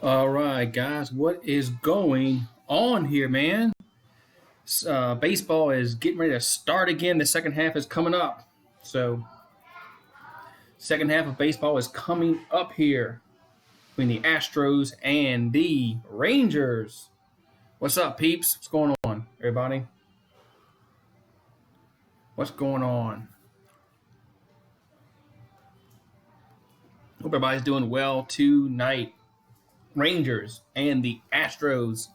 All right, guys, what is going on here, man? Baseball is getting ready to start again. The second half is coming up. So, second half of baseball is coming up here between the Astros and the Rangers. What's up, peeps? What's going on, everybody? What's going on? Hope everybody's doing well tonight. Rangers and the Astros.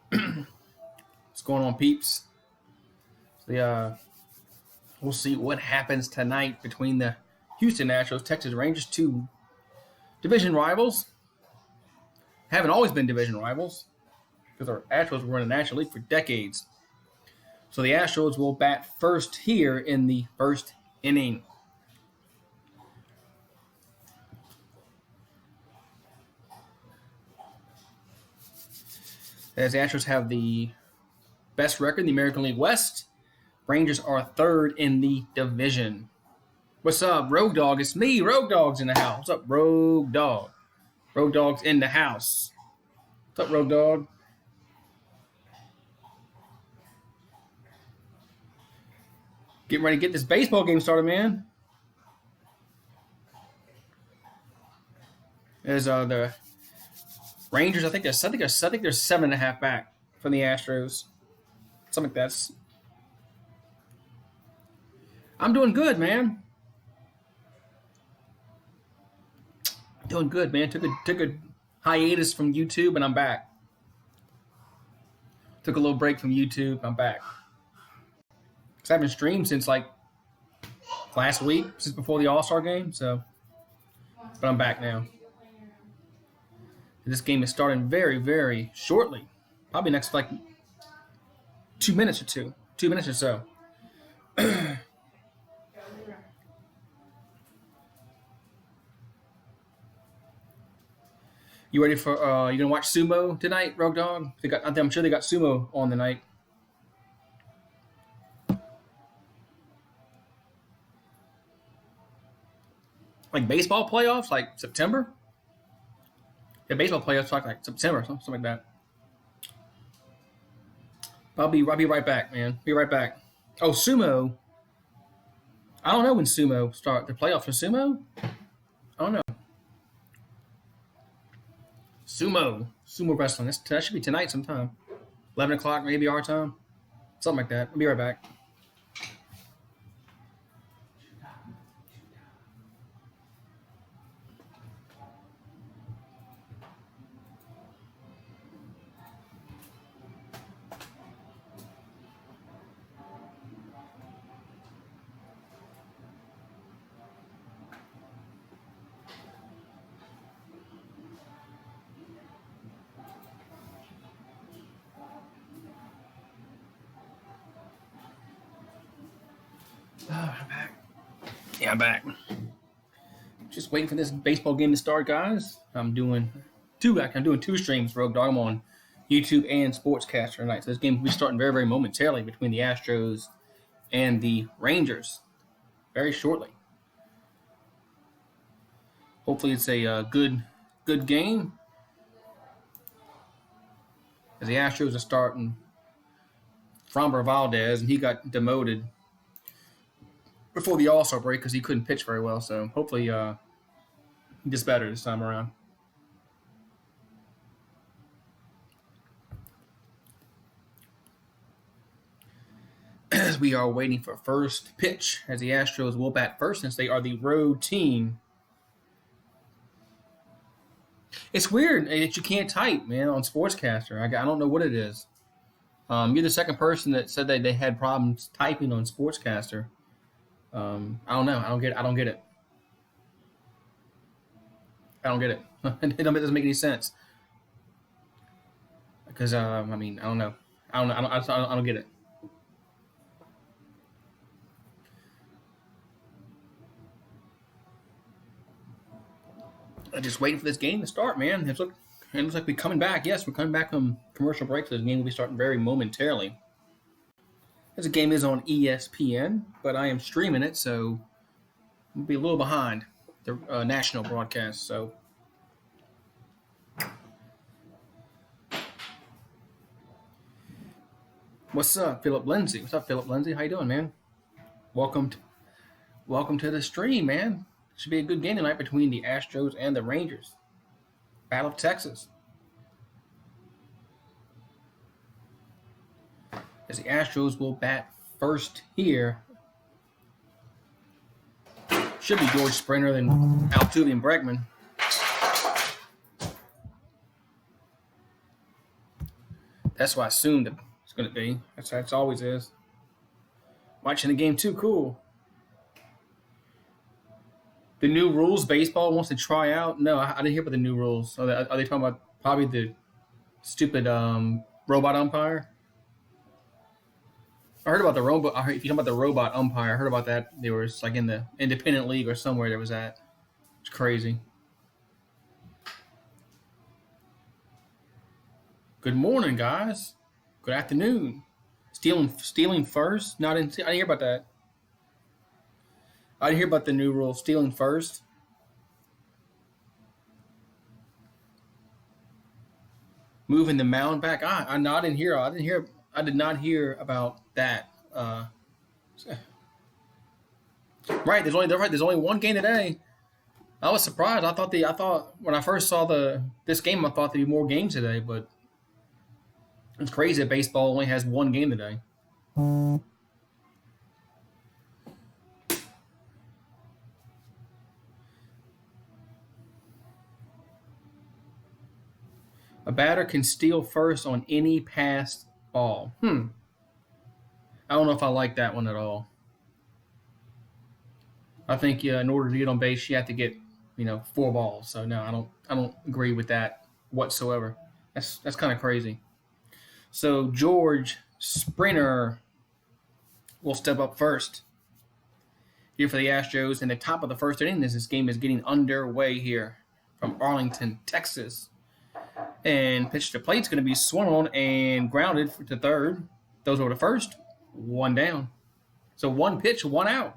What's going on, peeps? We'll see what happens tonight between the Houston Astros, Texas Rangers, two division rivals. Haven't always been division rivals because our Astros were in the National League for decades. So the Astros will bat first here in the first inning. As the Astros have the best record in the American League West, Rangers are third in the division. What's up, Rogue Dog? It's me, Rogue Dog's in the house. What's up, Rogue Dog? Rogue Dog's in the house. What's up, Rogue Dog? Getting ready to get this baseball game started, man. As the Rangers, I think they're 7.5 back from the Astros. Something like that. I'm doing good, man. Doing good, man. Took a hiatus from YouTube, and I'm back. Took a little break from YouTube. I'm back. Because I haven't streamed since like last week, since before the All-Star game. So, but I'm back now. This game is starting very, very shortly. Probably next like 2 minutes or so. 2 minutes or so. You ready for? You gonna watch sumo tonight, Rogue Dog? I'm sure they got sumo on tonight. Like baseball playoffs, like September. Yeah, baseball playoffs like September, something like that. I'll be right back, man. Be right back. Oh, sumo. I don't know when sumo start. The playoffs for sumo? I don't know. Sumo wrestling. That should be tonight sometime. 11 o'clock, maybe our time. Something like that. I'll be right back. Oh, I'm back. Yeah, I'm back. Just waiting for this baseball game to start, guys. I'm doing two streams, Rogue Dog. I'm on YouTube and Sportscaster tonight. So this game will be starting very, very momentarily between the Astros and the Rangers. Very shortly. Hopefully it's a good game. As the Astros are starting Framber Valdez, and he got demoted before the All-Star break because he couldn't pitch very well. So hopefully he gets better this time around. As we are waiting for first pitch, as the Astros will bat first since they are the road team. It's weird that you can't type, man, on Sportscaster. I don't know what it is. You're the second person that said that they had problems typing on Sportscaster. I don't know. I don't get it. It doesn't make any sense. Because I don't know. I don't get it. I'm just waiting for this game to start, man. It looks like we're coming back. Yes, we're coming back from commercial break, so this game will be starting very momentarily. As the game is on ESPN, but I am streaming it, so I'll be a little behind the national broadcast. So What's up, Philip Lindsay? What's up, Philip Lindsay? How you doing, man? Welcome to welcome to the stream, man. Should be a good game tonight between the Astros and the Rangers. Battle of Texas. As the Astros will bat first here. Should be George Springer, then Altuve and Bregman. That's what I assumed it's going to be. That's always is. Watching the game too, cool. The new rules baseball wants to try out. No, I didn't hear about the new rules. Are they talking about probably the stupid robot umpire? I heard about the robot. If you're talking about the robot umpire, I heard about that. There was like in the independent league or somewhere there was that. It's crazy. Good morning, guys. Good afternoon. Stealing first? No, I didn't hear about that. I didn't hear about the new rule. Stealing first. Moving the mound back. I didn't hear. I did not hear about that. Right. There's only one game today. I was surprised. I thought when I first saw this game, I thought there'd be more games today, but it's crazy that baseball only has one game today. A batter can steal first on any passed ball. I don't know if I like that one at all. I think in order to get on base, you have to get 4 balls. So no, I don't agree with that whatsoever. That's kind of crazy. So George Springer will step up first here for the Astros in the top of the first inning. This game is getting underway here from Arlington, Texas. And pitch to plate is going to be swung on and grounded to third. Those over to first. 1 down. So 1 pitch, 1 out.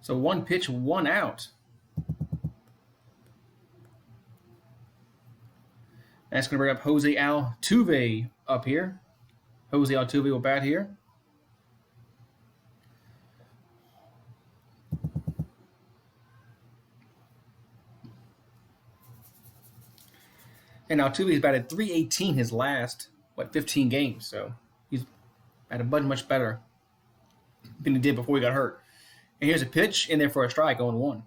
So 1 pitch, 1 out. That's going to bring up Jose Altuve up here. Jose Altuve will bat here. And Altuve's batted .318 his last 15 games, so he's batted much better than he did before he got hurt. And here's a pitch in there for a strike, 0-1.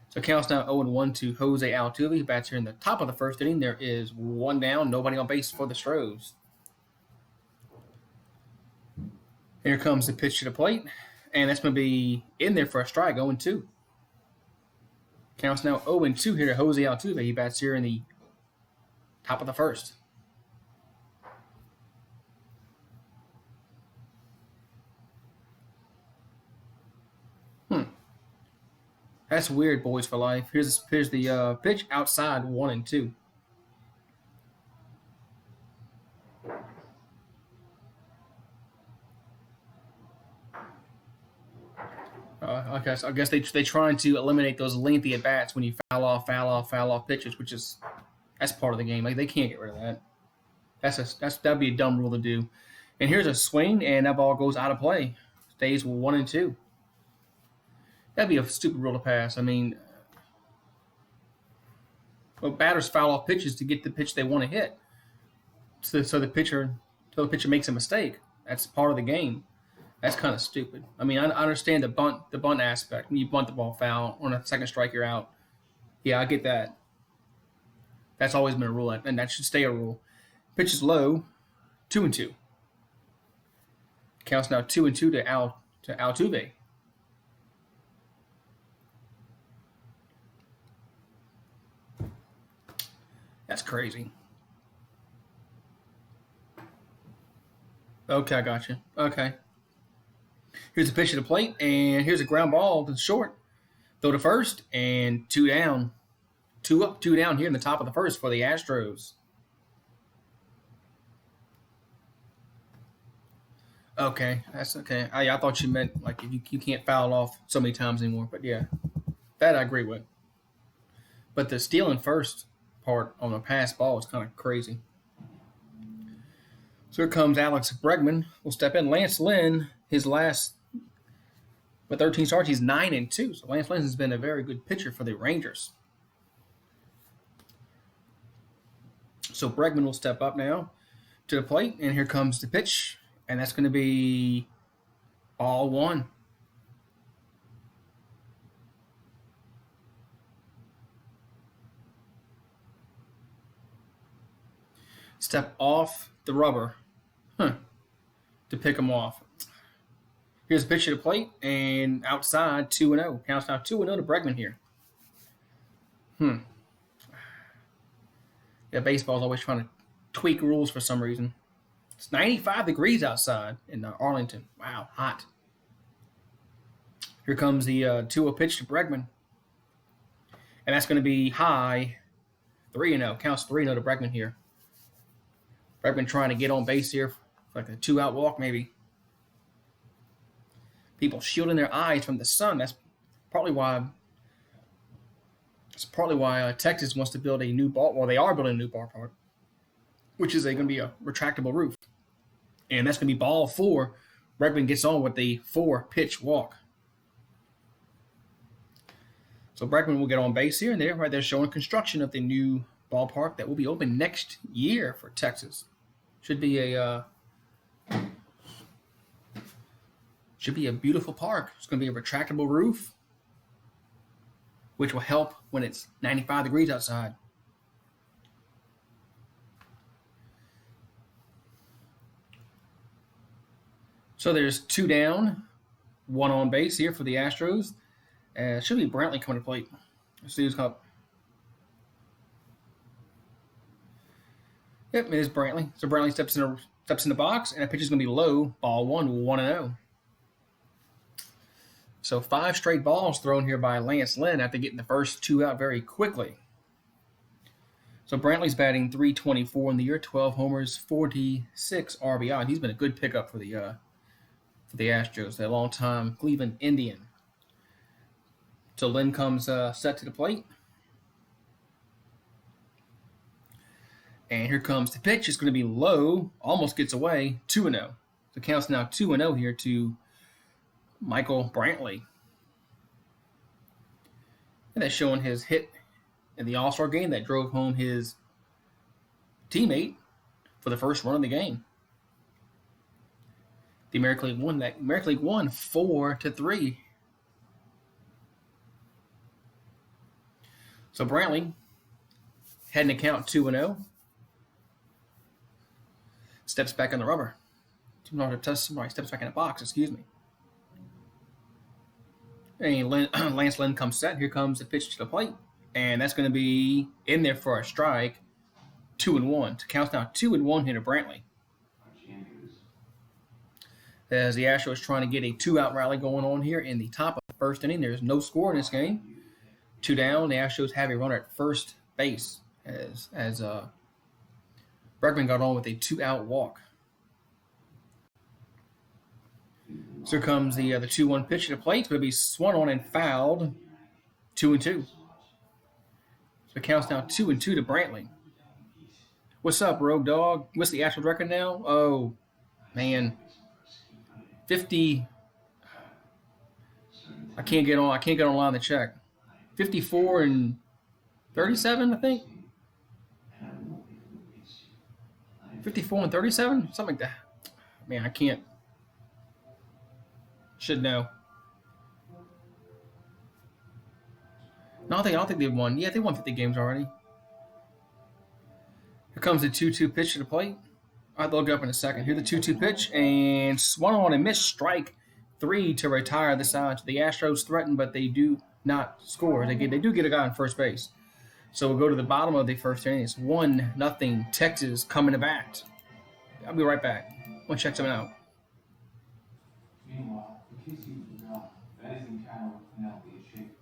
So counts now 0-1 to Jose Altuve. He bats here in the top of the first inning. There is 1 down, nobody on base for the Astros. Here comes the pitch to the plate, and that's going to be in there for a strike, 0-2. Counts now 0-2 here to Jose Altuve. He bats here in the top of the first. That's weird, boys for life. Here's the pitch outside 1-2. I guess they trying to eliminate those lengthy at bats when you foul off pitches, which is that's part of the game. Like they can't get rid of that. That'd be a dumb rule to do. And here's a swing, and that ball goes out of play. Stays 1-2. That'd be a stupid rule to pass. I mean, batters foul off pitches to get the pitch they want to hit. So the pitcher makes a mistake. That's part of the game. That's kind of stupid. I mean, I understand the bunt aspect. When you bunt the ball foul on a second strike, you're out. Yeah, I get that. That's always been a rule, and that should stay a rule. Pitch is low, 2-2. Counts now 2-2 to Altuve. That's crazy. Okay, I got you. Okay. Here's a pitch to the plate, and here's a ground ball to short. Throw to first, and 2 down. 2 up, 2 down here in the top of the first for the Astros. Okay, that's okay. I thought you meant like you can't foul off so many times anymore, but yeah, that I agree with. But the stealing first part on a pass ball is kind of crazy. So here comes Alex Bregman. Will step in. Lance Lynn, his last 13 starts, he's 9-2. So Lance Lynn has been a very good pitcher for the Rangers. So Bregman will step up now to the plate, and here comes the pitch, and that's going to be ball one. Step off the rubber to pick him off. Here's a pitch to the plate, and outside 2-0. Counts now 2-0 to Bregman here. Yeah, baseball's always trying to tweak rules for some reason. It's 95 degrees outside in Arlington. Wow, hot. Here comes the 2-0 pitch to Bregman. And that's going to be high. 3-0. Counts 3-0 to Bregman here. Bregman trying to get on base here for like a 2-out walk maybe. People shielding their eyes from the sun. That's partly why Texas wants to build a new ball. Well, they are building a new ballpark, which is going to be a retractable roof. And that's going to be ball 4. Bregman gets on with the 4-pitch walk. So Bregman will get on base here, and there, right there, showing construction of the new ballpark that will be open next year for Texas. Should be a beautiful park. It's going to be a retractable roof, which will help when it's 95 degrees outside. So there's 2 down, 1 on base here for the Astros. Should be Brantley coming to plate. Let's see who's up. Yep, it is Brantley. So Brantley steps in the box, and that pitch is going to be low. Ball 1, 1-0. So 5 straight balls thrown here by Lance Lynn after getting the first 2 out very quickly. So Brantley's batting .324 in the year, 12 homers, 46 RBI. He's been a good pickup for the Astros, that long-time Cleveland Indian. So Lynn comes set to the plate. And here comes the pitch. It's going to be low, almost gets away, 2-0. So it counts now 2-0 here to Michael Brantley. And that's showing his hit in the All-Star game that drove home his teammate for the first run of the game. The American League won 4-3. So Brantley heading to count 2-0. Steps back on the rubber. Somebody steps back in the box, excuse me. And Lance Lynn comes set. Here comes the pitch to the plate. And that's going to be in there for a strike. 2-1. To count now 2-1 here to Brantley. As the Astros trying to get a 2-out rally going on here in the top of the first inning. There's no score in this game. 2 down. The Astros have a runner at first base as Bregman got on with a 2-out walk. So here comes the 2-1 pitch to the plate. It's going to be swung on and fouled. 2-2. So it counts now 2-2 to Brantley. What's up, Rogue Dog? What's the Astros record now? Oh, man. 50. I can't get online to check. 54-37, I think. 54-37, something like that. Man, I can't. Should know. No, I don't think they've won. Yeah, they won 50 games already. Here comes the 2-2 pitch to the plate. I'll look it up in a second. Here's the 2-2 pitch, and swung on and missed. Strike 3 to retire the side. The Astros threaten, but they do not score. They do get a guy on first base. So we'll go to the bottom of the first inning. It's 1-0 Texas coming to bat. I'll be right back. I'm going to check something out. Meanwhile, in case you forgot, that is in kind of MLB shape.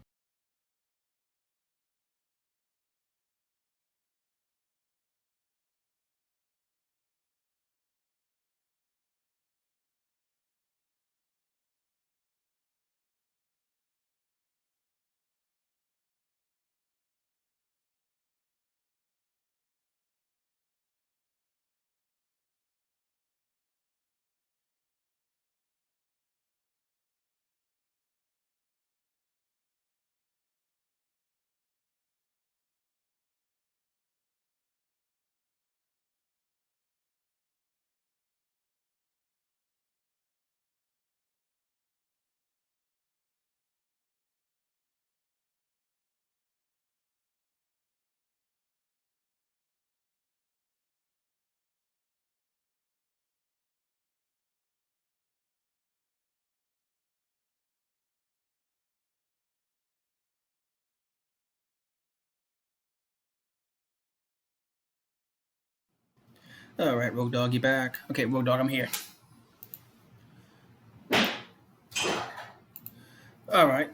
All right, Road Dog, you back? Okay, Road Dog, I'm here. All right.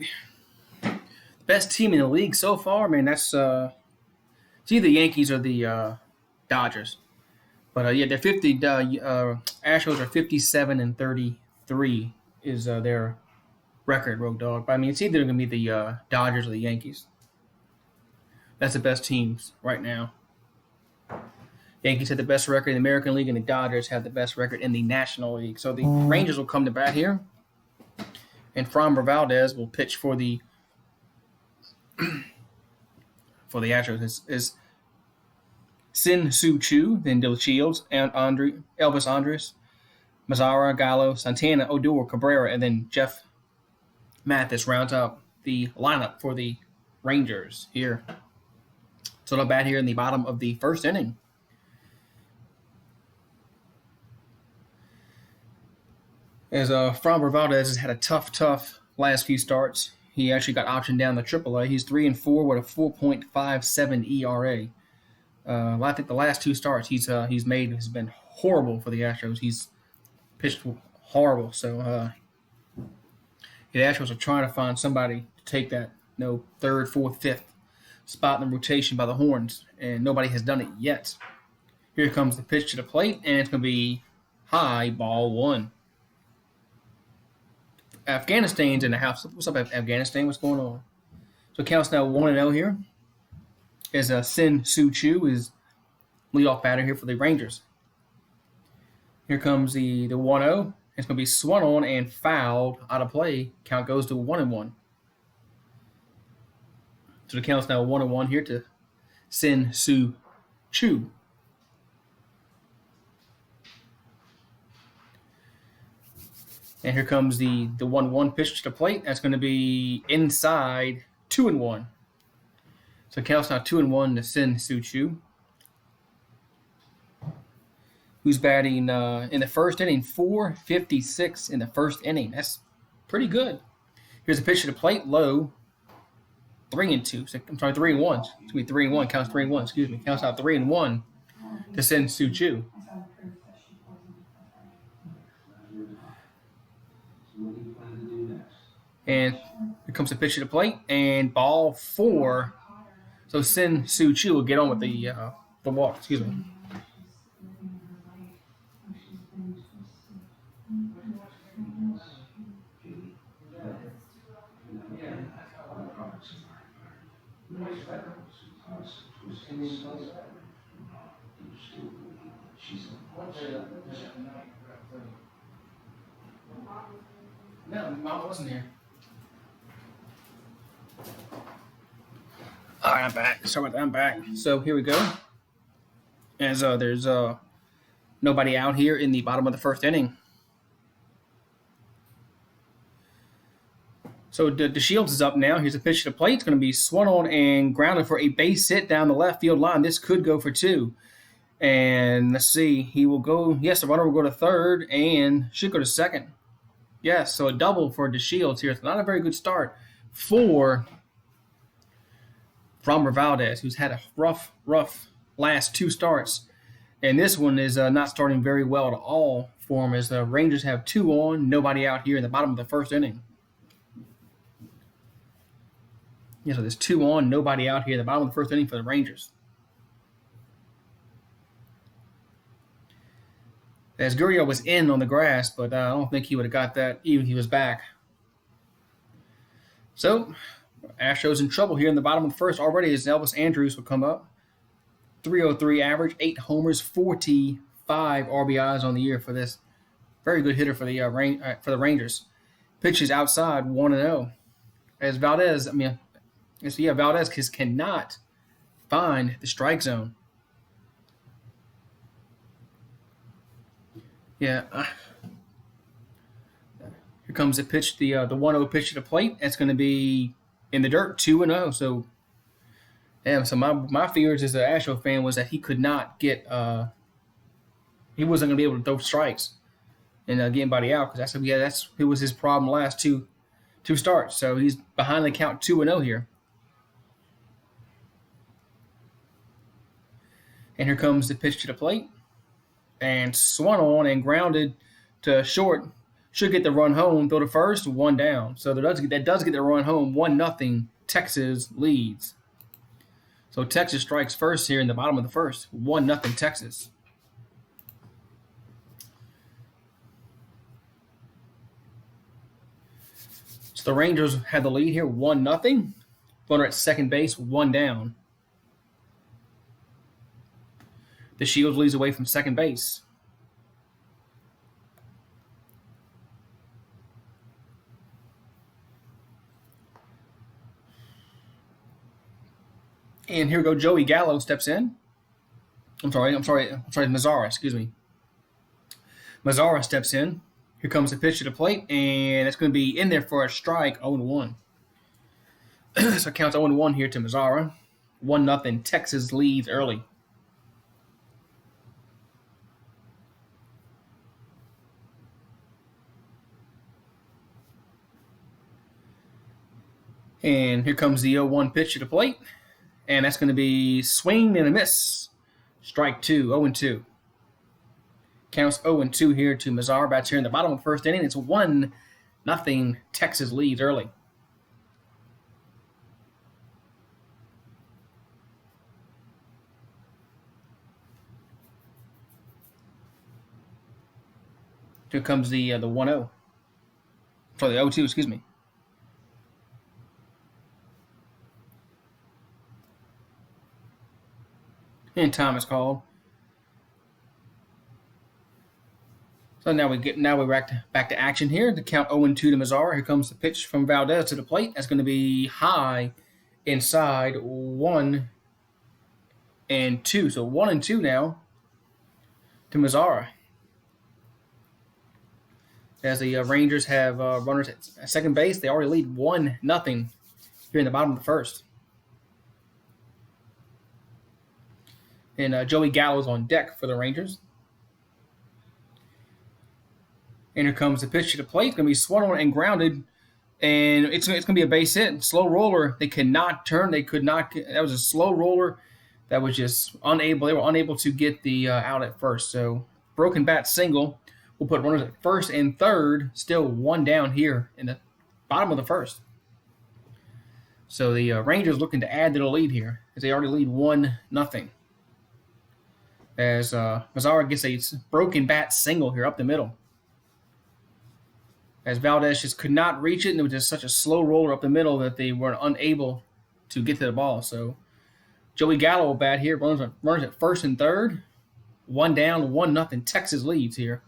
Best team in the league so far, man. That's it's either the Yankees or the Dodgers. But yeah, they're 50. Astros are 57-33 is their record, Road Dog. But I mean, it's either going to be the Dodgers or the Yankees. That's the best teams right now. Yankees have the best record in the American League, and the Dodgers have the best record in the National League. So the Rangers will come to bat here, and Framber Valdez will pitch for the Astros. Is Sin Soo Chu, then Dill Shields, and Elvis Andres, Mazzara, Gallo, Santana, Odor, Cabrera, and then Jeff Mathis rounds out the lineup for the Rangers here. So they'll bat here in the bottom of the first inning. As Framber Valdez has had a tough last few starts. He actually got optioned down to AAA. He's 3-4 with a 4.57 ERA. I think the last two starts he's made has been horrible for the Astros. He's pitched horrible. So the Astros are trying to find somebody to take that third, fourth, fifth spot in the rotation by the horns, and nobody has done it yet. Here comes the pitch to the plate, and it's going to be high, ball one. Afghanistan's in the house. What's up, Afghanistan? What's going on? So it counts now 1-0 here. As Sin Soo Chu is leadoff batter here for the Rangers. Here comes the 1-0. It's going to be swung on and fouled out of play. Count goes to 1-1. So the count's now 1-1 here to Sin Soo Chu. And here comes the 1-1 pitch to the plate. That's going to be inside 2-1. So count's now 2-1 to Sin Soo Chu, who's batting in the first inning, 4.56 in the first inning. That's pretty good. Here's a pitch to the plate, low, 3-2. So, I'm sorry, 3-1. It's going to be 3-1. Counts 3-1. Excuse me. Counts out 3-1 to Sin Soo Chu. And here comes the pitch to the plate, and ball 4. So Sin Soo Chu will get on with the walk. Excuse me. No, Mom wasn't here. All right, I'm back. Sorry about that. I'm back. So here we go. As there's nobody out here in the bottom of the first inning. So the Shields is up now. Here's a pitch to the plate. It's going to be swung on and grounded for a base hit down the left field line. This could go for 2. And let's see. He will go. Yes, the runner will go to third and should go to second. Yes, so a double for the Shields here. It's not a very good start for Framber Valdez, who's had a rough last 2 starts. And this one is not starting very well at all for him, as the Rangers have 2 on, nobody out here in the bottom of the first inning. Yeah, so there's 2 on, nobody out here in the bottom of the first inning for the Rangers. As Gurriel was in on the grass, but I don't think he would have got that even if he was back. So, Astros in trouble here in the bottom of the first already, as Elvis Andrews will come up. 303 average, 8 homers, 45 RBIs on the year for this very good hitter for the Rangers. Pitches outside 1-0. As Valdez, Valdez cannot find the strike zone. Yeah. Here comes the pitch, the 1-0 pitch to the plate. That's going to be in the dirt, 2-0. So, so my fears as an Astro fan was that he could not get, he wasn't going to be able to throw strikes and get anybody out, because it was his problem last two starts. So he's behind the count 2-0 here. And here comes the pitch to the plate. and swung on and grounded to short. Should get the run home. Throw to first, one down. So that does get the run home. 1-0. Texas leads. So Texas strikes first here in the bottom of the first. 1-0 Texas. So the Rangers had the lead here, 1-0. Runner at second base, one down. The Shields leads away from second base. And here we go. Joey Gallo steps in. I'm sorry. Mazzara, excuse me. Mazzara steps in. Here comes the pitch to the plate, and it's going to be in there for a strike, 0-1. So it counts 0-1 here to Mazzara. 1-0. Texas leads early. And here comes the 0-1 pitch to the plate. And that's going to be swing and a miss. Strike 2, 0-2. Counts 0-2 here to Mazzara. Bats here in the bottom of the first inning. It's 1-0. Texas leads early. Here comes the 1-0. Sorry, the 0-2, excuse me. And time is called. So now we're back to action here. The count 0-2 to Mazzara. Here comes the pitch from Valdez to the plate. That's going to be high inside 1-2. So 1-2 now to Mazzara. As the Rangers have runners at second base, they already lead 1-0 here in the bottom of the first. And Joey Gallo's on deck for the Rangers. And here comes the pitch to the plate. It's going to be swung on and grounded. And it's going to be a base hit. Slow roller. They cannot turn. They could not. That was a slow roller that was just unable. They were unable to get the out at first. So broken bat single. We'll put runners at first and third. Still one down here in the bottom of the first. So the Rangers looking to add to the lead here as they already lead 1-0. As Mazzara gets a broken bat single here up the middle. As Valdez just could not reach it, and it was just such a slow roller up the middle that they were unable to get to the ball. So Joey Gallo will bat here, runners at first and third. One down, 1-0. Texas leads here.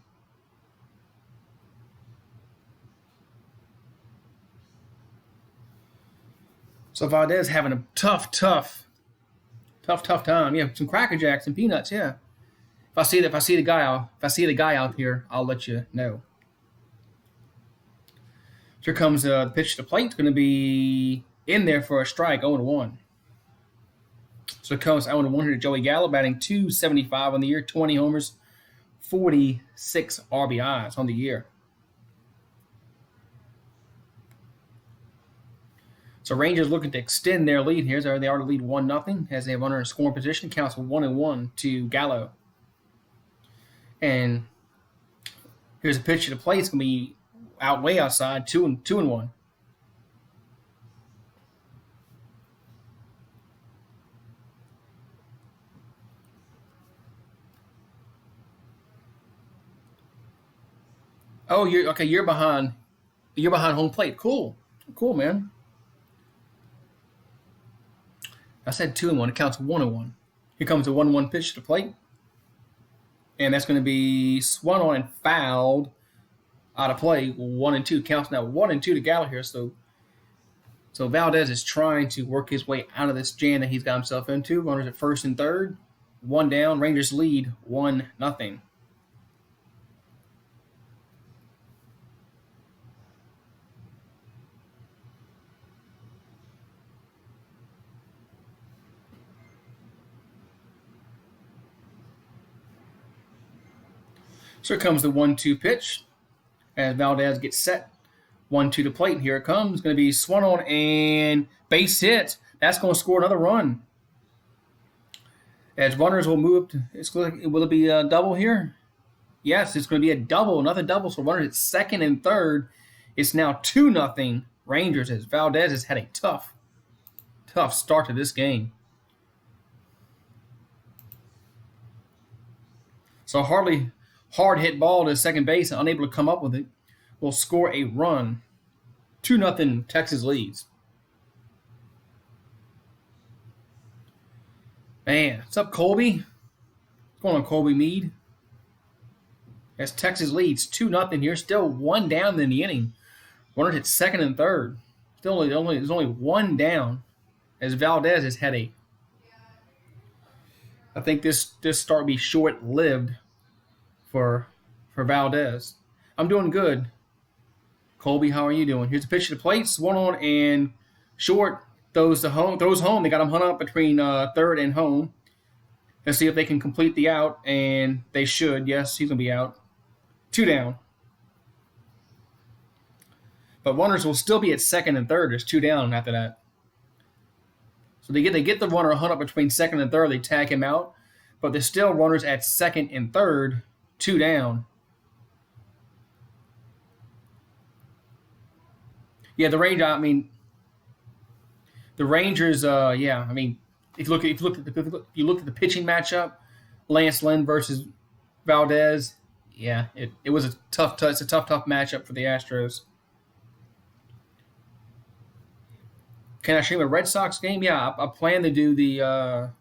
So Valdez having a tough time. Yeah, some Cracker Jacks and peanuts. Yeah. If I see the guy out here, I'll let you know. Here comes the pitch to the plate. It's going to be in there for a strike, 0-1. So it comes 0-1 here to Joey Gallo, batting .275 on the year, 20 homers, 46 RBIs on the year. So Rangers looking to extend their lead here. They already lead 1-0 as they have runner in scoring position. Counts 1-1 to Gallo. And here's a pitch to the plate. It's going to be out way outside, 2-1. Oh, you're behind home plate. Cool, man. I said 2-1. It counts 1-1. Here comes a 1-1 pitch to the plate. And that's going to be swung on and fouled out of play. 1-2. Counts now 1-2 to Gallo here. So Valdez is trying to work his way out of this jam that he's got himself into. Runners at first and third. One down. Rangers lead 1-0. So here comes the 1-2 pitch as Valdez gets set. 1-2 to plate. Here it comes. It's going to be swung on and base hit. That's going to score another run. As runners will move up. Will it be a double here? Yes, it's going to be a double, another double. So runners at second and third. It's now 2-0 Rangers as Valdez has had a tough start to this game. So hard hit ball to second base and unable to come up with it will score a run. 2-0 Texas leads. Man, what's up, Colby? What's going on, Colby Mead? As Texas leads 2-0 here, still one down in the inning. Runners at second and third. There's only one down as Valdez has had a. I think this start will be short lived for Valdez. I'm doing good. Colby, how are you doing? Here's a pitch to the plate. One on and short. Throws home. They got him hung up between third and home. Let's see if they can complete the out, and they should. Yes, he's gonna be out. 2 down. But runners will still be at second and third. There's 2 down after that. So they get the runner hung up between second and third. They tag him out, but there's still runners at second and third. 2 down. Yeah, the Rangers. I mean, the Rangers. Yeah, I mean, if you look at the pitching matchup, Lance Lynn versus Valdez. Yeah, it was a tough matchup for the Astros. Can I stream a Red Sox game? Yeah, I plan to do the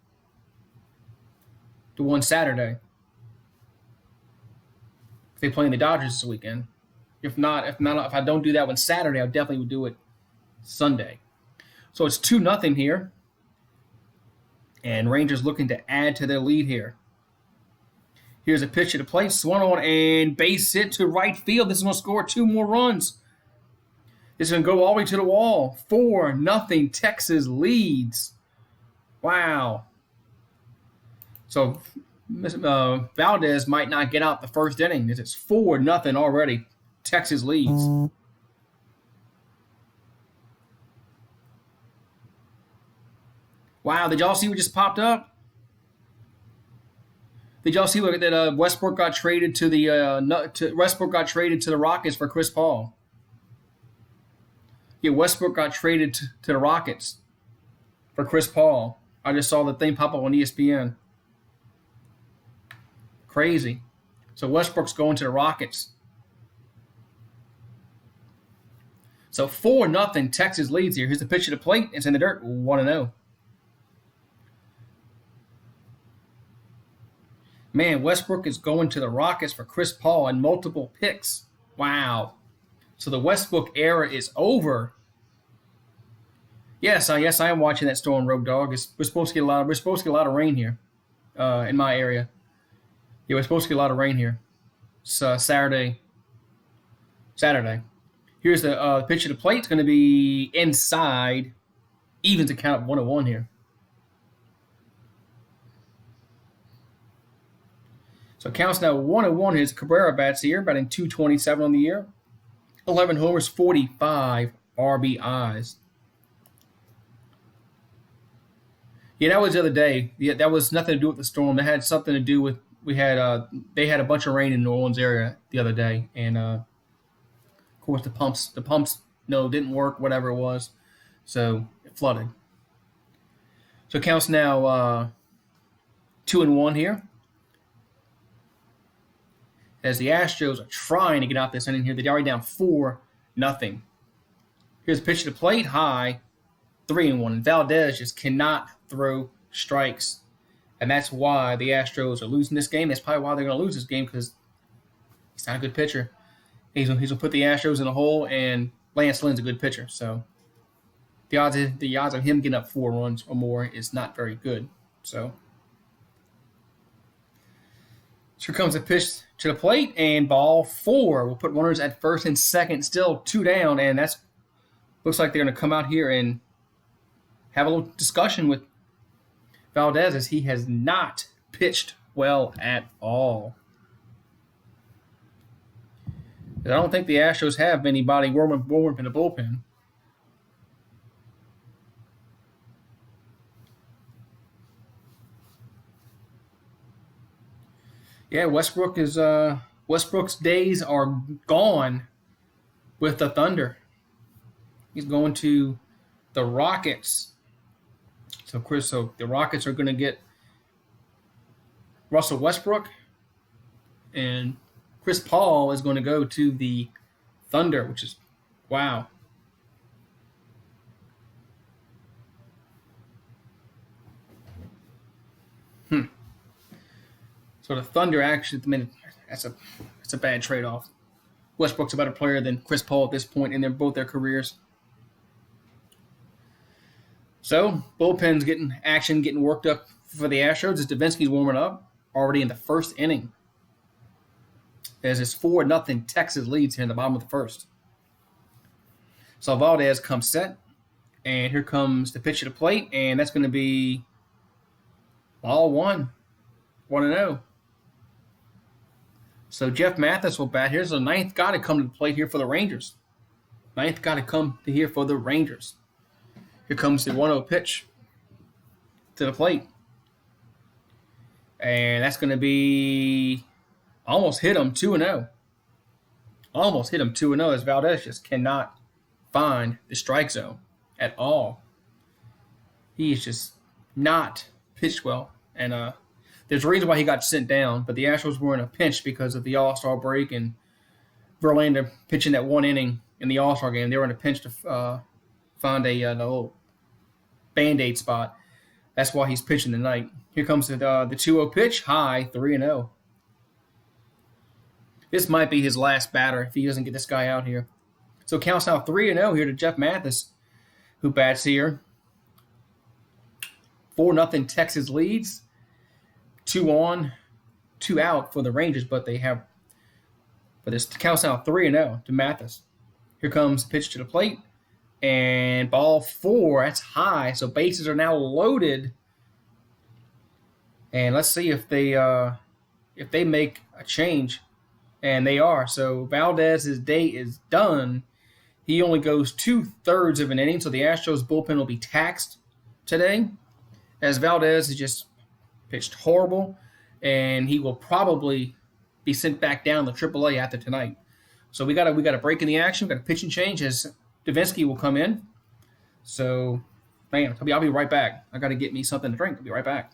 one Saturday. If they playing the Dodgers this weekend. If I don't do that one Saturday, I definitely would do it Sunday. So it's 2-0 here. And Rangers looking to add to their lead here. Here's a pitch to the plate. Swung on and base hit to right field. This is going to score 2 more runs. This is going to go all the way to the wall. 4-0 Texas leads. Wow. So Valdez might not get out the first inning. It's 4-0 already. Texas leads. Wow, did y'all see what just popped up? Did y'all see that Westbrook got traded to the Rockets for Chris Paul? Yeah, Westbrook got traded to the Rockets for Chris Paul. I just saw the thing pop up on ESPN. Crazy. So Westbrook's going to the Rockets. So 4-0 Texas leads here. Here's the pitch to the plate. It's in the dirt. 1-0. Man, Westbrook is going to the Rockets for Chris Paul and multiple picks. Wow. So the Westbrook era is over. Yes, I am watching that storm, Rogue Dog. We're supposed to get a lot of rain here, in my area. Yeah, we're supposed to get a lot of rain here. It's Saturday. Here's the pitch to the plate. It's going to be inside. Evens to count 1-1 here. So it counts now 1-1. Here's Cabrera bats here, batting .227 on the year. 11 homers, 45 RBIs. Yeah, that was the other day. Yeah, that was nothing to do with the storm. That had something to do with they had a bunch of rain in New Orleans area the other day, and of course the pumps didn't work, whatever it was, so it flooded. So it counts now 2-1 here. As the Astros are trying to get out this inning here. They're already down 4-0. Here's a pitch to the plate, high, 3-1. Valdez just cannot throw strikes. And that's why the Astros are losing this game. That's probably why they're going to lose this game, because he's not a good pitcher. He's going to put the Astros in a hole, and Lance Lynn's a good pitcher. So the odds of him getting up 4 runs or more is not very good. So here comes a pitch to the plate, and ball 4. We'll put runners at first and second, still 2 down, and that's looks like they're going to come out here and have a little discussion with Valdez, as he has not pitched well at all. I don't think the Astros have anybody warm up in the bullpen. Yeah, Westbrook is Westbrook's days are gone with the Thunder. He's going to the Rockets. So the Rockets are going to get Russell Westbrook, and Chris Paul is going to go to the Thunder, which is wow. So the Thunder actually, I mean, that's a bad trade-off. Westbrook's a better player than Chris Paul at this point in both their careers. So bullpen's getting action, getting worked up for the Astros as Davinsky's warming up already in the first inning. As it's 4-0 Texas leads here in the bottom of the first. So Valdez comes set, and here comes the pitch to the plate, and that's going to be ball 1-0. So Jeff Mathis will bat. Here's the ninth guy to come to the plate here for the Rangers. Ninth guy to come to here for the Rangers. Here comes the 1-0 pitch to the plate. And that's going to be almost hit him 2-0. Almost hit him 2-0 as Valdez just cannot find the strike zone at all. He is just not pitched well. And there's a reason why he got sent down, but the Astros were in a pinch because of the All-Star break and Verlander pitching that one inning in the All-Star game. They were in a pinch to find a little Band-Aid spot. That's why he's pitching tonight. Here comes the 2-0 pitch, high, 3-0. This might be his last batter if he doesn't get this guy out here. So it counts out 3-0 here to Jeff Mathis, who bats here. 4-0 Texas leads. 2 on, 2 out for the Rangers, but this counts out 3-0 to Mathis. Here comes the pitch to the plate, and ball 4. That's high, so bases are now loaded. And let's see if they make a change, and they are. So Valdez's day is done. He only goes 2/3 of an inning, so the Astros bullpen will be taxed today, as Valdez is just pitched horrible, and he will probably be sent back down to AAA after tonight. So we got a break in the action. We got a pitching change as Davinsky will come in. So, man, I'll be right back. I got to get me something to drink. I'll be right back.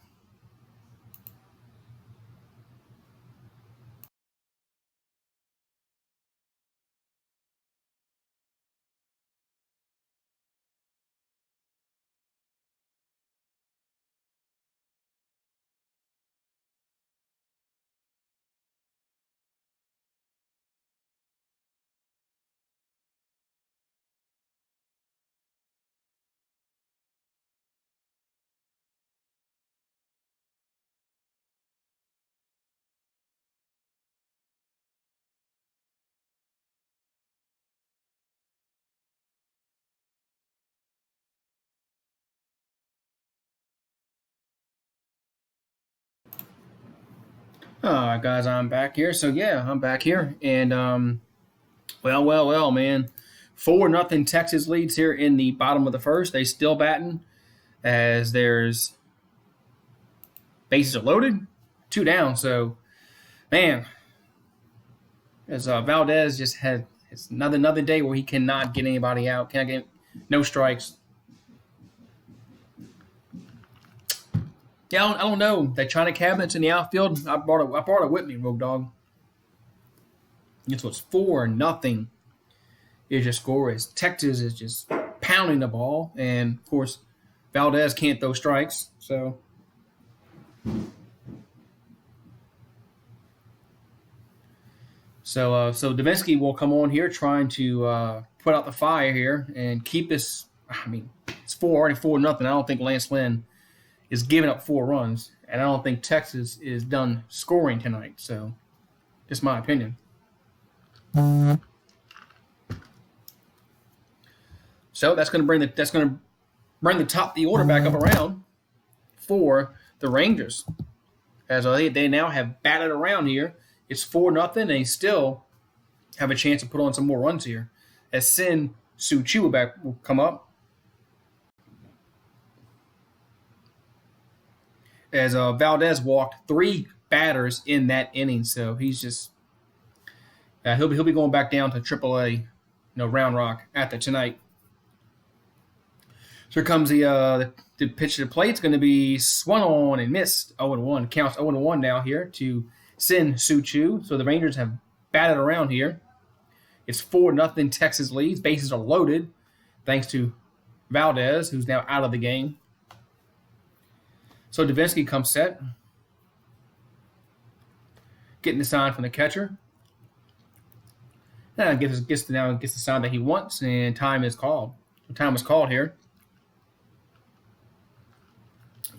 All right, guys, I'm back here. So, yeah, I'm back here. And, well, man. 4-0 Texas leads here in the bottom of the first. They still batting as there's bases are loaded, 2 down. So, man, as Valdez just had it's another day where he cannot get anybody out. Can't get no strikes. Yeah, I don't know. The China cabinets in the outfield. I brought it with me, Road Dog. It's what's 4-0 is your score. Is Texas is just pounding the ball, and of course, Valdez can't throw strikes. So Davinsky will come on here trying to put out the fire here and keep this. I mean, it's already 4-0. I don't think Lance Lynn is giving up 4 runs, and I don't think Texas is done scoring tonight. So, just my opinion. So that's going to bring the top of the order back up around for the Rangers, as they now have batted around here. It's 4-0. They still have a chance to put on some more runs here, as Sin Soo Choo will come up. As Valdez walked 3 batters in that inning, so he's just He'll be going back down to AAA, Round Rock after tonight. So here comes the pitch to the plate. It's going to be swung on and missed. 0-1. Counts 0-1 now here to Sin Soo Choo. So the Rangers have batted around here. It's 4-0 Texas leads. Bases are loaded thanks to Valdez, who's now out of the game. So Davinsky comes set. Getting the sign from the catcher. Now gets the sign that he wants, and time is called. Time was called here.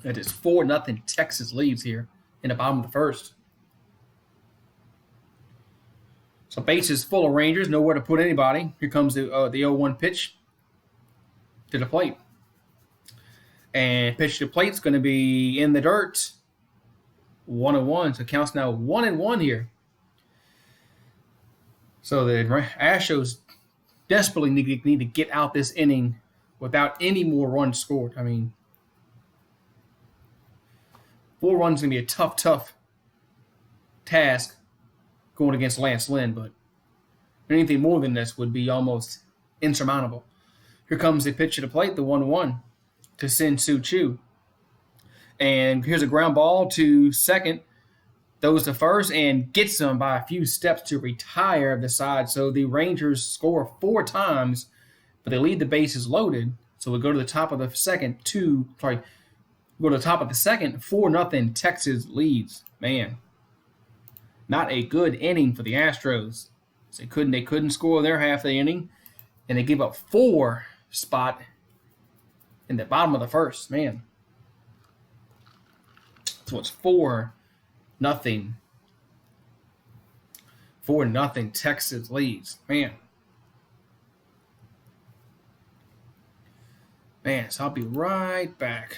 It is 4-0 Texas leads here in the bottom of the first. So bases full of Rangers, nowhere to put anybody. Here comes the 0-1 pitch to the plate. And pitch to the plate is going to be in the dirt. 1-1. So it counts now 1-1 here. So the Astros desperately need to get out this inning without any more runs scored. I mean, 4 runs is going to be a tough task going against Lance Lynn, but anything more than this would be almost insurmountable. Here comes the pitch to the plate, the 1-1 to Sin Soo Choo. And here's a ground ball to second. Throws to first and gets them by a few steps to retire the side. So the Rangers score 4 times, but they leave the bases loaded. So we go to the top of the second. 4-0 Texas leads. Man, not a good inning for the Astros. So they couldn't score their half of the inning, and they give up 4 spot in the bottom of the first. Man, so it's 4-0. 4-0 Texas leads. Man, so I'll be right back.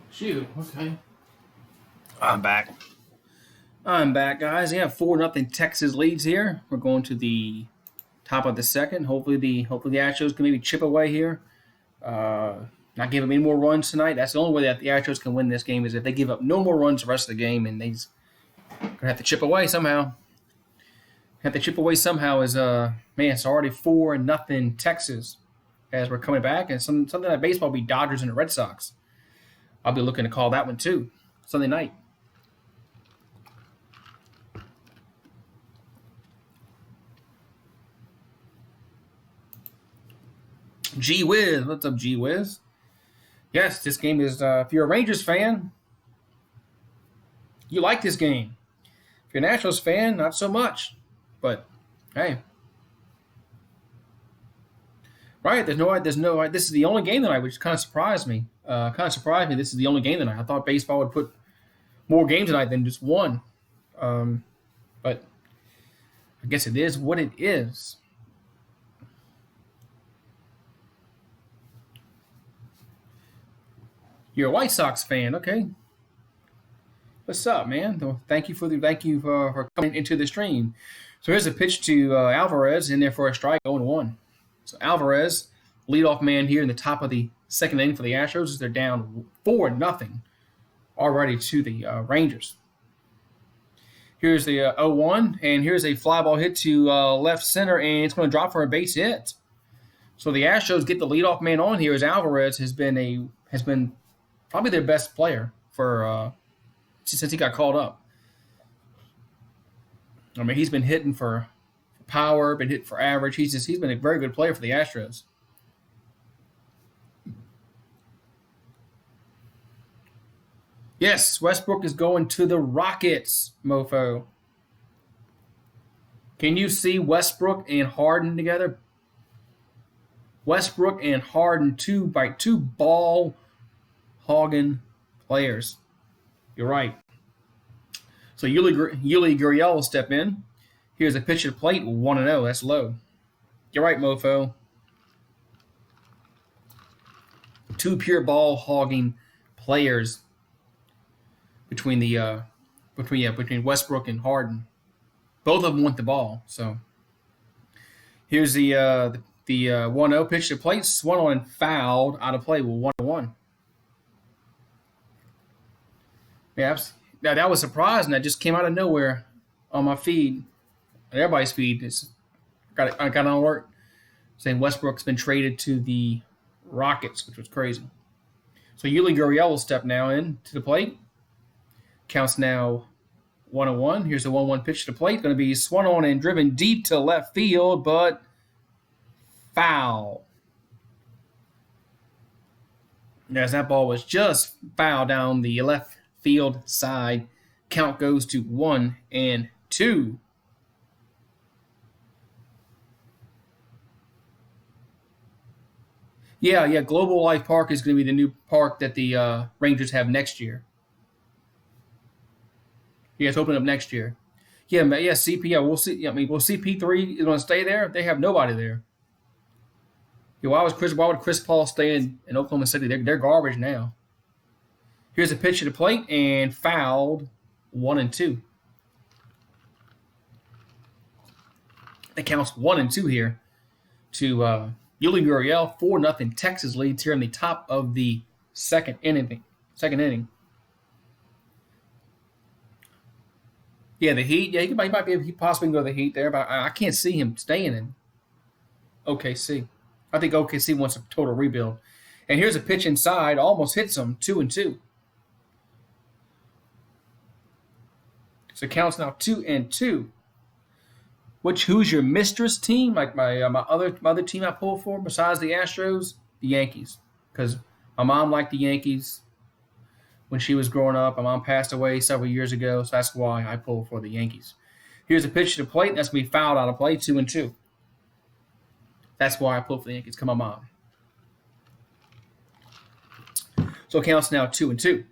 Shoot, okay. I'm back, guys. Yeah, 4-0 Texas leads here. We're going to the top of the second. Hopefully the Astros can maybe chip away here. Not give them any more runs tonight. That's the only way that the Astros can win this game is if they give up no more runs the rest of the game, and they're going to have to chip away somehow. It's already 4-0 Texas as we're coming back. And something like baseball will be Dodgers and the Red Sox. I'll be looking to call that one too, Sunday night. Gee whiz. What's up, Gee whiz? Yes, this game is, if you're a Rangers fan, you like this game. If you're a Nationals fan, not so much. But, hey. Right, this is the only game tonight, which kind of surprised me. This is the only game tonight. I thought baseball would put more games tonight than just one. But I guess it is what it is. You're a White Sox fan, okay? What's up, man? Thank you for coming into the stream. So here's a pitch to Alvarez in there for a strike, 0-1. So Alvarez, leadoff man here in the top of the second inning for the Astros as they're down 4-0 already to the Rangers. Here's the 0-1, and here's a fly ball hit to left center, and it's going to drop for a base hit. So the Astros get the leadoff man on here as Alvarez has been probably their best player for since he got called up. I mean, he's been hitting for power, been hitting for average. He's been a very good player for the Astros. Yes, Westbrook is going to the Rockets, mofo. Can you see Westbrook and Harden together? Westbrook and Harden, two ball hogging players. You're right. So Yuli Gurriel will step in. Here's a pitch to the plate, 1-0. That's low. You're right, mofo. Two pure ball hogging players between Westbrook and Harden. Both of them want the ball. So here's the 1-0 pitch to the plate. Swung on and fouled out of play with 1-1. Yeah, that was surprising. That just came out of nowhere on my feed. Everybody's feed. I got an alert saying Westbrook's been traded to the Rockets, which was crazy. So Yuli Gurriel will step now in to the plate. Counts now 1-1. Here's a 1-1 pitch to the plate. Going to be swung on and driven deep to left field, but foul. As that ball was just fouled down the left field side. Count goes to 1-2. Yeah. Global Life Park is going to be the new park that the Rangers have next year. Yeah, it's opening up next year. Yeah, CP. Yeah, we'll see. I mean, will CP3 is going to stay there? They have nobody there. Yeah, why would Chris Paul stay in Oklahoma City? They're garbage now. Here's a pitch to the plate and fouled 1-2. It counts 1-2 here to Yuli Gurriel. 4-0 Texas leads here in the top of the second inning. Yeah, the Heat. Yeah, he might possibly go to the Heat there, but I can't see him staying in OKC. I think OKC wants a total rebuild. And here's a pitch inside, almost hits him, 2-2. So it counts now 2-2. Who's your mistress team? Like my other team I pulled for besides the Astros, the Yankees, because my mom liked the Yankees when she was growing up. My mom passed away several years ago, so that's why I pulled for the Yankees. Here's a pitch to the plate. That's going to be fouled out of play, 2-2. That's why I pulled for the Yankees. Come on, Mom. So it counts now 2-2.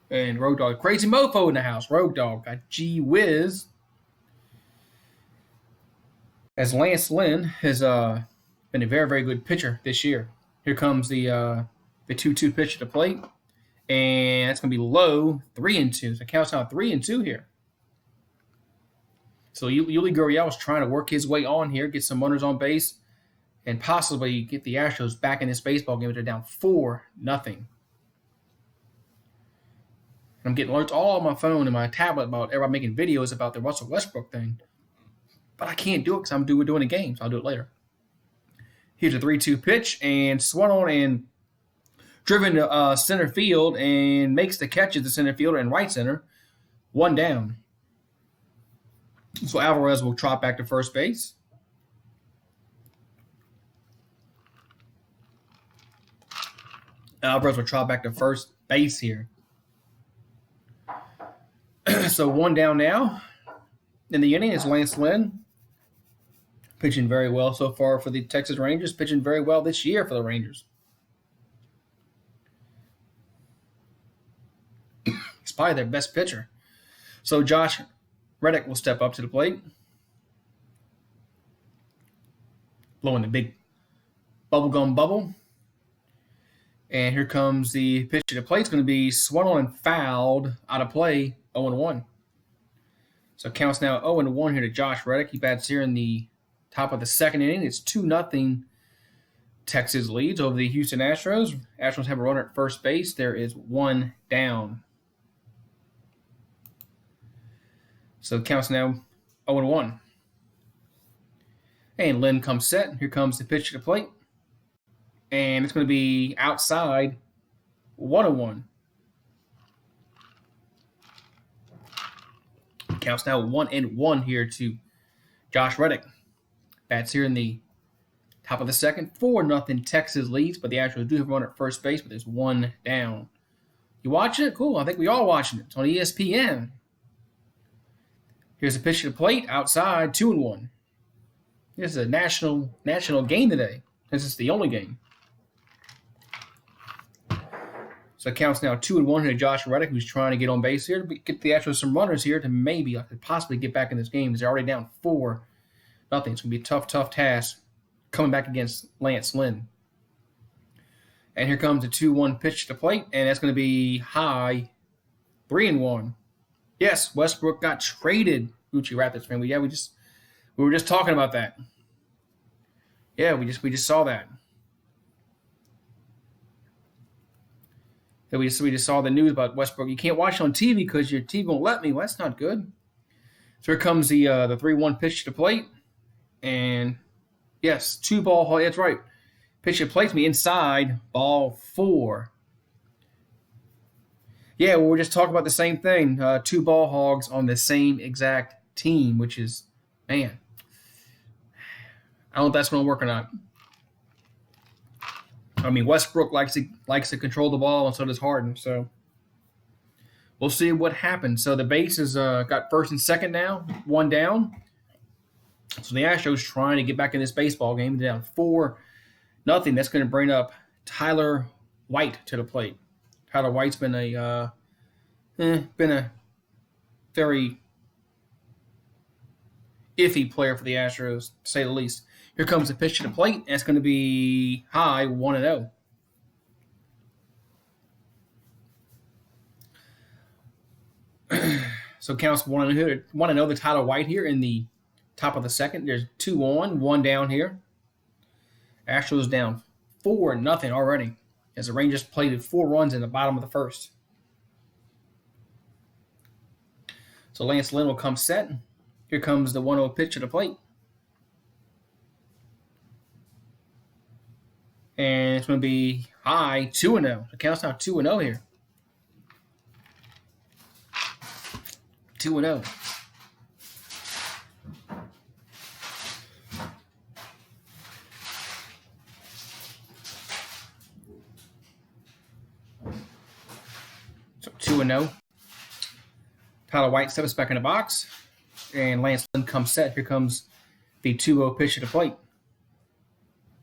And Road Dog, Crazy Mofo in the house. Road Dog got Gee Whiz. As Lance Lynn has been a very, very good pitcher this year. Here comes the 2-2 pitch to the plate. And it's going to be low, 3-2. So it counts now 3-2 here. So Yuli Gurriel is trying to work his way on here, get some runners on base, and possibly get the Astros back in this baseball game. They're down 4-0. I'm getting alerts all on my phone and my tablet about everybody making videos about the Russell Westbrook thing. But I can't do it because we're doing a game, so I'll do it later. Here's a 3-2 pitch, and swung on and driven to center field and makes the catch at the center fielder and right center. 1 down. So Alvarez will trot back to first base. Alvarez will trot back to first base here. So 1 down now. In the inning is Lance Lynn. Pitching very well so far for the Texas Rangers. Pitching very well this year for the Rangers. He's probably their best pitcher. So Josh Reddick will step up to the plate. Blowing the big bubblegum bubble. And here comes the pitch to the plate. It's going to be swung on and fouled out of play, 0-1. So it counts now 0-1 here to Josh Reddick. He bats here in the top of the second inning. It's 2-0 Texas leads over the Houston Astros. Astros have a runner at first base. There is 1 down. So it counts now 0-1. And Lynn comes set. Here comes the pitch to the plate. And it's going to be outside, 1-1. Counts now 1-1 here to Josh Reddick. Bats here in the Top of the second, 4-0 Texas leads, but the Astros do have a run at first base, but there's one down. You watching it? Cool. I think we all watching it. It's on ESPN. Here's a pitch to the plate outside, 2-1. This is a national game today. This is the only game. So it counts now 2-1 to Josh Reddick, who's trying to get on base here to get the Astros some runners here to maybe possibly get back in this game because they're already down 4-0. It's going to be a tough task coming back against Lance Lynn. And here comes a 2-1 pitch to the plate, and that's going to be high, 3-1. Yes, Westbrook got traded. Gucci Raptors fan. We were just talking about that. Yeah, we just saw that. We just saw the news about Westbrook. You can't watch it on TV because your TV won't let me. Well, that's not good. So here comes the 3-1 pitch to the plate, and yes, 2-ball. That's right. Pitch to the plate me inside, ball 4. Yeah, well, we're just talking about the same thing. 2 ball hogs on the same exact team, which is, man, I don't know if that's going to work or not. I mean, Westbrook likes to control the ball, and so does Harden. So we'll see what happens. So the base has got first and second now, 1 down. So the Astros trying to get back in this baseball game. They're down 4-0. That's going to bring up Tyler White to the plate. Tyler White's been a very iffy player for the Astros, to say the least. Here comes the pitch to the plate, and it's going to be high, 1-0. So counts 1-0 to Tyler White here in the top of the second. There's 2 on, 1 down here. Astros down 4-0 already, as the Rangers played 4 runs in the bottom of the first. So Lance Lynn will come set. Here comes the 1-0 pitch to the plate. And it's going to be high, 2-0. The count's now 2-0 here. 2-0. So 2-0. Tyler White steps back in the box. And Lance Lynn comes set. Here comes the 2-0 pitch to the plate.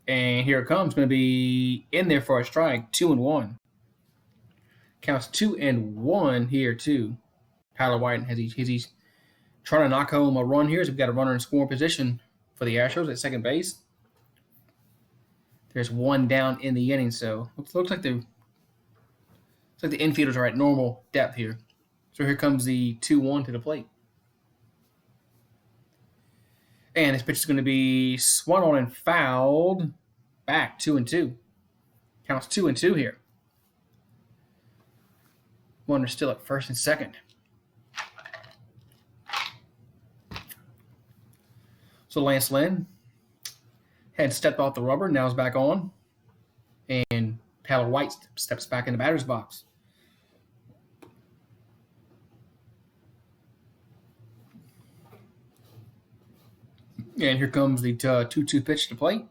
And here it comes. Going to be in there for a strike. 2-1. Counts 2-1 here too. Tyler White has he's trying to knock home a run here. So we've got a runner in scoring position for the Astros at second base. There's 1 down in the inning, so looks like the infielders are at normal depth here. So here comes the 2-1 to the plate. And this pitch is going to be swung on and fouled back, 2-2. Counts 2-2 here. Runner still at first and second. So Lance Lynn had stepped off the rubber, now is back on. And Tyler White steps back in the batter's box. And here comes the 2-2 pitch to plate.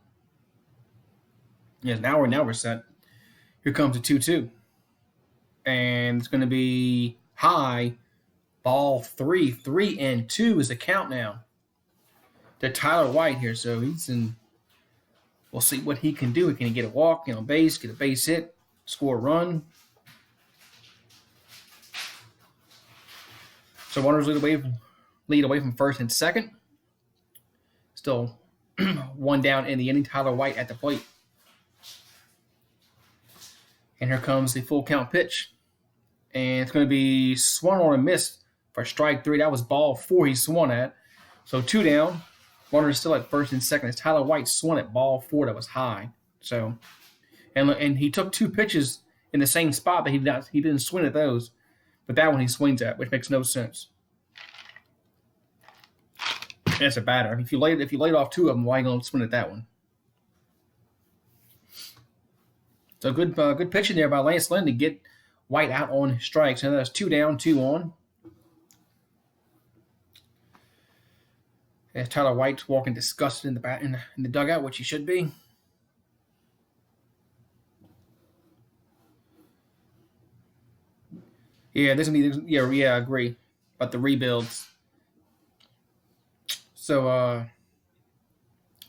Yes, now we're set. Here comes the 2-2. And it's going to be high, ball 3. 3-2 is the count now to Tyler White here. So we'll see what he can do. Can he get a walk, get on base, get a base hit, score a run? So runners lead away from first and second. Still 1 down in the inning. Tyler White at the plate. And here comes the full count pitch. And it's going to be swung on and missed for strike 3. That was ball 4 he swung at. So 2 down. Runner is still at first and second. As Tyler White swung at ball 4 that was high. So, and he took 2 pitches in the same spot, but he didn't swing at those. But that one he swings at, which makes no sense. That's a batter. If you laid off 2 of them, why are you going to swing at that one? So good pitching there by Lance Lynn to get White out on strikes. And that's 2 down, 2 on. As Tyler White's walking disgusted in the dugout, which he should be. Yeah, this is gonna be I agree. But the rebuilds. So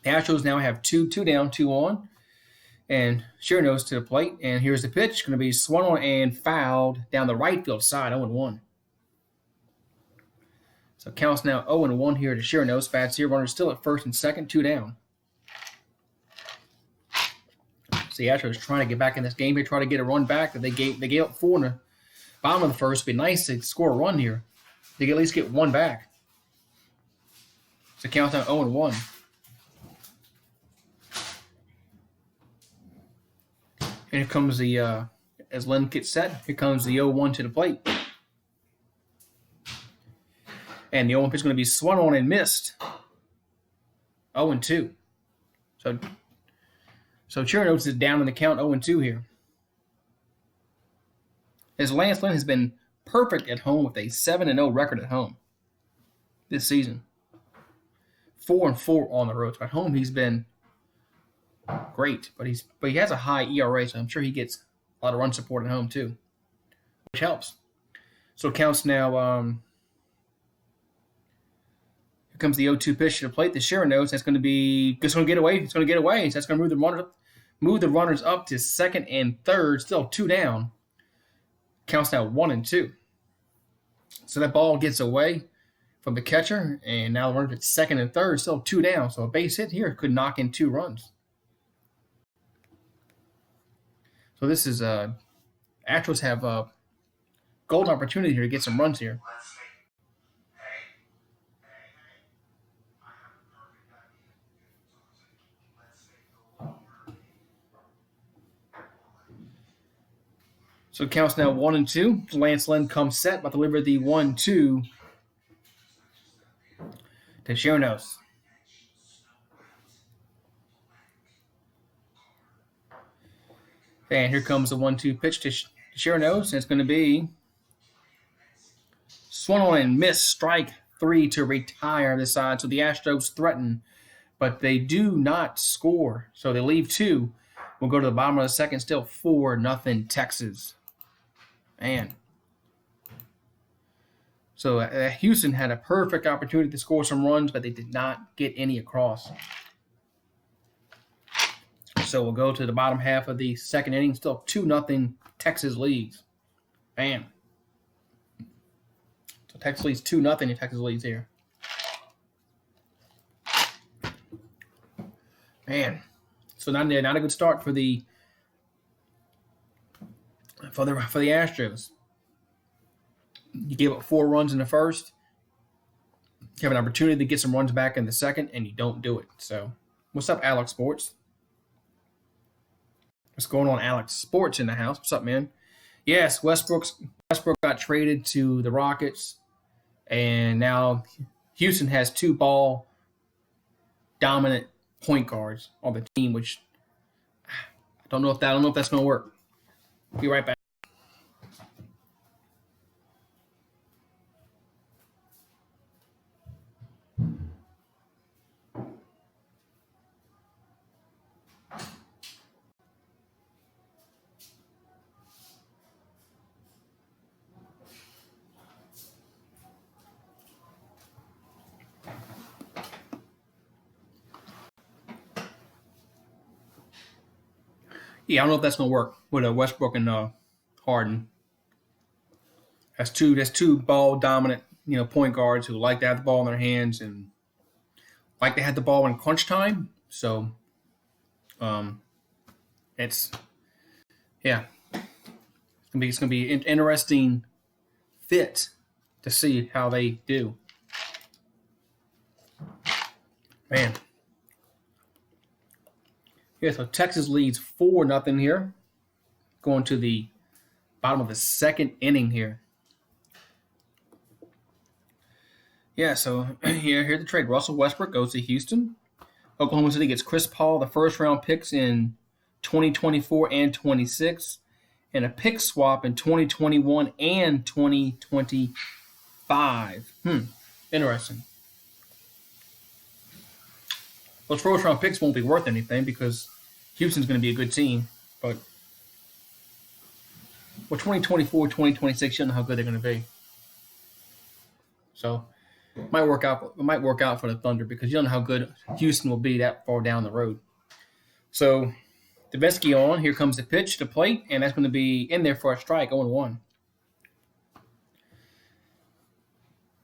the Astros now have two down, 2 on. And Sheernose to the plate. And here's the pitch. Going to be swung on and fouled down the right field side, 0-1. So counts now 0-1 here to Sheernose. Bats here. Runners still at first and second, 2 down. So the Astros trying to get back in this game here, try to get a run back. That they gave up 4 in the bottom of the first. It'd be nice to score a run here. They can at least get 1 back. So counts now 0-1. And here comes the, as Lynn gets set, here comes the 0-1 to the plate. And the 0-1 pitch is going to be swung on and missed. 0-2. So Sheernose is down in the count 0-2 here. As Lance Lynn has been perfect at home with a 7-0 record at home this season. 4-4 on the road. So at home he's been great, but he has a high ERA, so I'm sure he gets a lot of run support at home too, which helps. So it counts now. Here comes the 0-2 pitch to the plate. The Sheernose that's going to be just going to get away. It's going to get away. So that's going to move the runners up to second and third. Still 2 down. Counts now 1-2. So that ball gets away from the catcher, and now the runners at second and third. Still 2 down. So a base hit here could knock in 2 runs. So this is Astros have a golden opportunity here to get some runs here. So it counts now 1-2. Lance Lynn comes set, but deliver the 1-2 to Sheernose. And here comes the 1-2 pitch to Sheernose, and it's going to be swung on and missed. Strike 3 to retire this side. So the Astros threaten, but they do not score. So they leave 2. We'll go to the bottom of the second. Still 4-0 Texas. Man. So Houston had a perfect opportunity to score some runs, but they did not get any across. So we'll go to the bottom half of the second inning. Still 2-0 Texas leads. Bam. So Texas leads 2-0 and Texas leads here. Man. So not a good start for the Astros. You gave up 4 runs in the first. You have an opportunity to get some runs back in the second, and you don't do it. So what's up, Alex Sports? What's going on, Alex Sports in the house? What's up, man? Yes, Westbrook got traded to the Rockets, and now Houston has 2 ball dominant point guards on the team, which I don't know if that's going to work. Be right back. Yeah, I don't know if that's gonna work with Westbrook and Harden. That's two ball dominant, point guards who like to have the ball in their hands and like to have the ball in crunch time. So, it's gonna be an interesting fit to see how they do. Man. Yeah, so Texas leads 4-0 here. Going to the bottom of the second inning here. Yeah, so here's the trade. Russell Westbrook goes to Houston. Oklahoma City gets Chris Paul, the first-round picks in 2024 and 26, and a pick swap in 2021 and 2025. Interesting. those first round picks won't be worth anything because Houston's going to be a good team. But 2024, 2026, you don't know how good they're going to be. So it might work out for the Thunder because you don't know how good Houston will be that far down the road. So Davinsky on. Here comes the pitch to plate, and that's going to be in there for a strike, 0-1.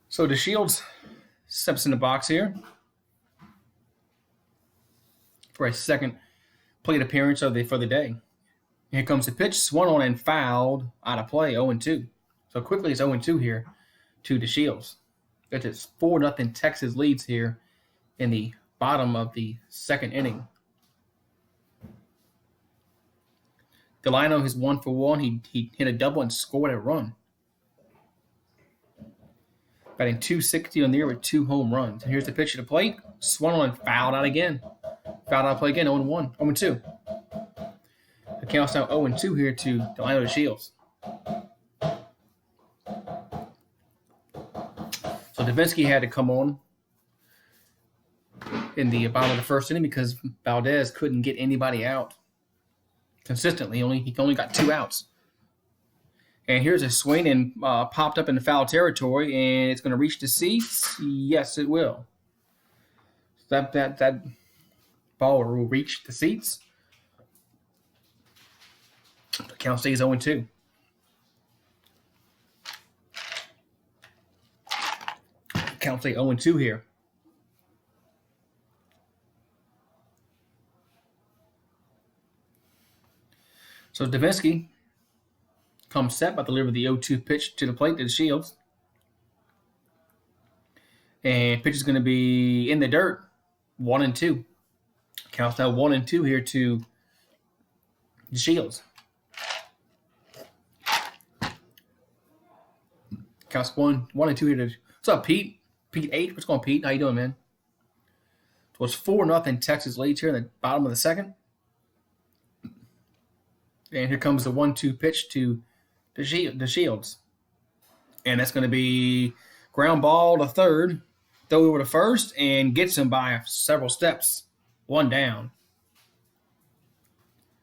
So DeShields steps in the box here for a second plate appearance for the day. Here comes the pitch, swung on and fouled out of play, 0-2. So quickly it's 0-2 here to DeShields. It is 4-0 Texas leads here in the bottom of the second inning. Delino is 1 for 1. He hit a double and scored a run. Batting .260 on the year with 2 home runs. And here's the pitch to the plate. Swung on and fouled out again. Fouled out of play again, 0-1, 0-2. The count's now 0-2 here to Delino DeShields. So Davinsky had to come on in the bottom of the first inning because Valdez couldn't get anybody out consistently. He only got 2 outs. And here's a swing and popped up in the foul territory, and it's going to reach the seats. Yes, it will. That ball will reach the seats. The count stays 0-2. Count stays 0-2 here. So Davinsky comes set by deliver the 0-2 pitch to the plate to DeShields. And pitch is going to be in the dirt, 1-2. Counts now 1-2 here to DeShields. Counts 1-2 here to. What's up, Pete? Pete 8. What's going on, Pete? How you doing, man? So it's 4-0 Texas leads here in the bottom of the second. And here comes the 1-2 pitch to DeShields. And that's going to be ground ball to third, throw over to first, and gets him by several steps. 1 down.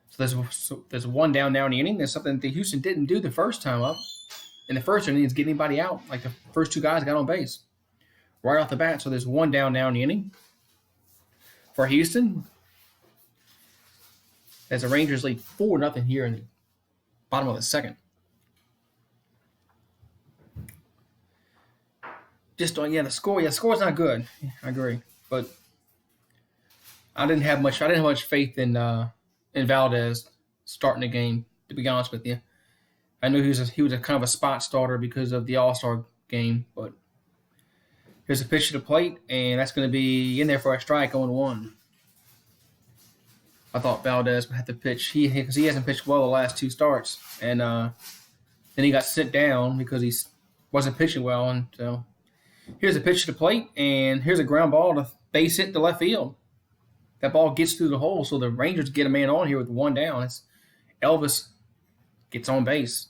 So there's 1 down now in the inning. There's something that Houston didn't do the first time up. In the first inning, is get anybody out. Like the first 2 guys got on base right off the bat. So there's 1 down now in the inning for Houston. As the Rangers lead 4-0 here in the bottom of the second. The score. Yeah, the score's not good. I agree, but I didn't have much faith in Valdez starting the game. To be honest with you, I knew he was a kind of a spot starter because of the All-Star game. But here's a pitch to the plate, and that's going to be in there for a strike, 0-1. I thought Valdez would have to pitch because he hasn't pitched well the last 2 starts, and then he got sent down because he wasn't pitching well. And so here's a pitch to the plate, and here's a ground ball to base hit to left field. That ball gets through the hole, so the Rangers get a man on here with 1 down. It's Elvis gets on base.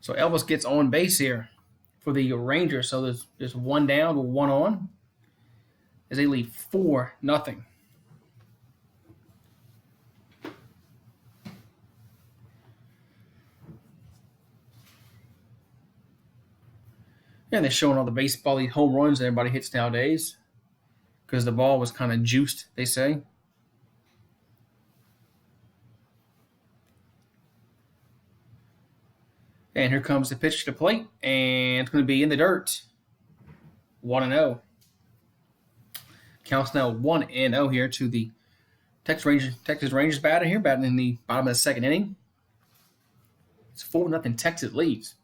So Elvis gets on base here for the Rangers. So there's 1 down with 1 on as they lead 4-0. And they're showing all the baseball, these home runs that everybody hits nowadays because the ball was kind of juiced, they say. And here comes the pitch to the plate, and it's going to be in the dirt. 1-0. Counts now 1-0 here to the Texas Rangers batting in the bottom of the second inning. It's 4-0 Texas leads.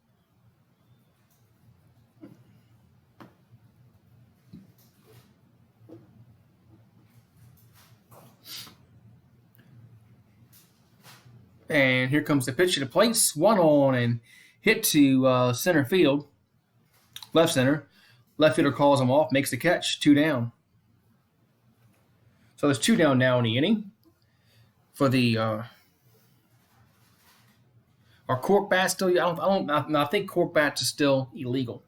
And here comes the pitch to the plate, swung on and hit to center field, left center. Left fielder calls him off, makes the catch, 2 down. So there's 2 down now in the inning for the Are cork bats still? I think cork bats are still illegal.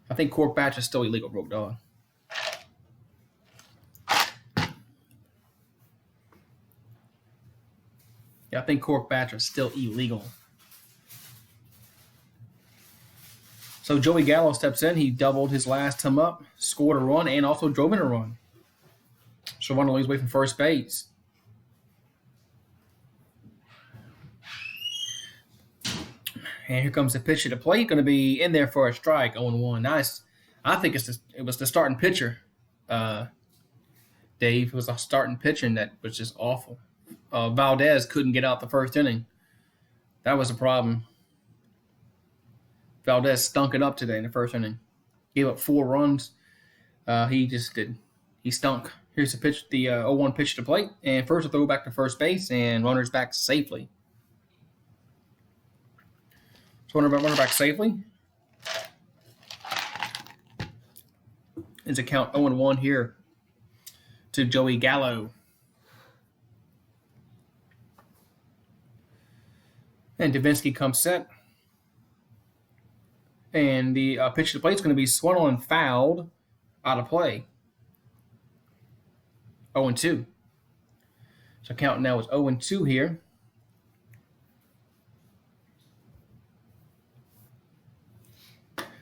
I think cork bats are still illegal, Rogue Dog. Yeah, I think cork bats are still illegal. So Joey Gallo steps in. He doubled his last time up, scored a run, and also drove in a run. So runner leads away from first base. And here comes the pitch to the plate. Going to be in there for a strike, 0-1. Nice. I think it was the starting pitcher, Dave. It was a starting pitcher, and that was just awful. Valdez couldn't get out the first inning. That was a problem. Valdez stunk it up today in the first inning. Gave up 4 runs. He stunk. Here's the pitch, the 0-1 pitch to the plate, and first a throw back to first base, and runner's back safely. So runner back safely. It's a count 0-1 here to Joey Gallo. And Davinsky comes set. And the pitch to the plate is going to be swung on and fouled out of play. 0-2. So count now is 0-2 here.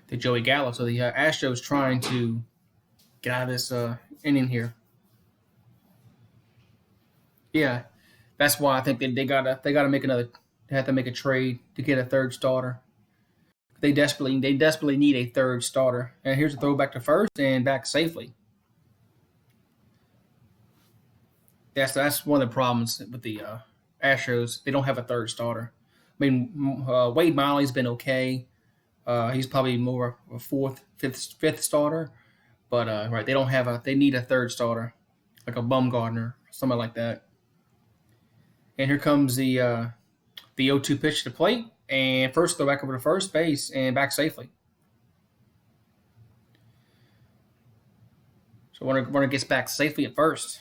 To Joey Gallo. So the Astros trying to get out of this inning here. Yeah, that's why I think they gotta make another. They have to make a trade to get a third starter. They desperately need a third starter. And here's a throw back to first and back safely. That's one of the problems with the Astros. They don't have a third starter. I mean, Wade Miley's been okay. He's probably more a fourth, fifth starter, but right, they need a third starter, like a Bumgarner, something like that. And here comes the 0-2 pitch to the plate, and first throw back over to first base and back safely. So runner gets back safely at first.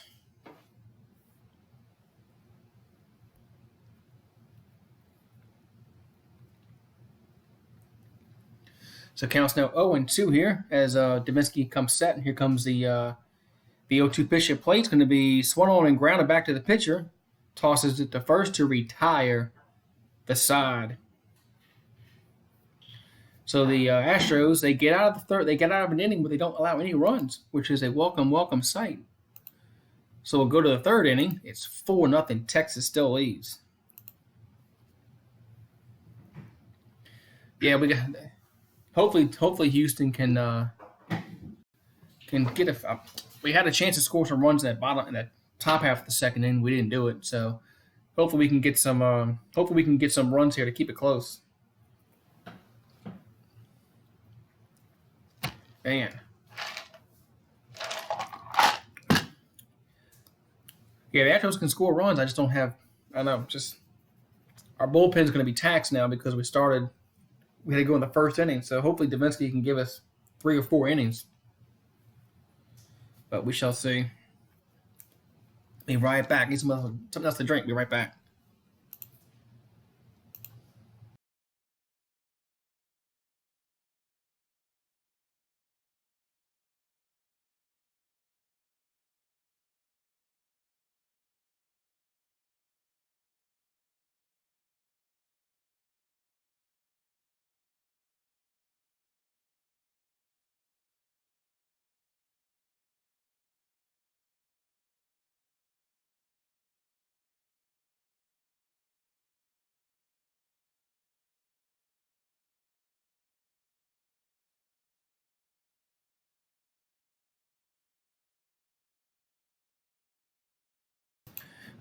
So counts now 0-2 here as Davinsky comes set, and here comes the 0-2 pitch at plate. It's going to be swung on and grounded back to the pitcher. Tosses it to first to retire the side. So the Astros, they get out of the third, they get out of an inning, but they don't allow any runs, which is a welcome sight. So we'll go to the third inning. It's 4-0. Texas still leads. Yeah, we got. Hopefully Houston can get a. We had a chance to score some runs in that top half of the second inning. We didn't do it, so hopefully we can get some. Hopefully we can get some runs here to keep it close. Man. Yeah, the Astros can score runs. I just don't have. I don't know. Just our bullpen's going to be taxed now because we had to go in the first inning. So hopefully Davinsky can give us 3 or 4 innings. But we shall see. Be right back. Need something else to drink. Be right back.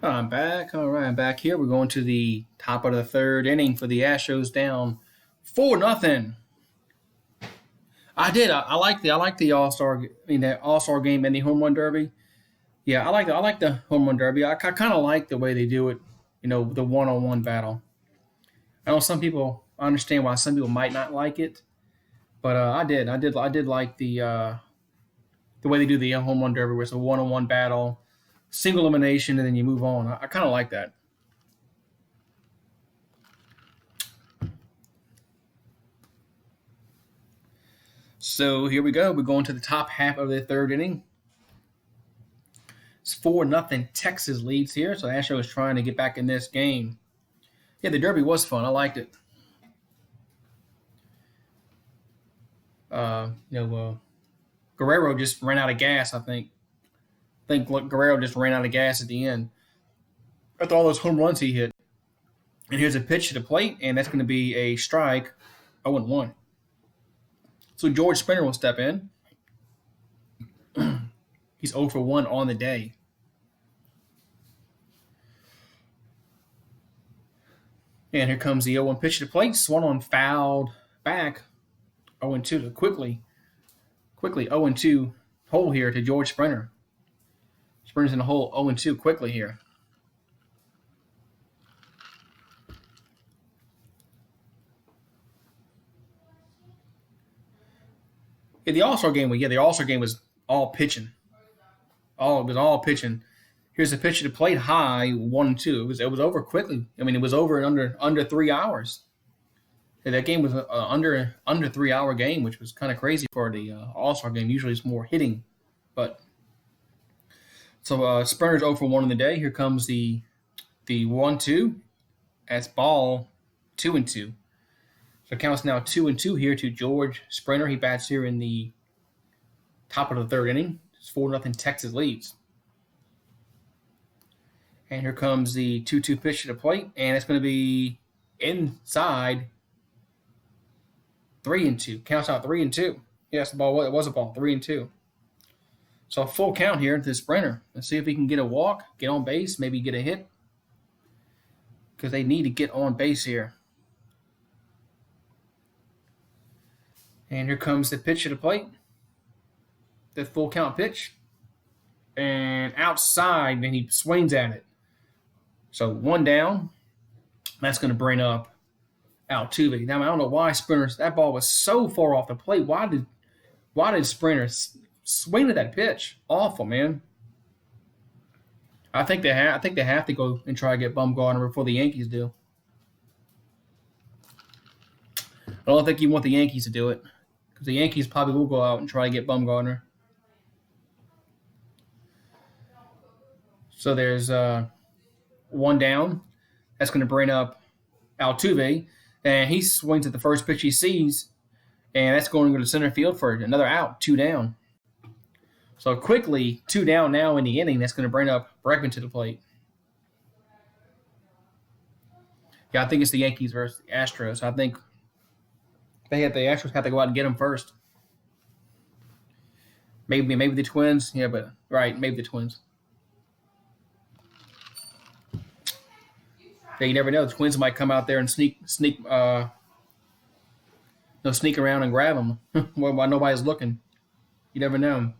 I'm back. All right, I'm back here. We're going to the top of the third inning for the Astros down 4-0. I like the All-Star. That All-Star game and the Home Run Derby. Yeah, I like the Home Run Derby. I kind of like the way they do it. The one-on-one battle. I know some people. I understand why some people might not like it, but I did like the way they do the Home Run Derby, where it's a one-on-one battle. Single elimination, and then you move on. I kind of like that. So here we go. We're going to the top half of the third inning. It's 4-0 Texas leads here. So Astros is trying to get back in this game. Yeah, the Derby was fun. I liked it. Guerrero just ran out of gas, I think. Guerrero just ran out of gas at the end. After all those home runs he hit. And here's a pitch to the plate, and that's going to be a strike, 0-1. So George Springer will step in. He's 0 for 1 on the day. And here comes the 0-1 pitch to the plate. Swung on, fouled back. 0-2 quickly 0-2 hole here to George Springer. Springer's in the hole 0-2 quickly here. Yeah, the All-Star game. The All-Star game was all pitching. It was all pitching. Here's a pitch to the plate, high 1-2. It was over quickly. I mean, it was over in under 3 hours. Yeah, that game was an under 3 hour game, which was kind of crazy for the All-Star game. Usually it's more hitting, but so Springer's 0 for 1 in the day. Here comes the 1-2. That's ball 2-2. So it counts now 2-2 here to George Springer. He bats here in the top of the third inning. It's 4-0 Texas leads. And here comes the 2-2 pitch to the plate, and it's going to be inside 3-2. Counts out 3-2. Yes, the ball. It was a ball. 3-2. So a full count here to Springer. Let's see if he can get a walk, get on base, maybe get a hit, because they need to get on base here. And here comes the pitch to the plate. The full count pitch. And outside, and he swings at it. So 1 down. That's going to bring up Altuve. Now, I don't know why that ball was so far off the plate. Why did Springer swing at that pitch? Awful, man. I think they have to go and try to get Bumgarner before the Yankees do. I don't think you want the Yankees to do it, because the Yankees probably will go out and try to get Bumgarner. So there's 1 down. That's going to bring up Altuve, and he swings at the first pitch he sees, and that's going to go to center field for another out, 2 down. So quickly, 2 down now in the inning. That's going to bring up Bregman to the plate. Yeah, I think it's the Yankees versus the Astros. I think the Astros have to go out and get him first. Maybe the Twins. Yeah, but right, maybe the Twins. Yeah, you never know. The Twins might come out there and sneak around and grab them while nobody's looking. You never know.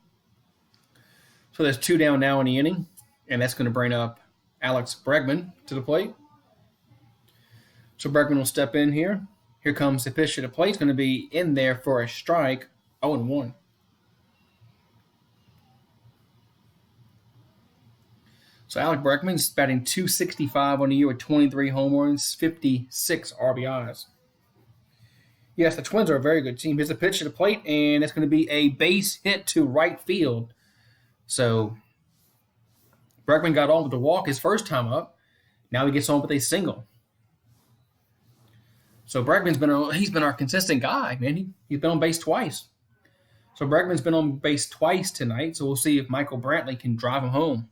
So there's 2 down now in the inning, and that's going to bring up Alex Bregman to the plate. So Bregman will step in here. Here comes the pitch to the plate. It's going to be in there for a strike, 0-1. So Alex Bregman's batting .265 on the year with 23 home runs, 56 RBIs. Yes, the Twins are a very good team. Here's a pitch to the plate, and it's going to be a base hit to right field. So Bregman got on with the walk his first time up. Now he gets on with a single. So Bregman's been our consistent guy, man. He's been on base twice. So Bregman's been on base twice tonight. So we'll see if Michael Brantley can drive him home.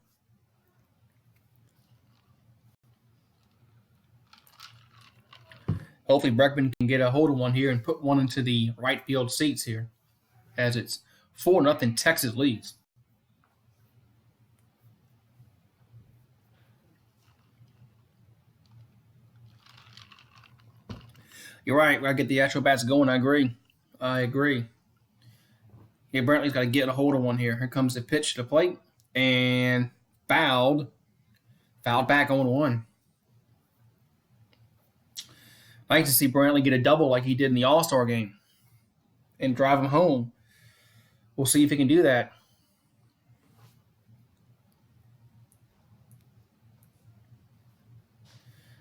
Hopefully Bregman can get a hold of one here and put one into the right field seats here, as it's 4-0 Texas leads. You're right. We got to get the actual bats going. I agree. Yeah, Brantley's got to get a hold of one here. Here comes the pitch to the plate, and fouled back 0-1. I like to see Brantley get a double like he did in the All-Star game and drive him home. We'll see if he can do that.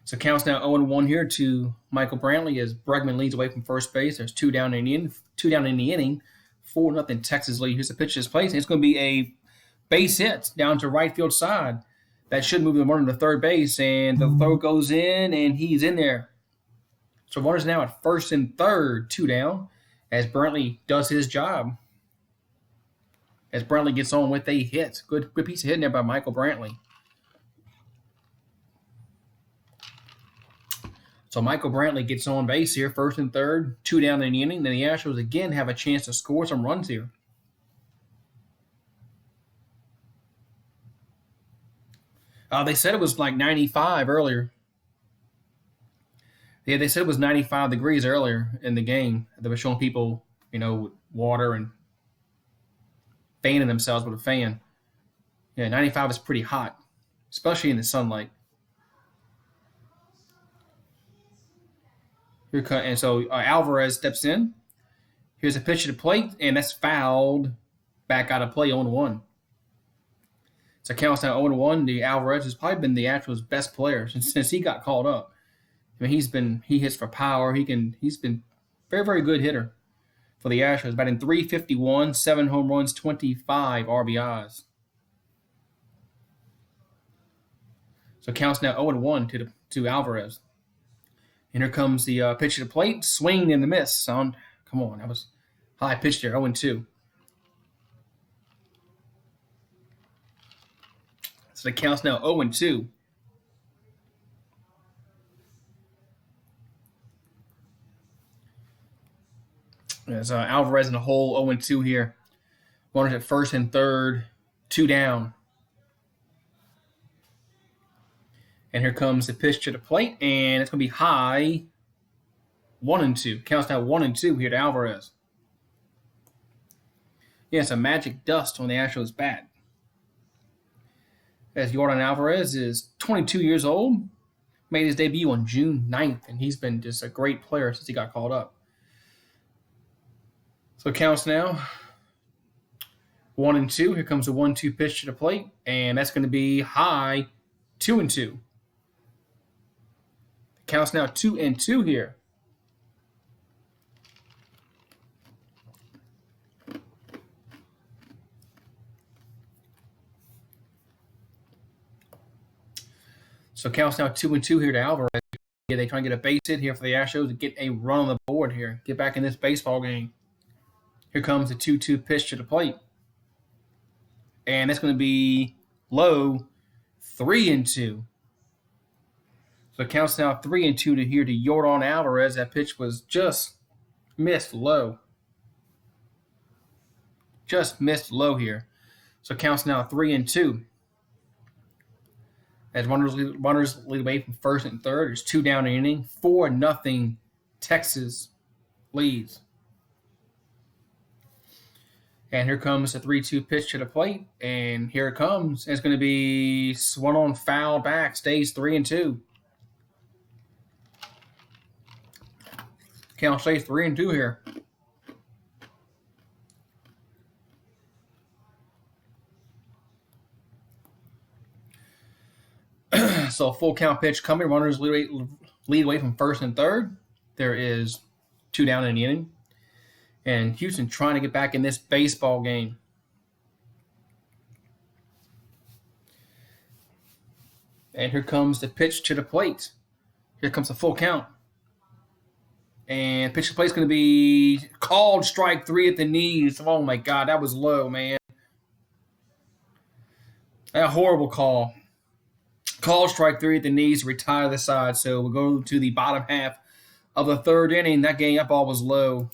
So counts now 0-1 here to Michael Brantley as Bregman leads away from first base. There's 2 down in the inning. 4-0 Texas lead. Here's the pitch to his place, and it's going to be a base hit down to right field side. That should move the runner to third base, and the throw goes in, and he's in there. So runners now at first and third, 2 down, as Brantley does his job. As Brantley gets on with a hit. Good piece of hitting there by Michael Brantley. So Michael Brantley gets on base here, first and third, 2 down in the inning. Then the Astros again have a chance to score some runs here. They said it was like 95 earlier. Yeah, they said it was 95 degrees earlier in the game. They were showing people, with water and fanning themselves with a fan. Yeah, 95 is pretty hot, especially in the sunlight. And so Alvarez steps in. Here's a pitch to the plate, and that's fouled back out of play, 0-1. So counts now 0-1. The Alvarez has probably been the Astros' best player since he got called up. I mean, he hits for power. He's been very, very good hitter for the Astros. Batting .351, 7 home runs, 25 RBIs. So counts now 0-1 to Alvarez. And here comes the pitch to the plate, swing and the miss. Come on, that was high pitch there, 0-2. So the count's now 0-2. There's Alvarez in the hole, 0-2 here. Runners at first and third, 2 down. And here comes the pitch to the plate, and it's going to be high, 1-2. Counts now 1-2 here to Alvarez. Yeah, it's a magic dust on the Astros bat. As Jordan Alvarez is 22 years old, made his debut on June 9th, and he's been just a great player since he got called up. So it counts now 1-2. Here comes a 1-2 pitch to the plate, and that's going to be high, 2-2. It counts now 2-2 here. So counts now 2-2 here to Alvarez. Yeah, they try and get a base hit here for the Astros to get a run on the board here. Get back in this baseball game. Here comes the 2-2 pitch to the plate. And that's going to be low, 3-2. So it counts now 3-2 to here to Jordan Alvarez. That pitch was just missed low. Just missed low here. So it counts now 3-2. As runners lead away from first and third, there's 2 down in the inning. 4-0 Texas leads. And here comes a 3-2 pitch to the plate, and here it comes. It's going to be swung on, foul back, stays 3-2. Count stays 3-2 here. So full count pitch coming. Runners lead away from first and third. There is 2 down in the inning. And Houston trying to get back in this baseball game. And here comes the pitch to the plate. Here comes the full count. And pitch to the plate is going to be called strike 3 at the knees. Oh, my God, that was low, man. A horrible call. Call strike 3 at the knees to retire the side. So we'll go to the bottom half of the third inning. That ball was low.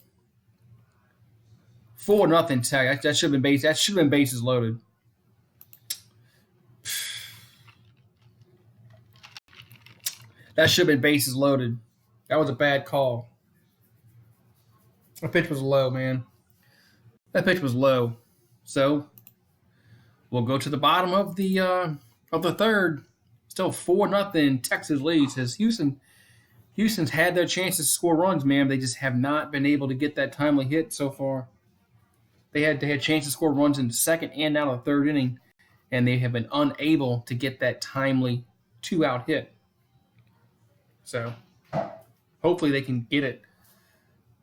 4-0 tag. That should have been bases loaded. That should have been bases loaded. That was a bad call. That pitch was low, man. That pitch was low. So we'll go to the bottom of the third. Still 4-0 Texas leads. As Houston's had their chances to score runs, man. They just have not been able to get that timely hit so far. They had chances to score runs in the second and now the third inning, and they have been unable to get that timely 2-out hit. So hopefully they can get it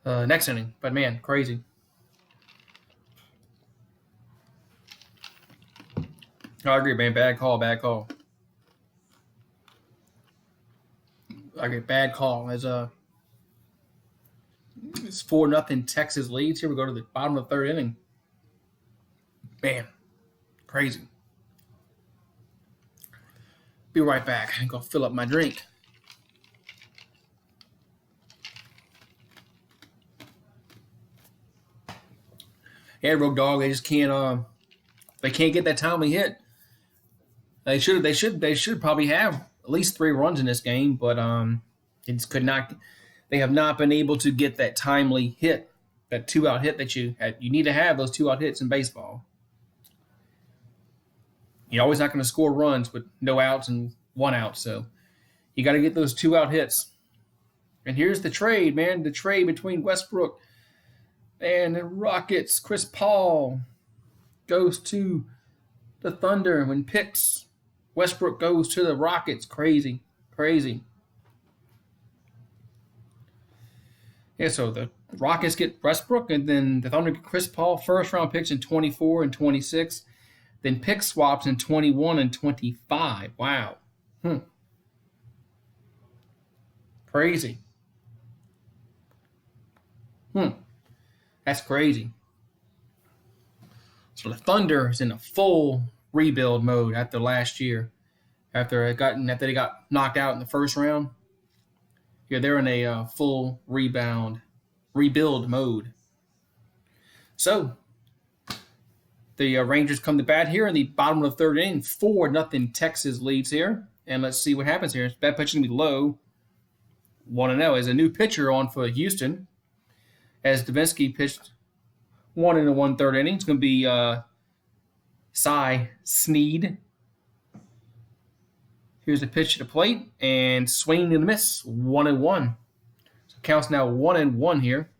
next inning. But, man, crazy. I agree, man. Bad call. I get bad call. It's 4-0 Texas leads. Here we go to the bottom of the third inning. Man, crazy. Be right back. I'm going to fill up my drink. Yeah, Road Dog, they just can't get that timely hit. They should probably have at least 3 runs in this game, but they just could not. They have not been able to get that timely hit, that 2-out hit that you need to have those 2-out hits in baseball. You're always not going to score runs with no outs and 1 out, so you got to get those 2-out hits. And here's the trade, man. The trade between Westbrook and the Rockets. Chris Paul goes to the Thunder when picks. Westbrook goes to the Rockets. Crazy. Yeah, so the Rockets get Westbrook, and then the Thunder get Chris Paul. First-round picks in 24 and 26. Then pick swaps in 21 and 25. Wow. Crazy. That's crazy. So the Thunder is in a full rebuild mode after last year. After they got knocked out in the first round. Yeah, they're in a full rebuild mode. So the Rangers come to bat here in the bottom of the third inning. 4-0 Texas leads here. And let's see what happens here. Bat pitching going to be low. 1-0 as a new pitcher on for Houston. As Davinsky pitched 1 1/3 inning. It's going to be Cy Sneed. Here's a pitch to the plate and swing and a miss. 1-1. So counts now 1-1 here.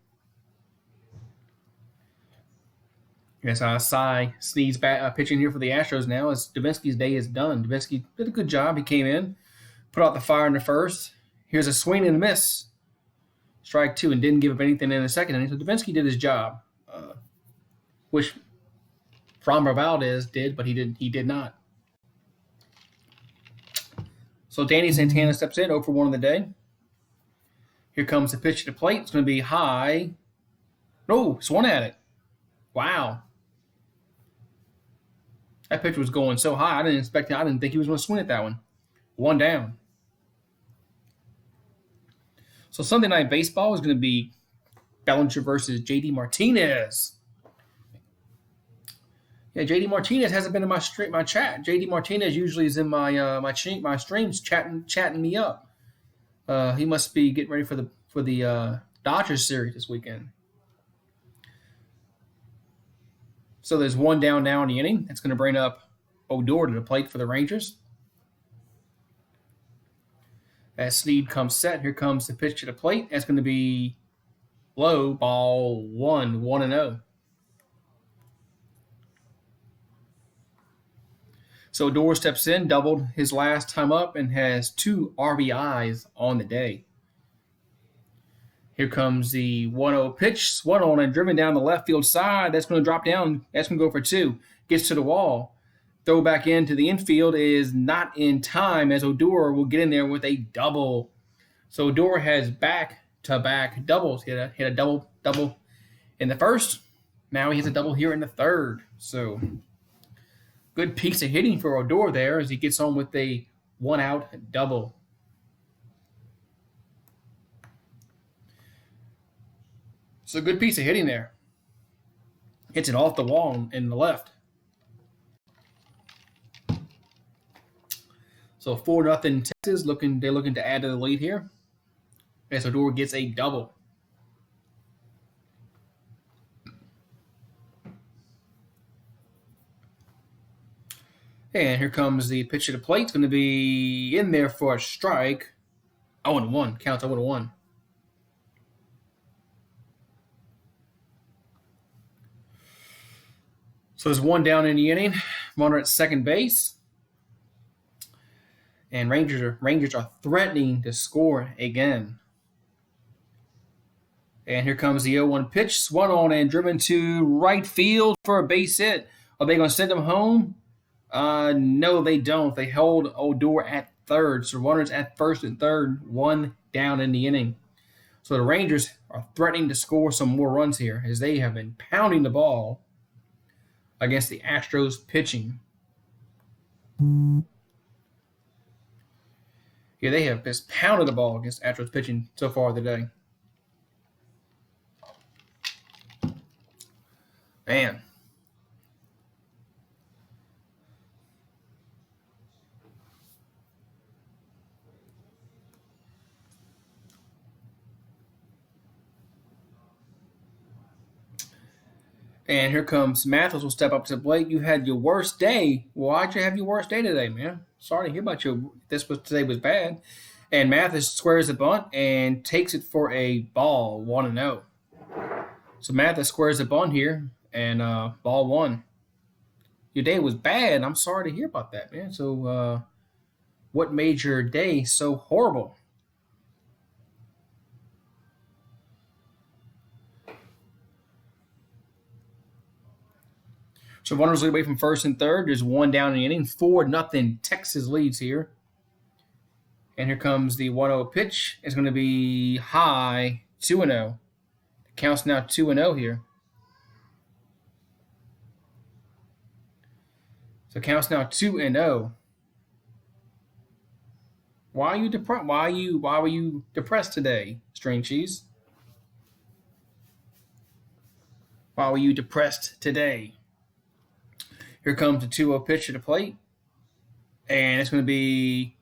Yes, Cy Sneed's pitching here for the Astros now as Davinsky's day is done. Davinsky did a good job. He came in, put out the fire in the first. Here's a swing and a miss. Strike 2 and didn't give up anything in the second inning. So Davinsky did his job, which Framber Valdez did, but he did not. So Danny Santana steps in, 0 for 1 of the day. Here comes the pitch to the plate. It's going to be high. No, swung at it. Wow. That pitch was going so high. I didn't think he was going to swing at that one. 1 down. So Sunday Night Baseball is going to be Bellinger versus J.D. Martinez. Yeah, J.D. Martinez hasn't been in my chat. J.D. Martinez usually is in my streams chatting me up. He must be getting ready for the Dodgers series this weekend. So there's 1 down now in the inning. That's going to bring up Odor to the plate for the Rangers. As Sneed comes set, here comes the pitch to the plate. That's going to be low, ball 1, 1-0. So Odor steps in, doubled his last time up, and has 2 RBIs on the day. Here comes the 1-0 pitch. Swung on and driven down the left field side. That's going to drop down. That's going to go for 2. Gets to the wall. Throw back into the infield is not in time as Odor will get in there with a double. So Odor has back-to-back doubles. He hit a double in the first. Now he has a double here in the third. So good piece of hitting for Odor there as he gets on with a 1-out double. So good piece of hitting there. Hits it off the wall in the left. So 4-0 Texas. They're looking to add to the lead here. As Odor gets a double. And here comes the pitch to the plate. It's going to be in there for a strike. 0-1. Counts 0-1. So there's 1 down in the inning. Runner at second base. And Rangers are threatening to score again. And here comes the 0-1 pitch. Swung on and driven to right field for a base hit. Are they going to send him home? No, they don't. They held Odor at third, so runners at first and third, one down in the inning. So the Rangers are threatening to score some more runs here as they have been pounding the ball against the Astros pitching. Yeah, they have just pounded the ball against Astros pitching so far today. Man. And here comes Mathis will step up to the plate. You had your worst day. Why'd you have your worst day today, man? Sorry to hear about you. Today was bad. And Mathis squares the bunt and takes it for a ball, 1-0. So Mathis squares the bunt here and ball 1. Your day was bad. I'm sorry to hear about that, man. So what made your day so horrible? So runners lead away from first and third. There's one down in the inning. 4-0 Texas leads here. And here comes the 1-0 pitch. It's going to be high, 2-0. The count's now 2-0 here. So count's now 2-0. Why are you depressed? Why were you depressed today, String Cheese? Why were you depressed today? Here comes the 2-0 pitch to the plate. And it's going to be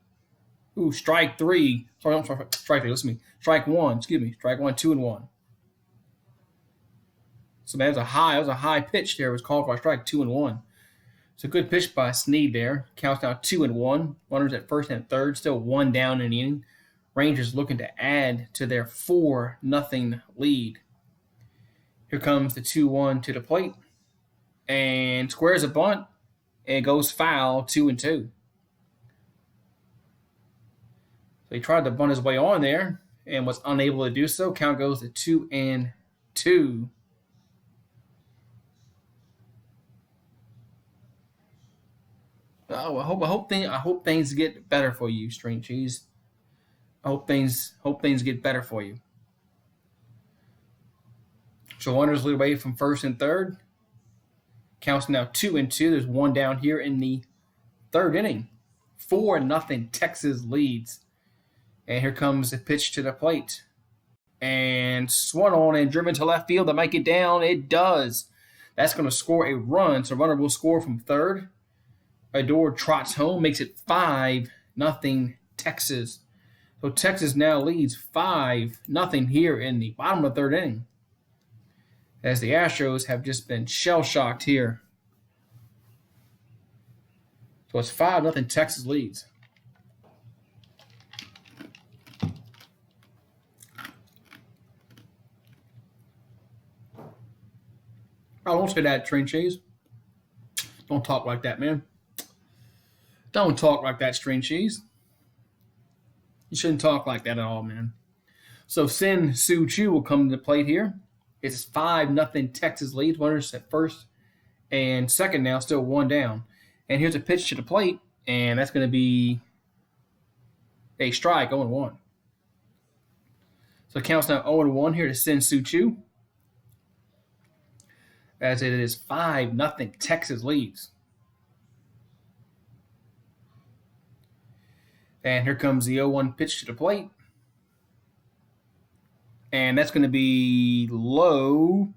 strike 3. Sorry, strike 3. Listen to me. Strike 1. Excuse me. Strike 1, 2-1. So that was a high pitch there. It was called for a strike, 2-1. It's a good pitch by Snead there. Counts now 2-1. Runners at first and third. Still one down in the inning. Rangers looking to add to their 4-0 lead. Here comes the 2-1 to the plate. And squares a bunt. And goes foul, 2-2. So he tried to bunt his way on there and was unable to do so. Count goes to 2-2. Oh, I hope things get better for you, String Cheese. I hope things get better for you. So runners lead away from first and third. Counts now 2-2. There's one down here in the third inning. 4-0 Texas leads. And here comes the pitch to the plate. And swung on and driven to left field. That might get down. It does. That's going to score a run. So runner will score from third. Odor trots home, makes it 5-0 Texas. So Texas now leads 5-0 here in the bottom of the third inning. As the Astros have just been shell-shocked here. So it's 5-0 Texas leads. I won't say that, String Cheese. Don't talk like that, man. Don't talk like that, String Cheese. You shouldn't talk like that at all, man. So Sin Soo Chu will come to the plate here. It's 5-0 Texas lead. Runners at first and second now, still one down. And here's a pitch to the plate, and that's going to be a strike, 0-1. So it counts now 0-1 here to Sin Soo Chu. As it is 5-0 Texas leads. And here comes the 0-1 pitch to the plate. And that's going to be low.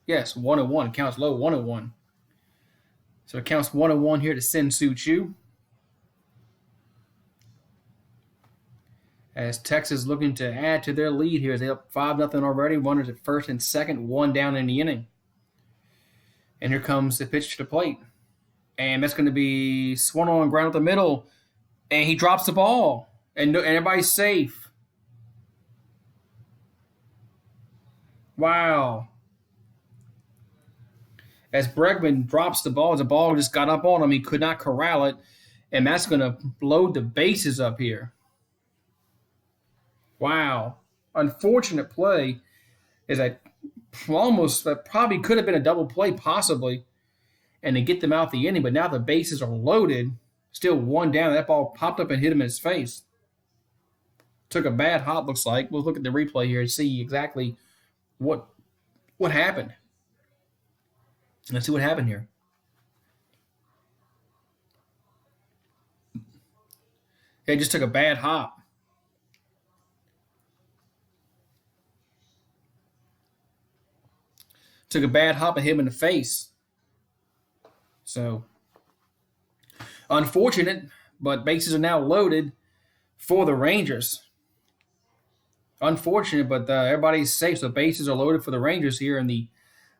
Yes, 1-1. It counts low, 1-1. So it counts 1-1 here to Sin Soo Chu. As Texas looking to add to their lead here. They're up 5-0 already. Runners at first and second, one down in the inning. And here comes the pitch to the plate. And that's going to be swung on ground up the middle. And he drops the ball. And everybody's safe. Wow. As Bregman drops the ball just got up on him. He could not corral it. And that's going to load the bases up here. Wow. Unfortunate play is that probably could have been a double play, possibly. and to get them out the inning. But now the bases are loaded, still one down. That ball popped up and hit him in his face. Took a bad hop, looks like. We'll look at the replay here and see exactly what happened. Let's see what happened here. He just took a bad hop. Took a bad hop and hit him in the face. So, unfortunate, but bases are now loaded for the Rangers. Unfortunate, but everybody's safe. So bases are loaded for the Rangers here in the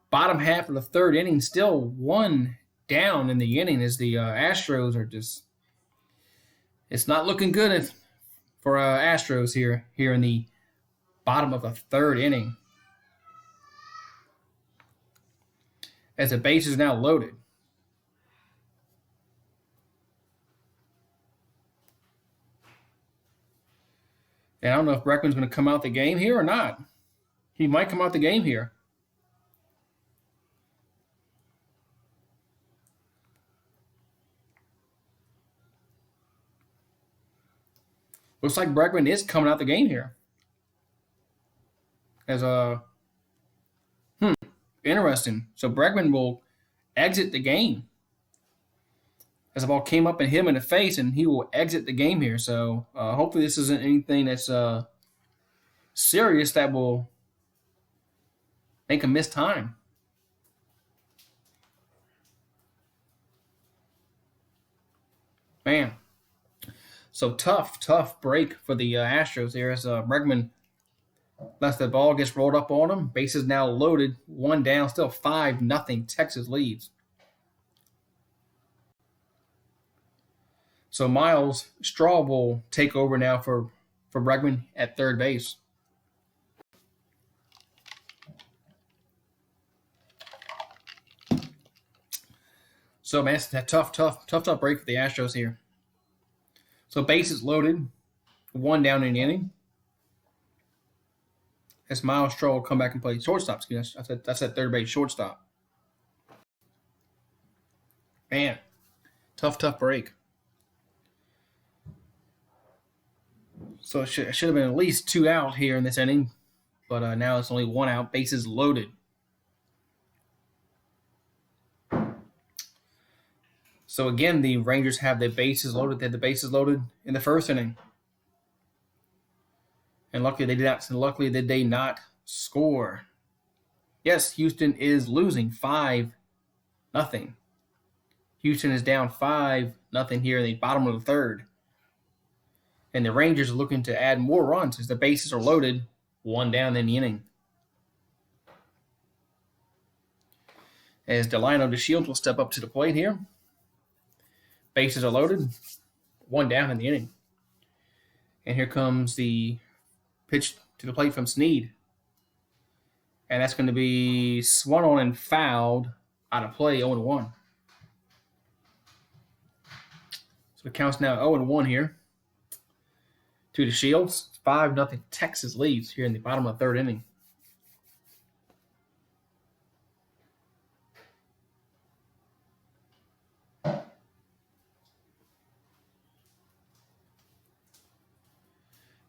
bottom half of the third inning. Still one down in the inning as the Astros are just – it's not looking good for Astros here in the bottom of the third inning. As the bases are now loaded. And I don't know if Bregman's going to come out the game here or not. He might come out the game here. Looks like Bregman is coming out the game here. As interesting. So Bregman will exit the game. As the ball came up and hit him in the face, and he will exit the game here. So hopefully this isn't anything that's serious that will make him miss time. Man. So tough break for the Astros here as Bregman lets the ball gets rolled up on him. Bases now loaded, one down, still 5-0 Texas leads. So Miles Straw will take over now for Bregman at third base. So man, it's a tough break for the Astros here. So bases loaded, one down in the inning. As Miles Straw will come back and play shortstop. Excuse me, that's at third base, shortstop. Man, tough break. So it should have been at least 2 out here in this inning, but now it's only 1 out. Bases loaded. So again, the Rangers have their bases loaded. They had the bases loaded in the first inning, and luckily they did not. Luckily they did not score. Yes, Houston is losing 5-0. Houston is down 5-0 here in the bottom of the third. And the Rangers are looking to add more runs as the bases are loaded, one down in the inning. As Delino DeShields will step up to the plate here. Bases are loaded, one down in the inning. And here comes the pitch to the plate from Snead. And that's going to be swung on and fouled out of play, 0-1. So the count's now 0-1 here. To the Shields, 5-0 Texas leads here in the bottom of the third inning.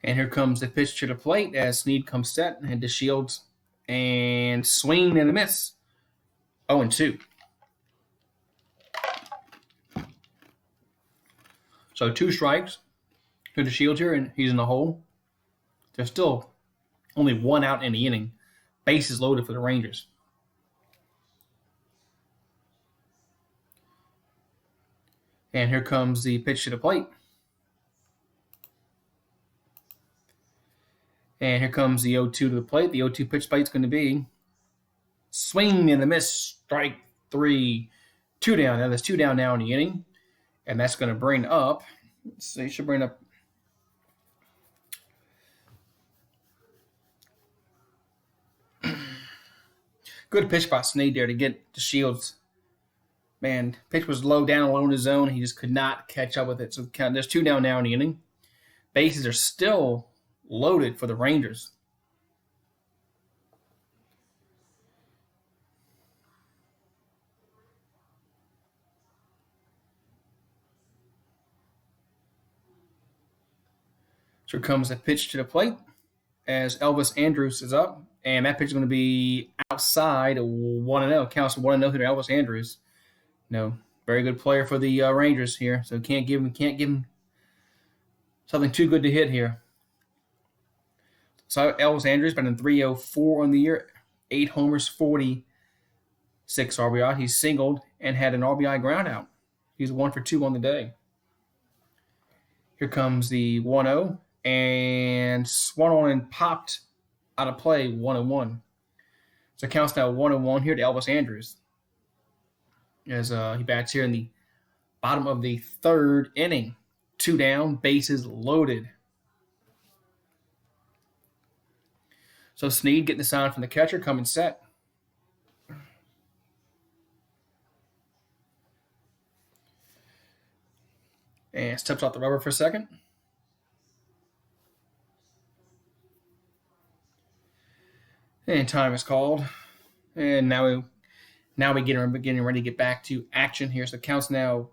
And here comes the pitch to the plate as Snead comes set and the Shields and swing and a miss. 0-2. So 2 strikes. To the Shields here, and he's in the hole. There's still only 1 out in the inning. Bases loaded for the Rangers. And here comes the pitch to the plate. And here comes the 0-2 to the plate. The 0-2 pitch plate is going to be swing and a miss, strike 3, 2 down. Now there's 2 down now in the inning. And that's going to bring up, let's see, should bring up good pitch by Snead there to get the Shields. Man, pitch was low down along the zone. He just could not catch up with it. So there's 2 down now in the inning. Bases are still loaded for the Rangers. So here comes the pitch to the plate as Elvis Andrus is up, and that pitch is going to be outside 1-0. Counts 1-0 to Elvis Andrus. No, very good player for the Rangers here, so can't give him something too good to hit here. So Elvis Andrus batting .304 on the year, 8 homers, 46 RBI. He's singled and had an RBI ground out. He's 1 for 2 on the day. Here comes the 1-0, and swung on and popped out of play 1-1. So it counts now 1-1 here to Elvis Andrus as he bats here in the bottom of the third inning. 2 down, bases loaded. So Snead getting the sign from the catcher, coming set. And steps off the rubber for a second. And time is called. And now we getting ready to get back to action here. So it counts now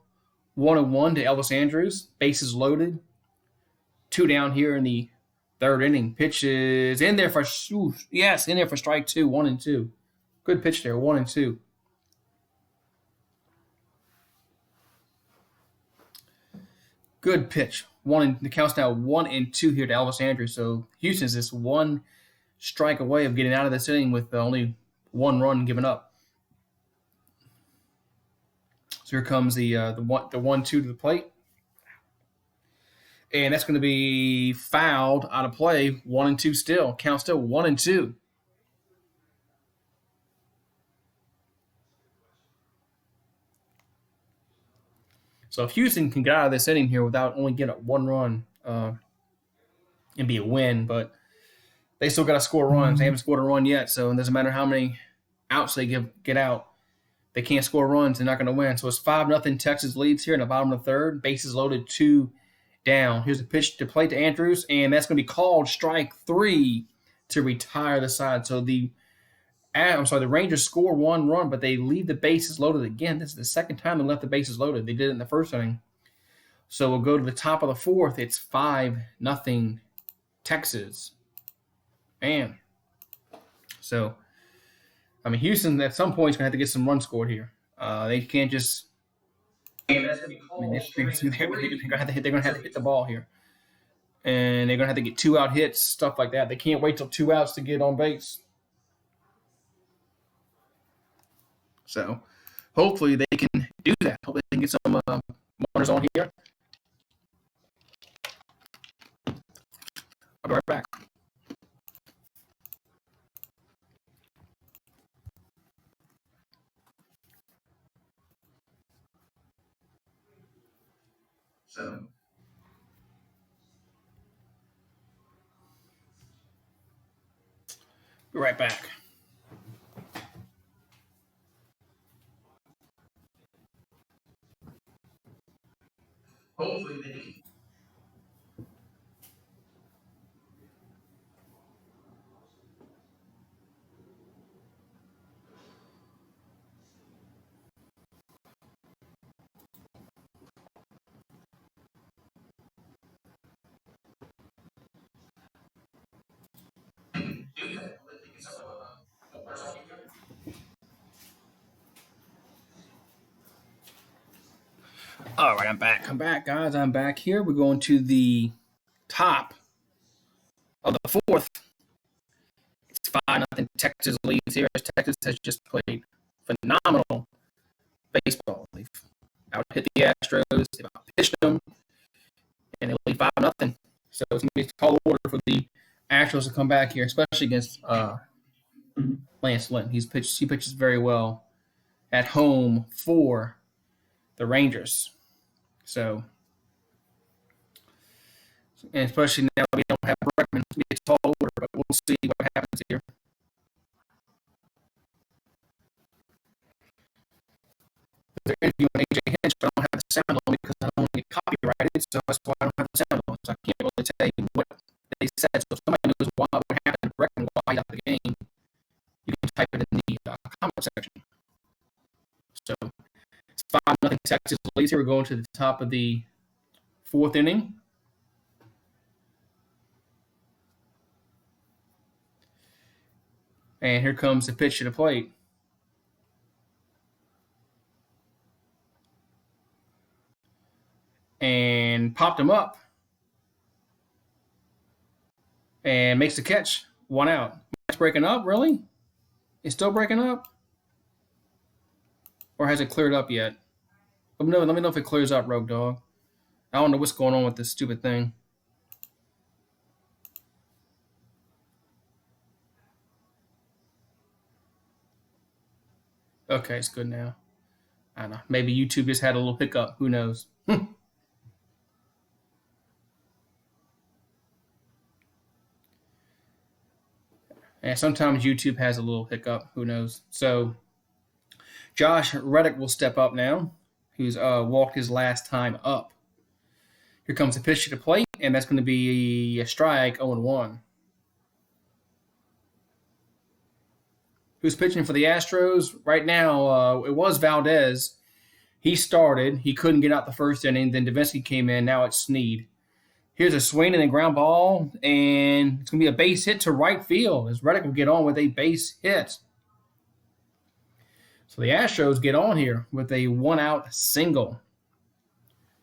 1-1 to Elvis Andrus. Bases loaded. 2 down here in the third inning. Pitch is in there for in there for strike 2, 1-2. Good pitch there, 1-2. Good pitch. The count's now 1-2 here to Elvis Andrus. So Houston's just 1 strike away of getting out of this inning with only 1 run given up. So here comes the 1-2 to the plate. And that's going to be fouled out of play. 1-2 still. Count still 1-2. So if Houston can get out of this inning here without only getting 1 run, it'd be a win. But they still got to score runs. They haven't scored a run yet. So it doesn't matter how many outs they get out. They can't score runs. They're not going to win. So it's 5-0 Texas leads here in the bottom of the third. Bases loaded, 2 down. Here's a pitch to plate to Andrus, and that's going to be called strike 3 to retire the side. So the Rangers score 1 run, but they leave the bases loaded again. This is the second time they left the bases loaded. They did it in the first inning. So we'll go to the top of the fourth. It's 5-0 Texas. Man. So, Houston at some point is going to have to get some runs scored here. They can't just. They're going to have to hit the ball here. And they're going to have to get 2-out hits, stuff like that. They can't wait till 2 outs to get on base. So, hopefully they can do that. Hopefully they can get some runners on here. I'll be right back. So, be right back. Hopefully they can. All right, I'm back, guys. I'm back here. We're going to the top of the fourth. It's 5-0 Texas leads here. Texas has just played phenomenal baseball. They've out hit the Astros. They've out pitched them, and they lead 5-0. So it's going to be a tall order for the Astros to come back here, especially against Lance Lynn. He pitches very well at home for the Rangers. So, and especially now we don't have Bregman. It's going to be a tall order, but we'll see what happens here. They're interviewing AJ Hinch, but I don't have the sound on because I don't want to get copyrighted, so that's why I don't have the sound on. So I can't really tell you what they said. So if somebody knows what happened to Bregman while he's out of the game, you can type it in the comment section. So it's 5-0 Texas leads here. We're going to the top of the fourth inning. And here comes the pitch to the plate. And popped him up. And makes the catch. 1 out. It's breaking up, really? It's still breaking up? Or has it cleared up yet? Let me know if it clears up, Rogue Dog. I don't know what's going on with this stupid thing. Okay, it's good now. I don't know. Maybe YouTube just had a little hiccup. Who knows? And sometimes YouTube has a little hiccup. Who knows? So Josh Reddick will step up now, who's walked his last time up. Here comes the pitch to the plate, and that's going to be a strike, 0-1. Who's pitching for the Astros? Right now, it was Valdez. He started. He couldn't get out the first inning. Then Davinsky came in. Now it's Snead. Here's a swing and a ground ball, and it's going to be a base hit to right field as Reddick will get on with a base hit. So the Astros get on here with a 1-out single.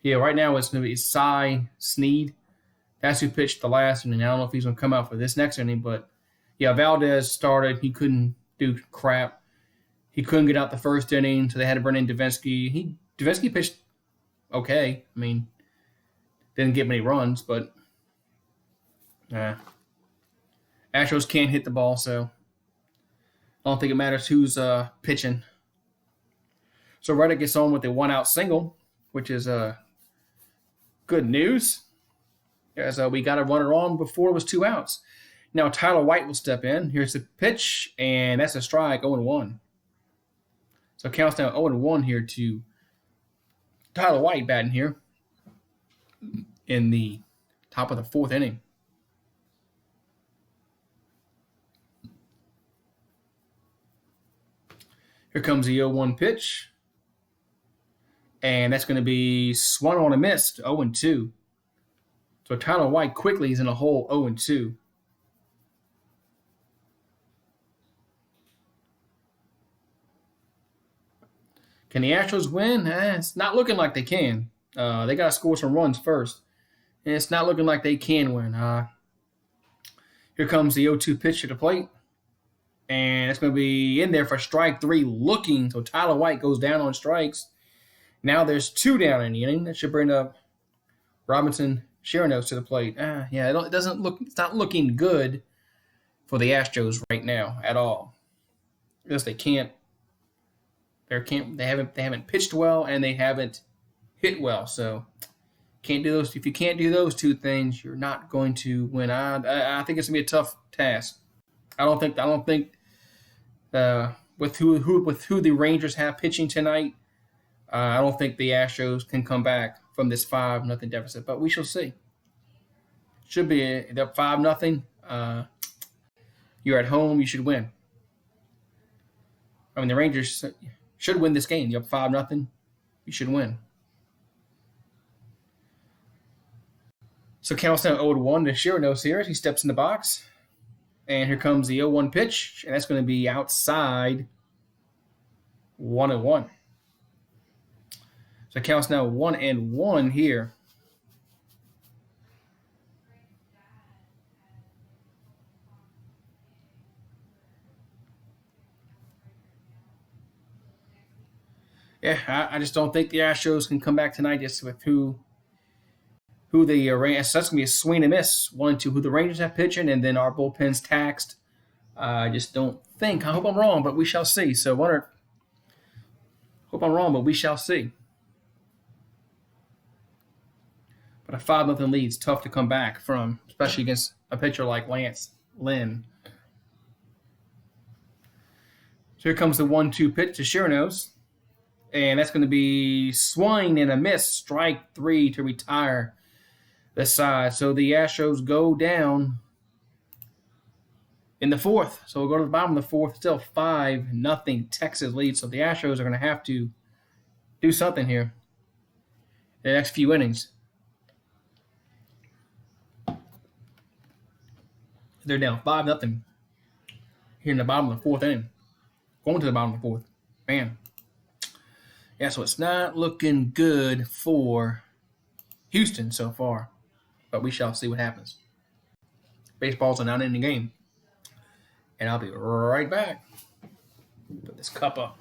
Yeah, right now it's going to be Cy Snead. That's who pitched the last inning. I don't know if he's going to come out for this next inning, but yeah, Valdez started. He couldn't do crap. He couldn't get out the first inning, so they had to bring in Davinsky. Davinsky pitched okay. I mean, didn't get many runs, but Astros can't hit the ball, so I don't think it matters who's pitching. So Reddick gets on with a 1-out single, which is good news, as we got a runner on before it was 2 outs. Now Tyler White will step in. Here's the pitch, and that's a strike, 0-1. So it counts down 0-1 here to Tyler White batting here in the top of the 4th inning. Here comes the 0-1 pitch. And that's going to be swung on and missed, 0-2. So Tyler White quickly is in a hole, 0-2. Can the Astros win? It's not looking like they can. They got to score some runs first. And it's not looking like they can win. Here comes the 0-2 pitch to the plate. And it's going to be in there for strike 3 looking. So Tyler White goes down on strikes. Now there's 2 down in the inning. That should bring up Robinson Chirinos to the plate. It's not looking good for the Astros right now at all. Because they haven't pitched well and they haven't hit well. So can't do those. If you can't do those 2 things, you're not going to win. I think it's gonna be a tough task. I don't think with who the Rangers have pitching tonight, I don't think the Astros can come back from this 5-0 deficit. But we shall see. Should be they're 5-0. You're at home. You should win. I mean, the Rangers should win this game. You're up 5-0. You should win. So counts down 0-1 to Chirinos here as he steps in the box. And here comes the 0-1 pitch, and that's going to be outside, 1-1. So it counts now 1-1 here. Yeah, I just don't think the Astros can come back tonight just with who the Rangers. So that's gonna be a swing and miss. 1-2. Who the Rangers have pitching, and then our bullpen's taxed. I just don't think. I hope I'm wrong, but we shall see. So hope I'm wrong, but we shall see. But a 5-0 lead is tough to come back from, especially against a pitcher like Lance Lynn. So here comes the 1-2 pitch to Chirinos. And that's going to be swung and a miss. Strike 3 to retire the side. So the Astros go down in the 4th. So we'll go to the bottom of the 4th. Still 5-0 Texas lead. So the Astros are going to have to do something here in the next few innings. They're down 5-0 here in the bottom of the fourth inning. Going to the bottom of the fourth. Man. Yeah, so it's not looking good for Houston so far. But we shall see what happens. Baseball's a 9-inning game. And I'll be right back. Put this cup up.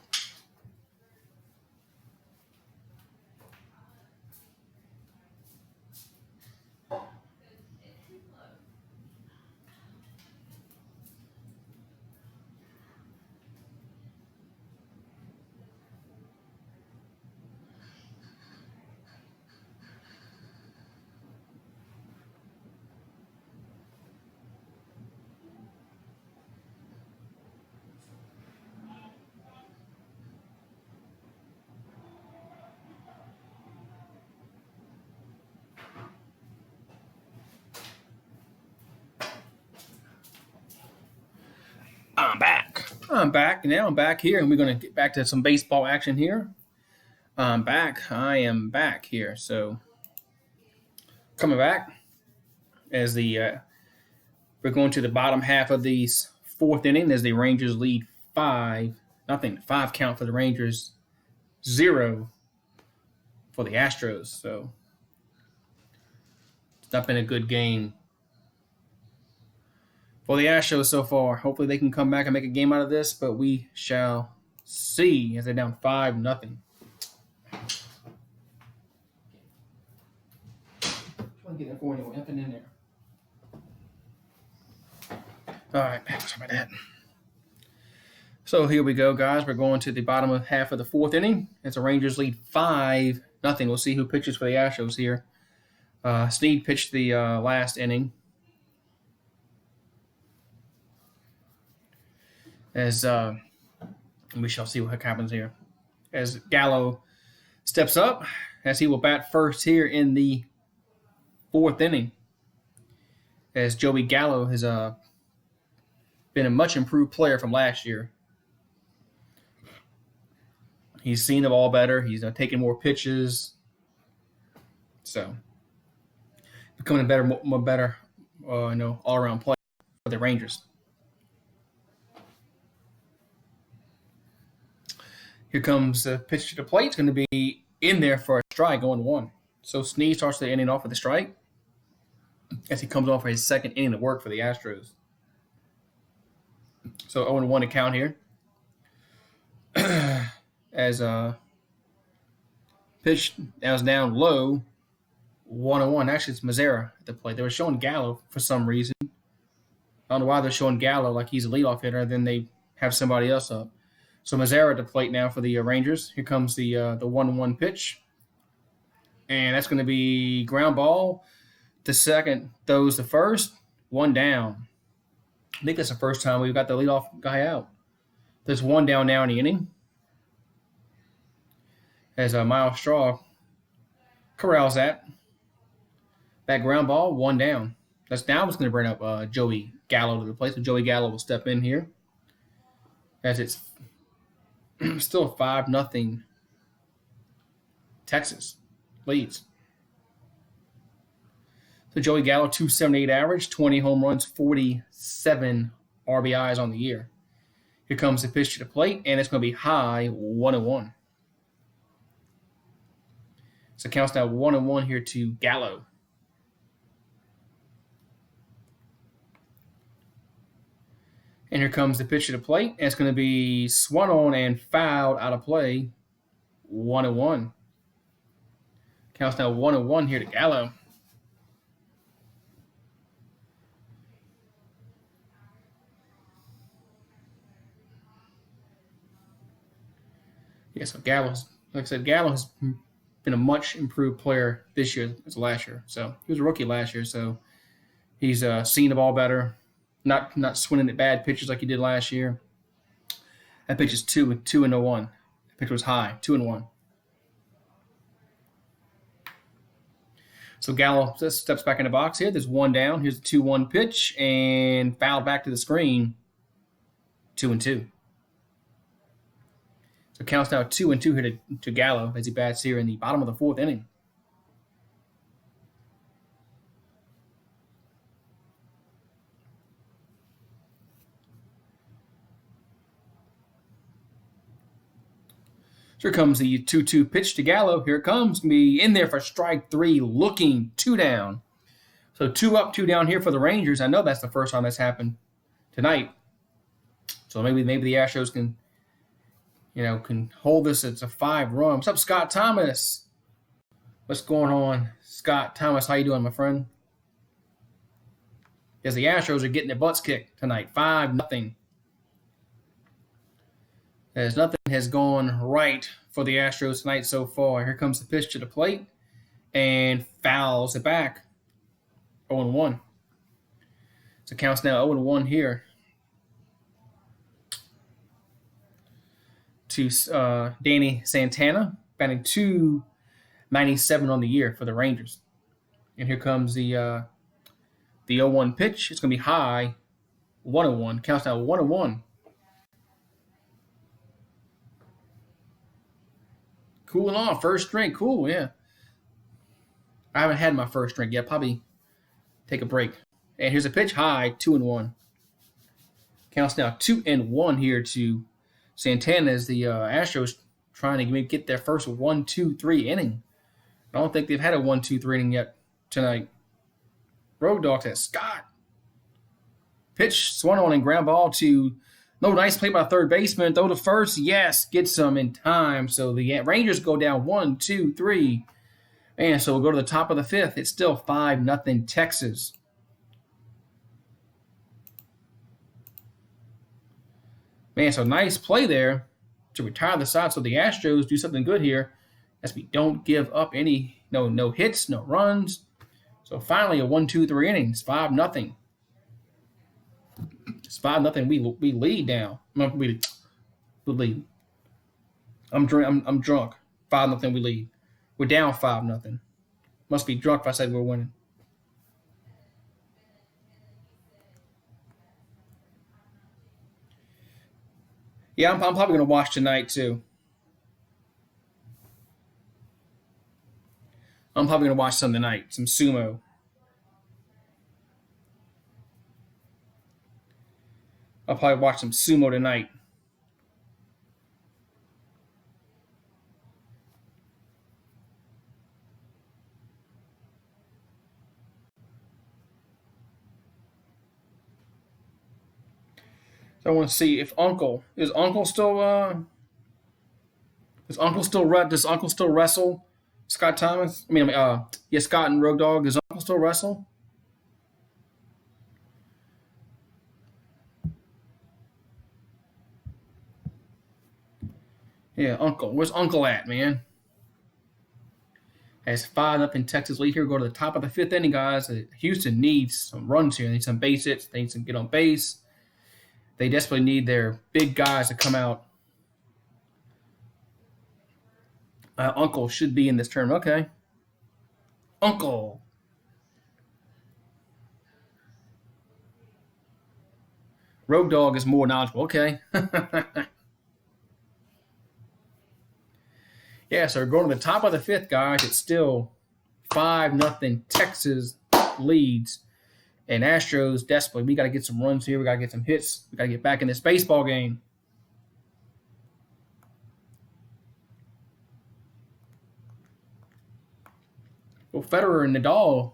I'm back. Now I'm back here, and we're going to get back to some baseball action here. I'm back. I am back here. So, coming back as we're going to the bottom half of the fourth inning as the Rangers lead 5-0. 5 count for the Rangers, 0 for the Astros. So, it's not been a good game for the Astros so far. Hopefully they can come back and make a game out of this, but we shall see as they're down 5-0. Get that for anyone. Nothing in there. All right, sorry about that. So here we go, guys. We're going to the bottom of half of the fourth inning. It's the Rangers lead 5-0. We'll see who pitches for the Astros here. Snead pitched the last inning. As we shall see what happens here. As Gallo steps up, as he will bat first here in the fourth inning. As Joey Gallo has been a much improved player from last year. He's seen the ball better. He's taking more pitches. So, becoming a better all-around player for the Rangers. Here comes the pitch to the plate. It's going to be in there for a strike, going 1. So Snead starts the inning off with a strike as he comes off for his second inning of work for the Astros. So 0-1 to count here. As pitch that was down low, 1-1. Actually, it's Mazzara at the plate. They were showing Gallo for some reason. I don't know why they're showing Gallo like he's a leadoff hitter, then they have somebody else up. So Mazzara at the plate now for the Rangers. Here comes the 1-1 pitch. And that's going to be ground ball. The second throws the first. 1 down. I think that's the first time we've got the leadoff guy out. There's 1 down now in the inning. As Miles Straw corrals that. That ground ball, 1 down. That's now what's going to bring up Joey Gallo to the plate. So Joey Gallo will step in here. As it's still 5-0 Texas leads. So Joey Gallo, 278 average, 20 home runs, 47 RBIs on the year. Here comes the pitch to the plate, and it's going to be high, 1-1. So it counts now 1-1 here to Gallo. And here comes the pitch to the plate, and it's going to be swung on and fouled out of play, 1-1. Counts now 1-1 here to Gallo. Yeah, so Gallo's, like I said, Gallo has been a much improved player this year as last year. So he was a rookie last year, so he's seen the ball better, not swinging at bad pitches like he did last year. That pitch is 2-1. That pitch was high, 2-1. So Gallo steps back in the box here. There's 1 down. Here's the 2-1 pitch and fouled back to the screen. 2-2. So it counts now 2-2 here to Gallo as he bats here in the bottom of the fourth inning. Here comes the 2-2 pitch to Gallo. Here it comes. Me in there for strike 3, looking 2 down. So 2 up, 2 down here for the Rangers. I know that's the first time that's happened tonight. So maybe the Astros can hold this. It's a 5-run. What's up, Scott Thomas? What's going on, Scott Thomas? How you doing, my friend? Because the Astros are getting their butts kicked tonight, 5-0. As nothing has gone right for the Astros tonight so far. Here comes the pitch to the plate and fouls it back. 0-1. So counts now 0-1 here to Danny Santana, batting .297 on the year for the Rangers. And here comes the 0-1 pitch. It's going to be high, 1-1. Counts now 1-1. Cooling off, first drink, cool, yeah. I haven't had my first drink yet. Probably take a break. And here's a pitch, high, 2-1. Counts now 2-1 here to Santana as the Astros trying to get their first 1-2-3 inning. I don't think they've had a 1-2-3 inning yet tonight. Road Dog to Scott. Pitch swung on and ground ball to nice play by third baseman. Throw to first. Yes, gets some in time. So the Rangers go down 1-2-3. And so we'll go to the top of the 5th. It's still 5-0 Texas. Man, so nice play there to retire the side. So the Astros do something good here as we don't give up any, no hits, no runs. So finally a 1-2-3 innings, 5-0. It's 5-0. We lead now. We lead. I'm drunk. 5-0. We lead. We're down 5-0. Must be drunk if I said we're winning. Yeah, I'm probably going to watch tonight too. I'm probably going to watch some tonight, some sumo. I'll probably watch some sumo tonight. So I want to see if does Uncle still wrestle? Scott Thomas? Scott and Road Dogg. Does Uncle still wrestle? Yeah, Uncle. Where's Uncle at, man? Has 5-0 Texas lead here. Go to the top of the 5th inning, guys. Houston needs some runs here. They need some base hits. They need to get on base. They desperately need their big guys to come out. Uncle should be in this tournament. Okay. Uncle. Road Dogg is more knowledgeable. Okay. Yeah, so we're going to the top of the 5th, guys. It's still 5-0 Texas leads. And Astros desperately, we got to get some runs here. We got to get some hits. We got to get back in this baseball game. Well, Federer and Nadal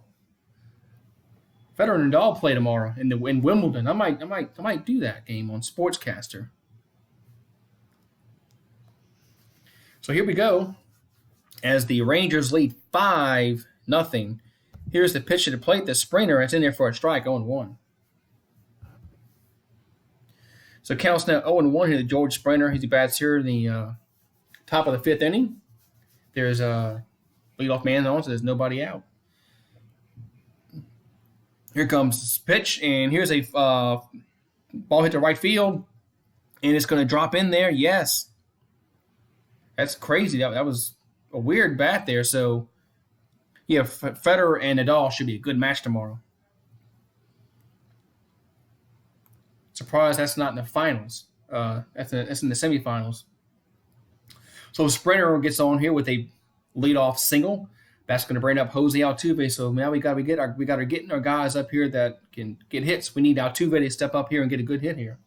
play tomorrow in Wimbledon. I might do that game on Sportscaster. So here we go. As the Rangers lead 5-0. Here's the pitch to the plate. The Springer, it's in there for a strike, 0-1. So counts now 0-1 here to George Springer. He bats here in the top of the 5th inning. There's a leadoff man on, so there's nobody out. Here comes this pitch, and here's a ball hit to right field, and it's going to drop in there. Yes. That's crazy. That was a weird bat there. So, yeah, Federer and Nadal should be a good match tomorrow. Surprised that's not in the finals. That's in the semifinals. So Springer gets on here with a leadoff single. That's going to bring up Jose Altuve. So now we got to get our guys up here that can get hits. We need Altuve to step up here and get a good hit here.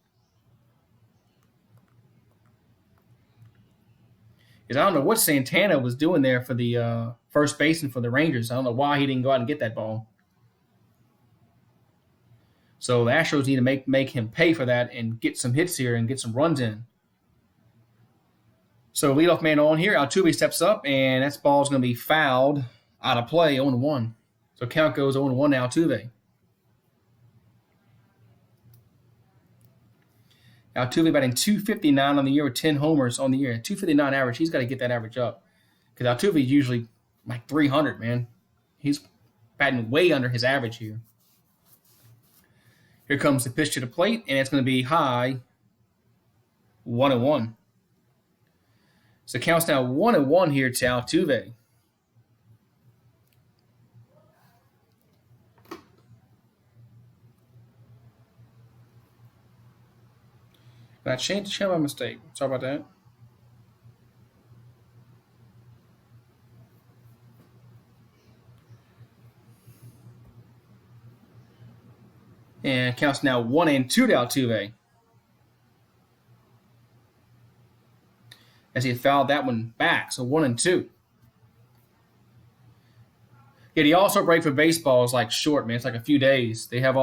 Is I don't know what Santana was doing there for the first baseman for the Rangers. I don't know why he didn't go out and get that ball. So the Astros need to make him pay for that and get some hits here and get some runs in. So leadoff man on here, Altuve steps up, and that ball is going to be fouled out of play, 0-1. So count goes 0-1 to Altuve. Altuve batting .259 on the year with 10 homers on the year. 259 average. He's got to get that average up because Altuve is usually like 300, man. He's batting way under his average here. Here comes the pitch to the plate, and it's going to be high, 1-1. So count's now 1-1 here to Altuve. I changed my mistake. Sorry about that. And counts now 1-2 to Altuve. As he fouled that one back, so 1-2. Yeah, the All-Star break for baseball is like short, man. It's like a few days. They have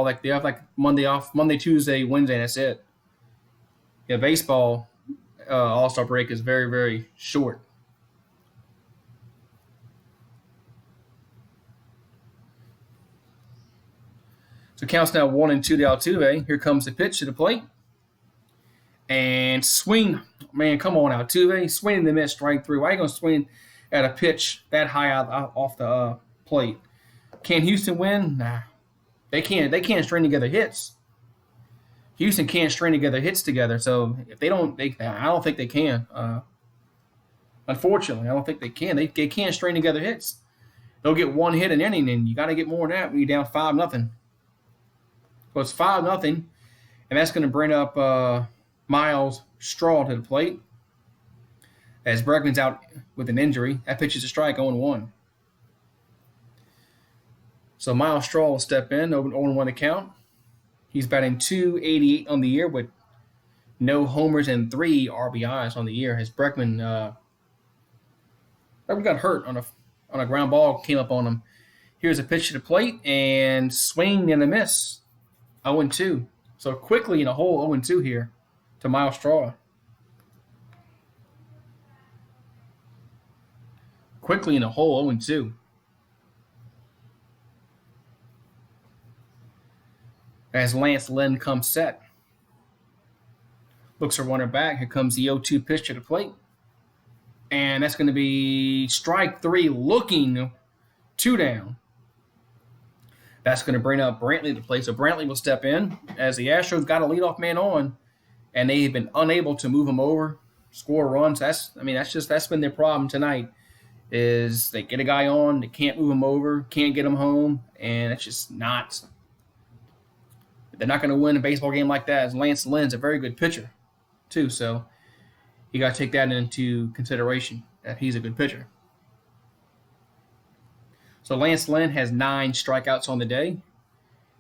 Monday off, Monday, Tuesday, Wednesday, and that's it. Yeah, baseball All-Star break is very, very short. So counts now 1-2 to Altuve. Here comes the pitch to the plate. And swing. Man, come on, Altuve. Swing and the miss, strike three. Why are you going to swing at a pitch that high out off the plate? Can Houston win? Nah. They can't. They can't string together hits. Houston can't string together hits together. So if they don't, I don't think they can. Unfortunately, I don't think they can. They can't string together hits. They'll get one hit an inning, and you got to get more than that when you're down 5-0. Well, it's 5-0, and that's going to bring up Miles Straw to the plate. As Bregman's out with an injury, that pitch is a strike, 0-1. So Miles Straw will step in, 0-1 to count. He's batting .288 on the year with no homers and 3 RBIs on the year. As Bregman got hurt on a ground ball, came up on him. Here's a pitch to the plate and swing and a miss, 0-2. So quickly in a hole, 0-2 here to Miles Straw. Quickly in a hole, 0-2. As Lance Lynn comes set. Looks for runner back. Here comes the 0-2 pitch to the plate. And that's going to be strike 3, looking 2 down. That's going to bring up Brantley to play. So Brantley will step in as the Astros got a leadoff man on, and they've been unable to move him over, score runs. That's been their problem tonight. Is they get a guy on, they can't move him over, can't get him home, and it's just not. They're not going to win a baseball game like that. As Lance Lynn's a very good pitcher, too. So you got to take that into consideration that he's a good pitcher. So Lance Lynn has 9 strikeouts on the day.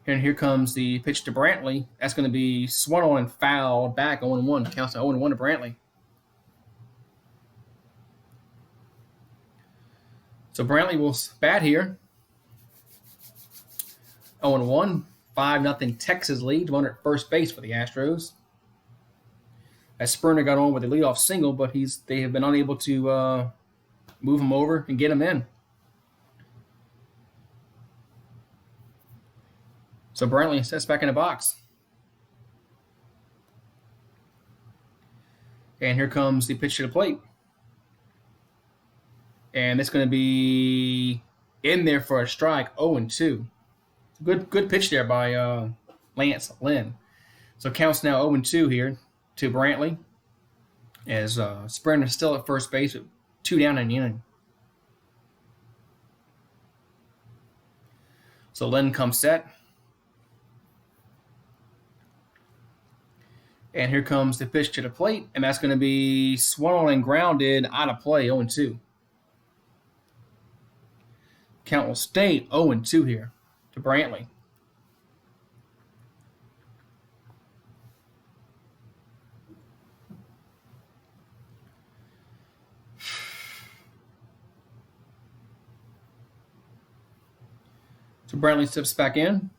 And here comes the pitch to Brantley. That's going to be swung on and fouled back, 0-1. Counts to 0-1 to Brantley. So Brantley will bat here. 0-1. 5-0 Texas lead. Runner at first base for the Astros. As Sperner got on with a leadoff single, but they have been unable to move him over and get him in. So Brantley sets back in the box. And here comes the pitch to the plate. And it's going to be in there for a strike, 0-2. Good pitch there by Lance Lynn. So counts now 0-2 here to Brantley. As Sperner still at first base with 2 down in the inning. So Lynn comes set. And here comes the pitch to the plate, and that's going to be swung on and grounded out of play, 0-2. Count will stay 0-2 here to Brantley. So Brantley steps back in.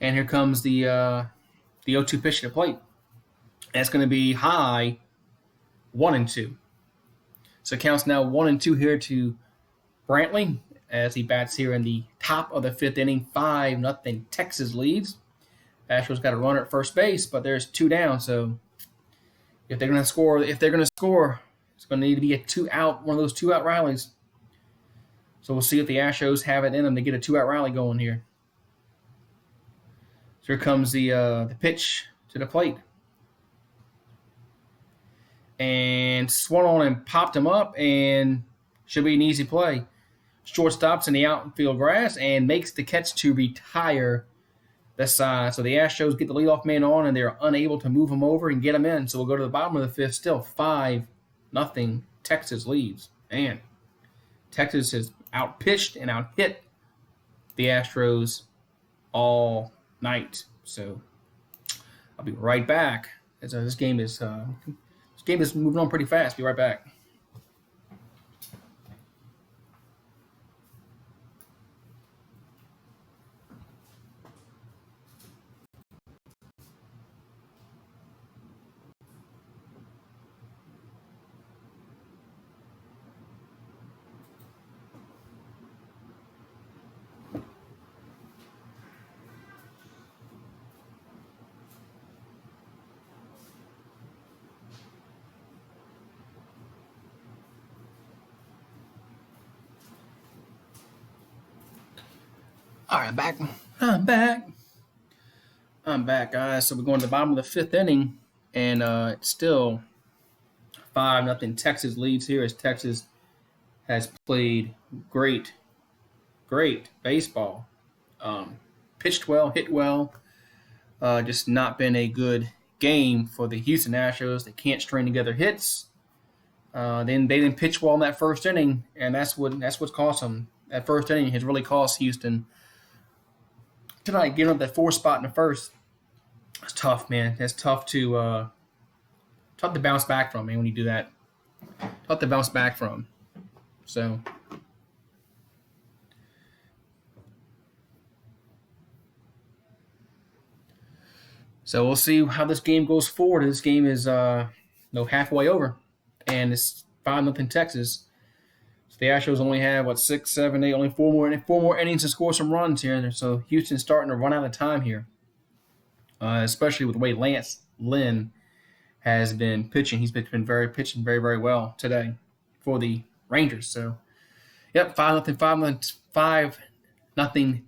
And here comes the 0-2 pitch to the plate. And it's going to be high, 1-2. So it counts now 1-2 here to Brantley as he bats here in the top of the fifth inning. 5-0 Texas leads. Astros got a runner at first base, but there's 2 down. So if they're going to score, it's going to need to be a 2-out, one of those 2-out rallies. So we'll see if the Astros have it in them to get a 2-out rally going here. So here comes the pitch to the plate. And swung on and popped him up, and should be an easy play. Shortstop's in the outfield grass and makes the catch to retire the side. So the Astros get the leadoff man on, and they're unable to move him over and get him in. So we'll go to the bottom of the fifth. Still 5-0 Texas leads. Man, Texas has outpitched and outhit the Astros all night. So I'll be right back. As this game is moving on pretty fast. Be right back. All right, I'm back, guys. So we're going to the bottom of the fifth inning, and it's still 5-0 Texas leads here as Texas has played great baseball. Pitched well, hit well. Just not been a good game for the Houston Astros. They can't string together hits. Then they didn't pitch well in that first inning, and that's what's cost them. That first inning has really cost Houston. Tonight, giving up that 4 spot in the first, it's tough, man. It's tough to bounce back from, man. When you do that, tough to bounce back from. So we'll see how this game goes forward. This game is halfway over, and it's 5-0 Texas. The Astros only have 6, 7, 8, only four more innings to score some runs here. So Houston's starting to run out of time here, especially with the way Lance Lynn has been pitching. He's been pitching very, very well today for the Rangers. So, yep, 5-0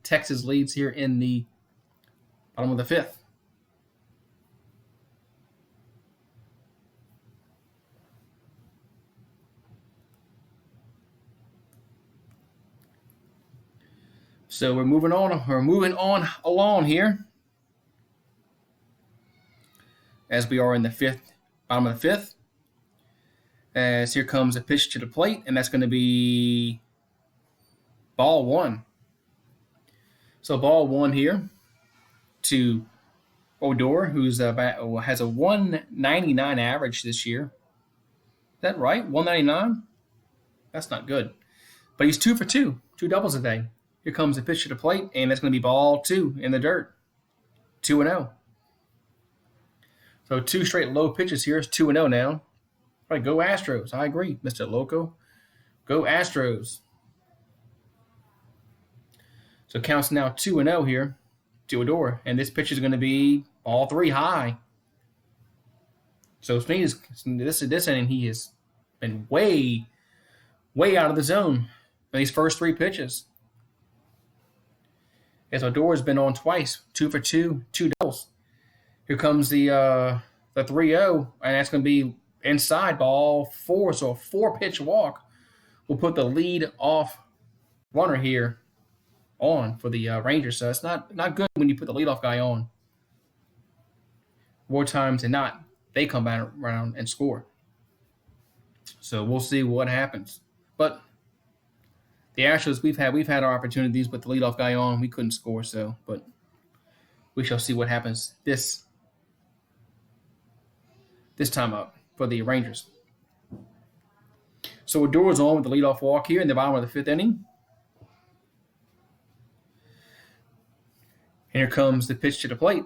Texas leads here in the bottom of the fifth. So we're moving on along here as we are in the bottom of the fifth. As here comes a pitch to the plate, and that's going to be ball 1. So ball 1 here to Odor, who's has a 199 average this year. Is that right? 199? That's not good. But he's 2 for 2 doubles a day. Here comes the pitch to the plate, and that's going to be ball 2 in the dirt. 2-0. So 2 straight low pitches here. It's 2-0 now. All right, go Astros. I agree, Mr. Loco. Go Astros. So counts now 2-0 here to Odor, and this pitch is going to be ball 3 high. So this inning, he has been way out of the zone in these first 3 pitches. As Odor has been on twice, 2 for 2 doubles. Here comes the 3-0, and that's going to be inside ball 4. So a 4-pitch walk will put the lead off runner here on for the Rangers. So it's not good when you put the leadoff guy on. More times than not, they come back around and score. So we'll see what happens. But the Astros, we've had our opportunities with the leadoff guy on. We couldn't score, but we shall see what happens this time up for the Rangers. So Odor's on with the leadoff walk here in the bottom of the 5th inning. And here comes the pitch to the plate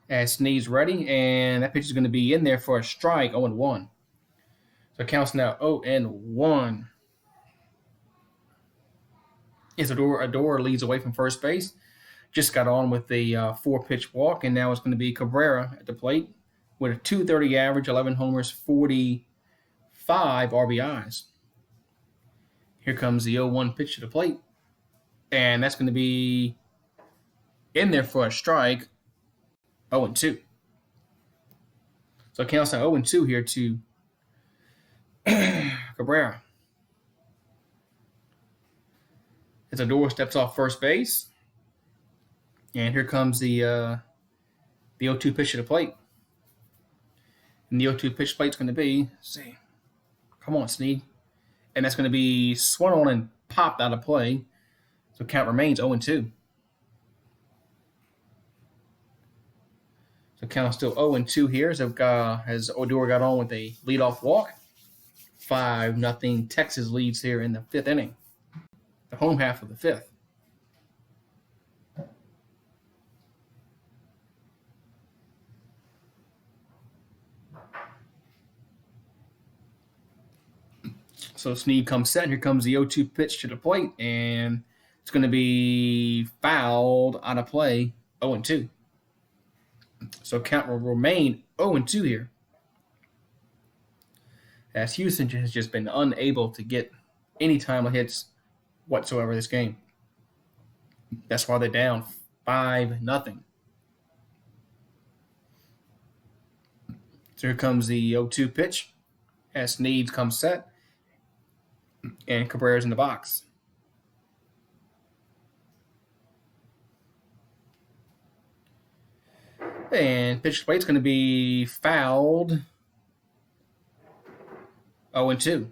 as Snead's ready, and that pitch is going to be in there for a strike, 0-1. So it counts now 0-1. As Odor leads away from first base. Just got on with the 4-pitch walk, and now it's going to be Cabrera at the plate with a .230 average, 11 homers, 45 RBIs. Here comes the 0-1 pitch to the plate, and that's going to be in there for a strike, 0-2. So it counts now 0-2 here to Cabrera. As Odor steps off first base, and here comes the 0-2 pitch to the plate. And the 0-2 pitch plate's going to be, come on, Snead. And that's going to be swung on and popped out of play. So count remains 0-2. So count still 0-2 here as Odor got on with a leadoff walk. 5-0 Texas leads here in the 5th inning. The home half of the 5th. So Snead comes set. Here comes the 0-2 pitch to the plate, and it's going to be fouled out of play, 0-2. So count will remain 0-2 here. As Houston has just been unable to get any timely hits whatsoever this game. That's why they're down 5-0. So here comes the 0-2 pitch as Snead comes set. And Cabrera's in the box. And pitch to plate's going to be fouled. 0-2.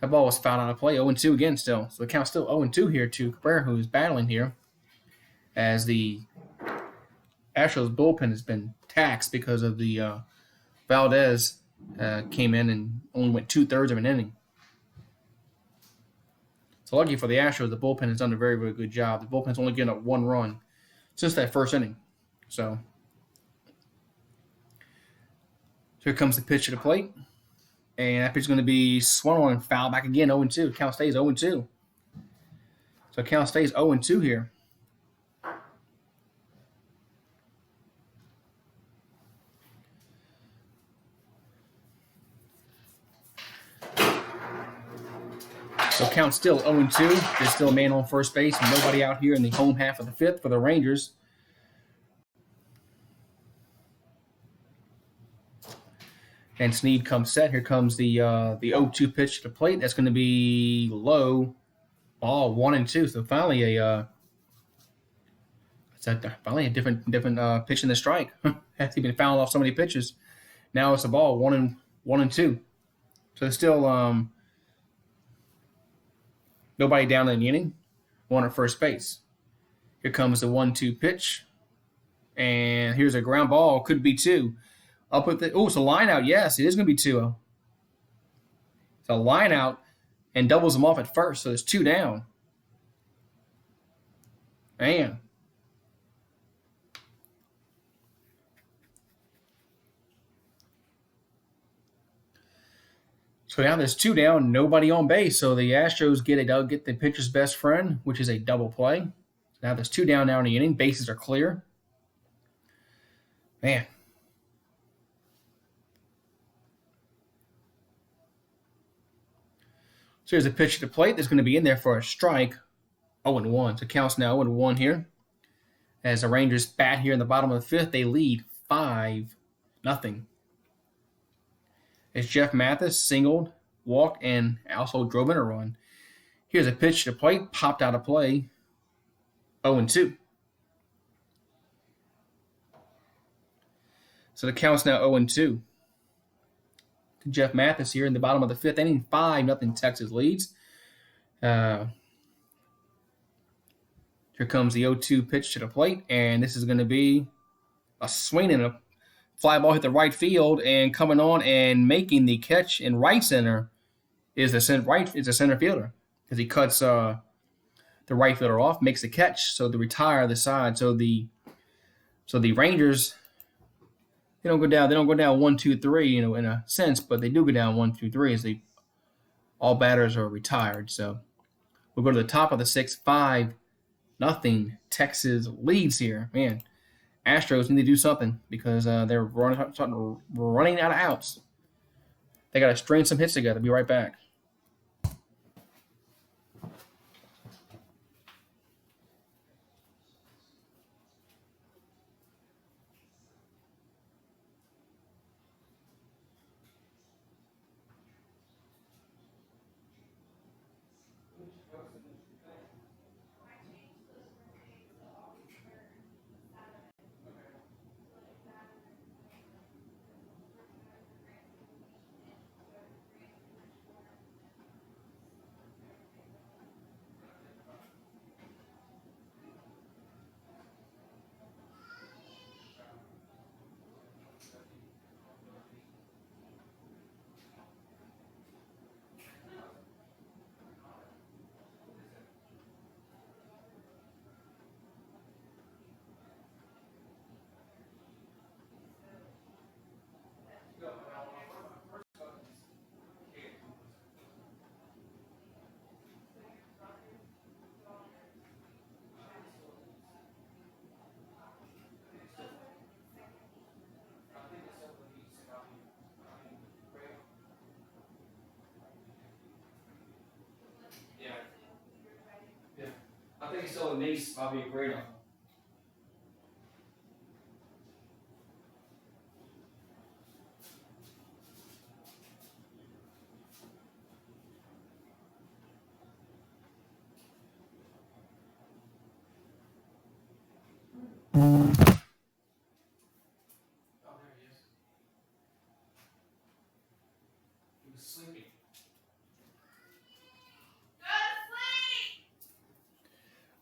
That ball was fouled out of play. 0-2 again still. So the count's still 0-2 here to Cabrera, who's battling here. As the Astros bullpen has been taxed because of the Valdez came in and only went 2/3 of an inning. So lucky for the Astros, the bullpen has done a very, very good job. The bullpen's only given up 1 run since that first inning. So here comes the pitch to the plate. And that pitch is going to be swung on and fouled back again, 0-2. Count stays 0-2. So count stays 0-2 here. So count still 0-2. There's still a man on first base. Nobody out here in the home half of the 5th for the Rangers. And Snead comes set. Here comes the 0-2 pitch to the plate. That's going to be low. Ball 1-2. So finally a different pitch in the strike. Has he been fouling off so many pitches? Now it's a ball 1-2. So there's still nobody down in the inning. One at first base. Here comes the 1-2 pitch. And here's a ground ball. Could be 2. Up with the it's a line out. Yes, it is going to be 2-0. It's a line out and doubles them off at first. So there's 2 down. Man. So now there's 2 down, nobody on base. So the Astros get the pitcher's best friend, which is a double play. So now there's 2 down now in the inning. Bases are clear. Man. So here's a pitch to the plate that's going to be in there for a strike, 0-1. So counts now 0-1 here. As the Rangers bat here in the bottom of the 5th, they lead 5-0. As Jeff Mathis singled, walked, and also drove in a run. Here's a pitch to the plate, popped out of play, 0-2. So the count's now 0-2. Jeff Mathis here in the bottom of the 5th inning. 5-0 Texas leads. Here comes the 0-2 pitch to the plate, and this is going to be a swing and a fly ball hit the right field, and coming on and making the catch in right center is the center fielder because he cuts the right fielder off, makes the catch, so they retire the side. So the Rangers, they don't go down 1-2-3, in a sense, but they do go down 1-2-3 as all batters are retired. So we'll go to the top of the sixth, 5-0. Texas leads here. Man, Astros need to do something because they're running out of outs. They got to string some hits together. Be right back. I think still a nice, probably a great one. Oh, there he is. He was sleeping.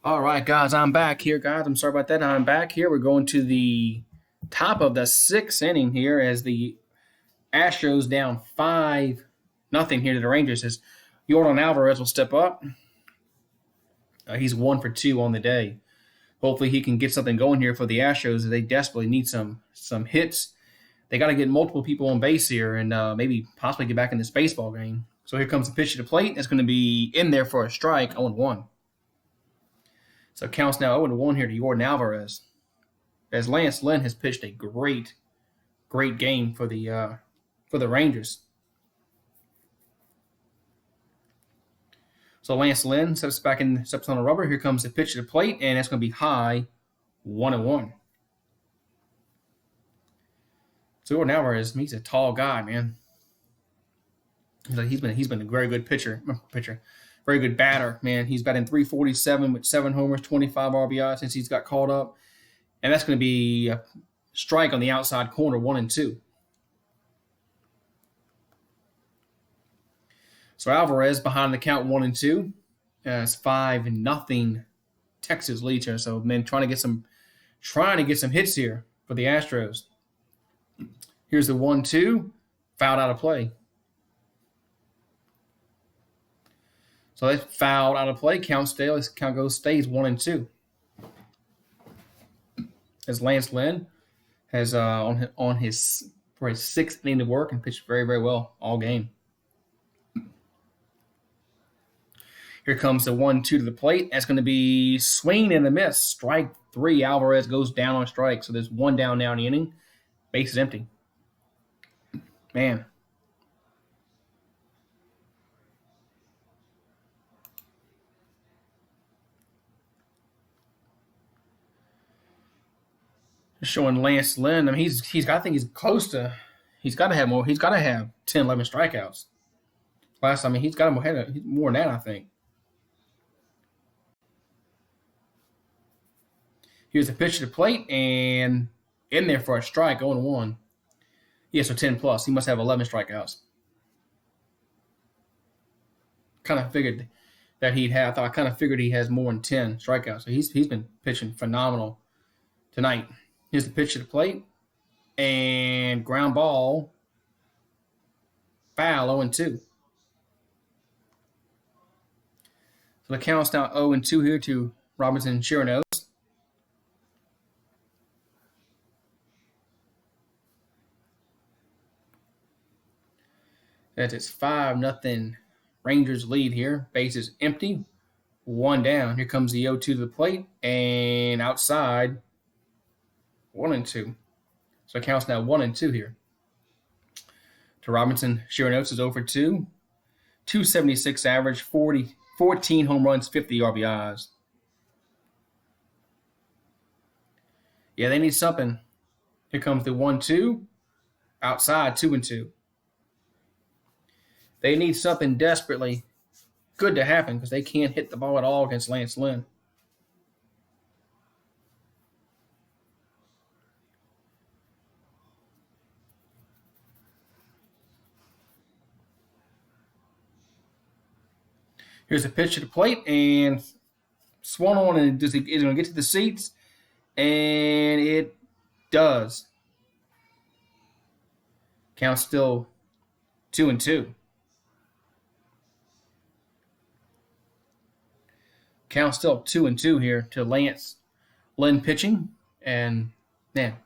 All right, guys, I'm back here, guys. I'm sorry about that. I'm back here. We're going to the top of the sixth inning here as the Astros down 5-0 here to the Rangers. As Yordan Alvarez will step up. He's 1 for 2 on the day. Hopefully he can get something going here for the Astros. They desperately need some hits. They got to get multiple people on base here and maybe possibly get back in this baseball game. So here comes the pitch to the plate. It's going to be in there for a strike, 0-1. So it counts now 0-1 here to Yordan Alvarez. As Lance Lynn has pitched a great game for the Rangers. So Lance Lynn steps on the rubber. Here comes the pitch to the plate, and it's going to be high, 1-1. So Yordan Alvarez, he's a tall guy, man. He's been a very good pitcher. Very good batter, man. He's batting .347 with 7 homers, 25 RBI since he's got called up. And that's going to be a strike on the outside corner, 1-2. So Alvarez behind the count 1-2. It's 5-0 Texas leads here. So man, trying to get some hits here for the Astros. Here's the 1-2, fouled out of play. So that's fouled out of play. Count stays 1-2. As Lance Lynn has for his 6th inning of work and pitched very, very well all game. Here comes the 1-2 to the plate. That's going to be swing and a miss. Strike 3. Alvarez goes down on strike. So there's 1 down now in the inning. Base is empty. Man. Showing Lance Lynn. I mean, he's got to have more. He's got to have 10, 11 strikeouts. He's got more than that, I think. Here's a pitch to the plate and in there for a strike, 0-1. Yeah, so 10 plus. He must have 11 strikeouts. Kind of figured that he'd have. I kind of figured he has more than 10 strikeouts. So he's been pitching phenomenal tonight. Here's the pitch to the plate. And ground ball. Foul, 0-2. So the count's now 0-2 here to Robinson Chirinos. That's its 5-0 Rangers lead here. Base is empty. 1 down. Here comes the 0-2 to the plate. And outside, 1-2. So it counts now 1-2 here. To Robinson Chirinos is 0-2. 276 average, 14 home runs, 50 RBIs. Yeah, they need something. Here comes the 1-2. Outside, 2-2. They need something desperately good to happen because they can't hit the ball at all against Lance Lynn. Here's a pitch to the plate and swung on, and is going to get to the seats, and it does. Count still 2-2. Count still 2-2 here to Lance Lynn pitching, and man.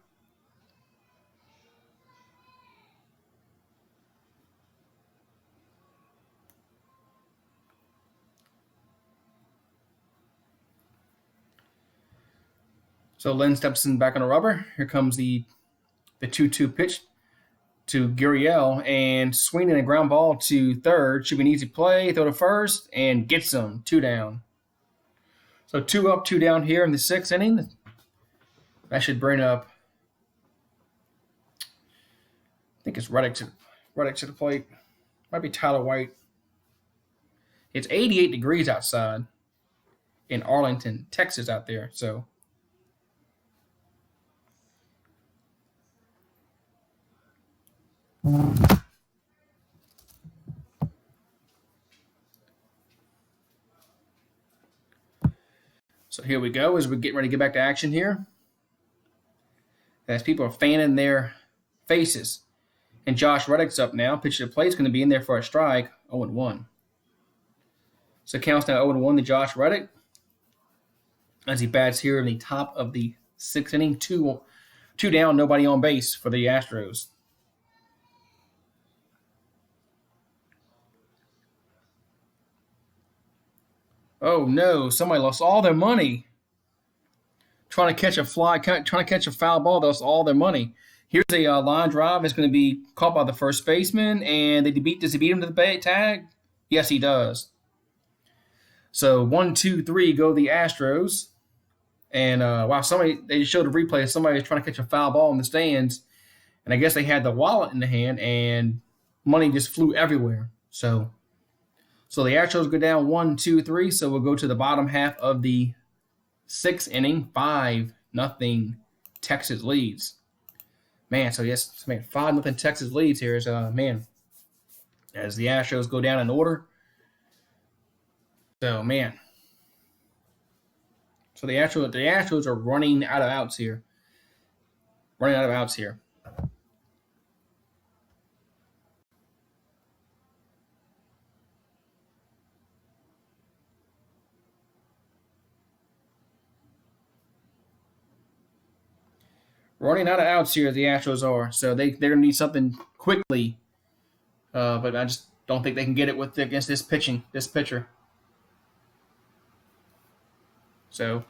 So Lynn steps in back on the rubber. Here comes the 2-2 pitch to Gurriel, and swinging a ground ball to third. Should be an easy play. Throw to first, and gets him. 2 down. So 2 up, 2 down here in the 6th inning. That should bring up, I think it's Reddick to the plate. Might be Tyler White. It's 88 degrees outside in Arlington, Texas out there. So here we go as we're getting ready to get back to action here. As people are fanning their faces. And Josh Reddick's up now. Pitch to the plate is going to be in there for a strike. 0-1. So counts now 0-1 to Josh Reddick as he bats here in the top of the 6th inning. 2 down, nobody on base for the Astros. Oh no, somebody lost all their money. Trying to catch a foul ball, they lost all their money. Here's a line drive. It's going to be caught by the first baseman, and does he beat him to the tag? Yes, he does. So 1-2-3 go the Astros. And they showed a replay of somebody was trying to catch a foul ball in the stands, and I guess they had the wallet in the hand, and money just flew everywhere. So the Astros go down 1-2-3. So we'll go to the bottom half of the 6th inning. 5-0 Texas leads. Man, so yes, 5-0 Texas leads here is as the Astros go down in order. So man. So the Astros are running out of outs here. Running out of outs here. Running out of outs here, the Astros are. So they're going to need something quickly. But I just don't think they can get it against this pitcher. So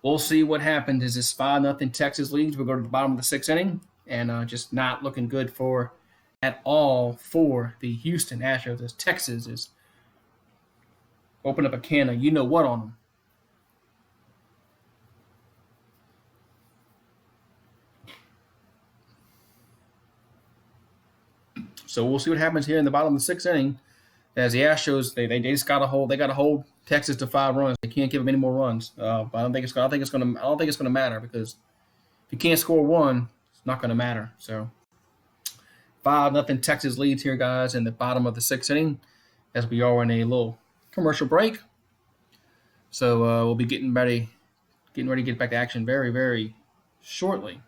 we'll see what happens as this 5-0 Texas leads. We'll go to the bottom of the 6th inning, and just not looking good at all for the Houston Astros as Texas is open up a can of you-know-what on them. So we'll see what happens here in the bottom of the 6th inning. As the Astros, they just got to hold Texas to 5 runs. They can't give them any more runs. But I don't think it's going to matter, because if you can't score 1, it's not going to matter. So 5-0 Texas leads here, guys, in the bottom of the 6th inning, as we are in a little commercial break. So we'll be getting ready to get back to action very, very shortly.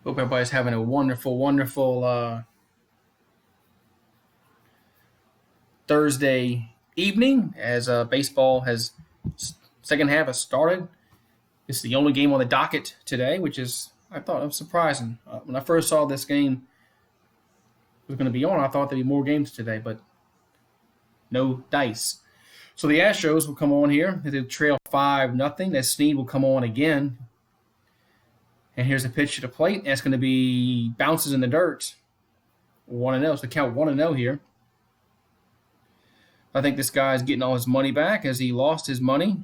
Hope everybody's having a wonderful, wonderful Thursday evening as baseball has second half has started. It's the only game on the docket today, which is I thought it was surprising. When I first saw this game was going to be on, I thought there'd be more games today, but no dice. So the Astros will come on here. They trail 5-0. As Snead will come on again. And here's a pitch to the plate. That's going to be bounces in the dirt. 1-0. So count 1-0 here. I think this guy's getting all his money back as he lost his money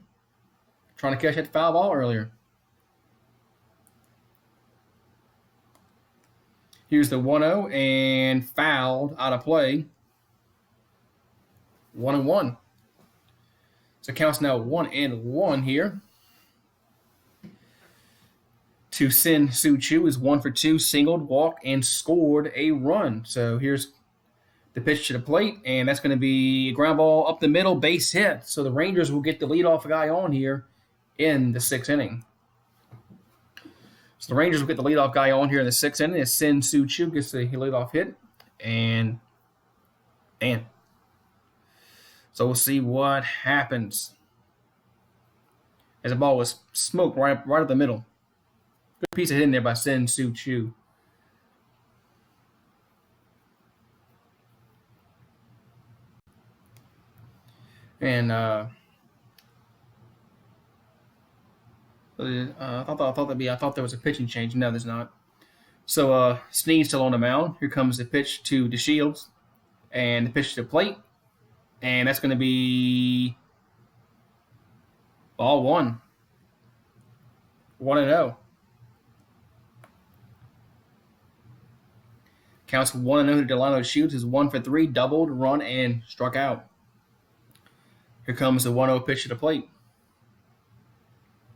trying to catch that foul ball earlier. Here's the 1-0 and fouled out of play. 1-1. So counts now 1-1 here. To Sin Soo Choo is 1 for 2, singled, walked, and scored a run. So here's the pitch to the plate, and that's going to be a ground ball up the middle, base hit. So the Rangers will get the leadoff guy on here in the 6th inning. So the Rangers will get the leadoff guy on here in the 6th inning as Sin Soo Choo gets the leadoff hit. And so we'll see what happens. As the ball was smoked right up the middle. Good piece of hitting there by Sin Soo Choo. And I thought there was a pitching change. No, there's not. So Snead's still on the mound. Here comes the pitch to DeShields, and the pitch to the plate, and that's going to be ball 1. 1-0. Counts 1-0 to Delano DeShields is 1 for 3, doubled, run, and struck out. Here comes the 1-0 pitch to the plate.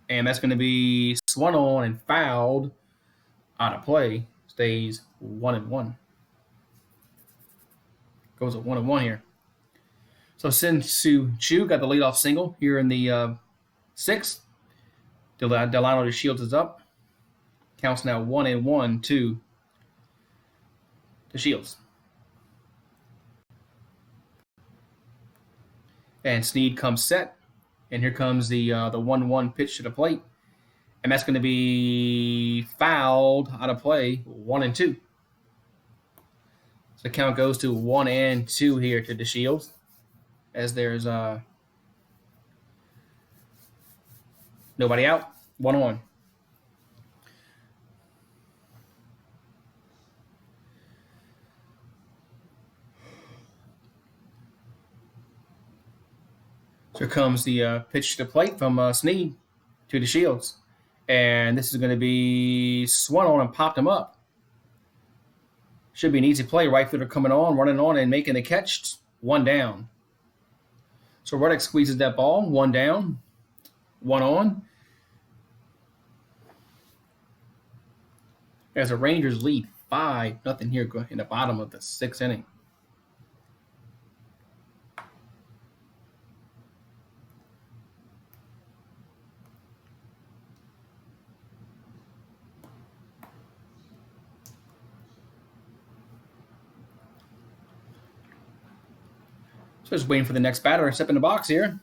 And that's going to be swung on and fouled out of play. Stays 1-1. Goes at 1-1 here. So Sin Soo Choo got the leadoff single here in the 6th. Delano DeShields is up. Counts now 1-1 to DeShields. And Snead comes set. And here comes the 1-1 pitch to the plate. And that's going to be fouled out of play, 1-2. So the count goes to 1-2 here to DeShields. As there's nobody out, 1-1. So here comes the pitch to the plate from Snead to DeShields. And this is going to be swung on and popped him up. Should be an easy play. Right fielder coming on, running on, and making the catch. 1 down. So Ruddock squeezes that ball. 1 down. 1 on. As the Rangers lead 5-0 here in the bottom of the 6th inning. So just waiting for the next batter to step in the box here.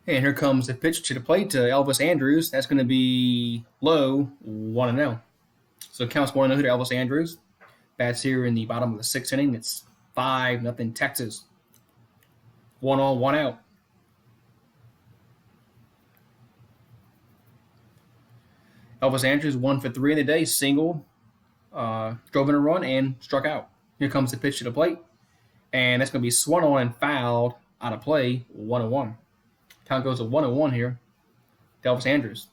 And here comes the pitch to the plate to Elvis Andrus. That's going to be low, 1-0. So it counts 1-0 to Elvis Andrus. Bats here in the bottom of the 6th inning. It's 5-0 Texas. 1 on, 1 out. Elvis Andrus 1 for 3 in the day, single. Drove in a run and struck out. Here comes the pitch to the plate. And that's going to be swung on and fouled out of play, 1-1. Count goes to 1-1 here. Elvis Andrus.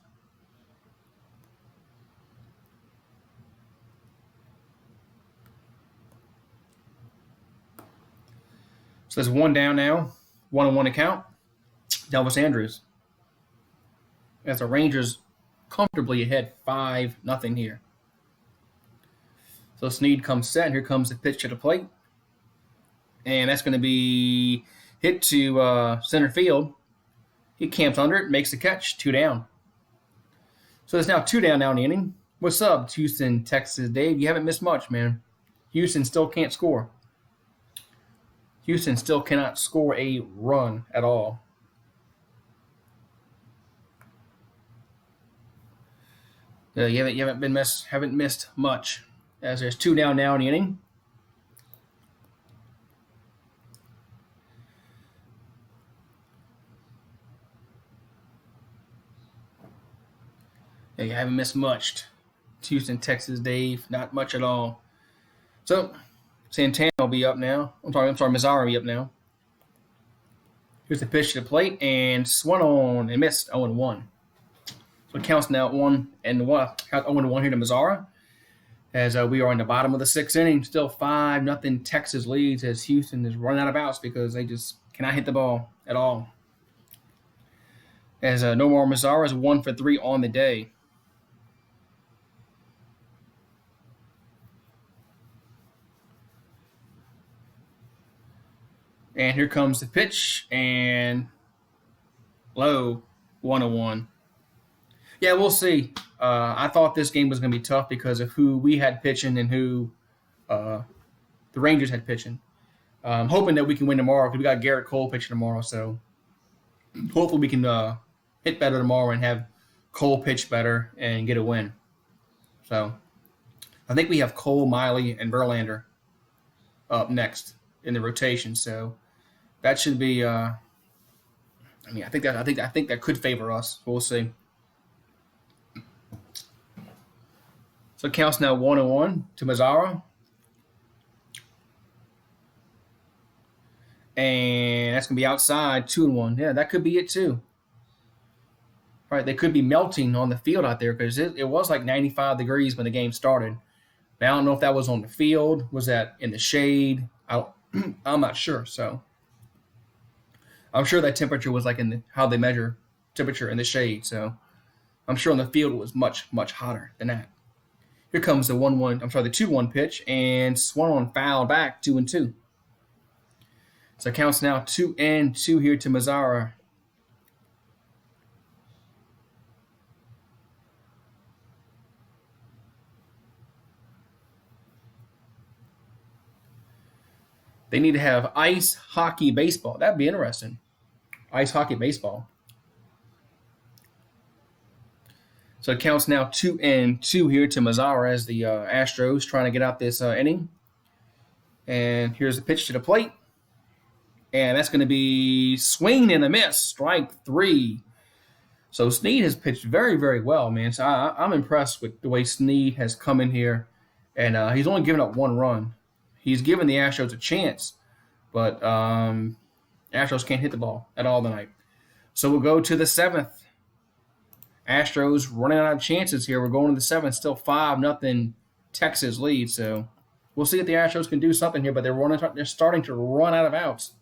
So there's 1 down now. 1-1 to count. Elvis Andrus. As the Rangers comfortably ahead 5-0 here. So Snead comes set. Here comes the pitch to the plate. And that's going to be hit to center field. He camps under it, makes the catch, 2 down. So it's now 2 down now in the inning. What's up, Houston, Texas? Dave, you haven't missed much, man. Houston still can't score. Houston still cannot score a run at all. You haven't missed much, as there's 2 down now in the inning. You haven't missed much. Houston, Texas, Dave, not much at all. So Santana will be up now. I'm sorry, Mazzara will be up now. Here's the pitch to the plate and swung on and missed 0-1. So it counts now 1-1. Count 0-1 here to Mazzara. As we are in the bottom of the 6th inning, still 5-0 Texas leads as Houston is running out of outs because they just cannot hit the ball at all. As Nomar Mazzara is 1 for 3 on the day. And here comes the pitch, and low, 1-1. Yeah, we'll see. I thought this game was going to be tough because of who we had pitching and who the Rangers had pitching. I'm hoping that we can win tomorrow because we got Garrett Cole pitching tomorrow. So hopefully we can hit better tomorrow and have Cole pitch better and get a win. So I think we have Cole, Miley, and Verlander up next in the rotation. So that should be. I think that could favor us. We'll see. So it counts now 1-1 to Mazzara. And that's going to be outside, 2-1. Yeah, that could be it too. Right, they could be melting on the field out there because it was like 95 degrees when the game started. Now, I don't know if that was on the field. Was that in the shade? I'm not sure. So I'm sure that temperature was like how they measure temperature in the shade. So I'm sure on the field it was much, much hotter than that. Here comes the 2-1 pitch, and swung on foul back, 2-2. So it counts now 2-2 here to Mazzara. They need to have ice hockey baseball. That'd be interesting. Ice hockey baseball. So it counts now 2-2 here to Mazzara as the Astros trying to get out this inning. And here's the pitch to the plate. And that's going to be swing and a miss, strike 3. So Snead has pitched very, very well, man. So I'm impressed with the way Snead has come in here. And he's only given up 1 run. He's given the Astros a chance. But Astros can't hit the ball at all tonight. So we'll go to the 7th. Astros running out of chances here. We're going to the 7th, still 5-0 Texas lead. So we'll see if the Astros can do something here, but they're starting to run out of outs.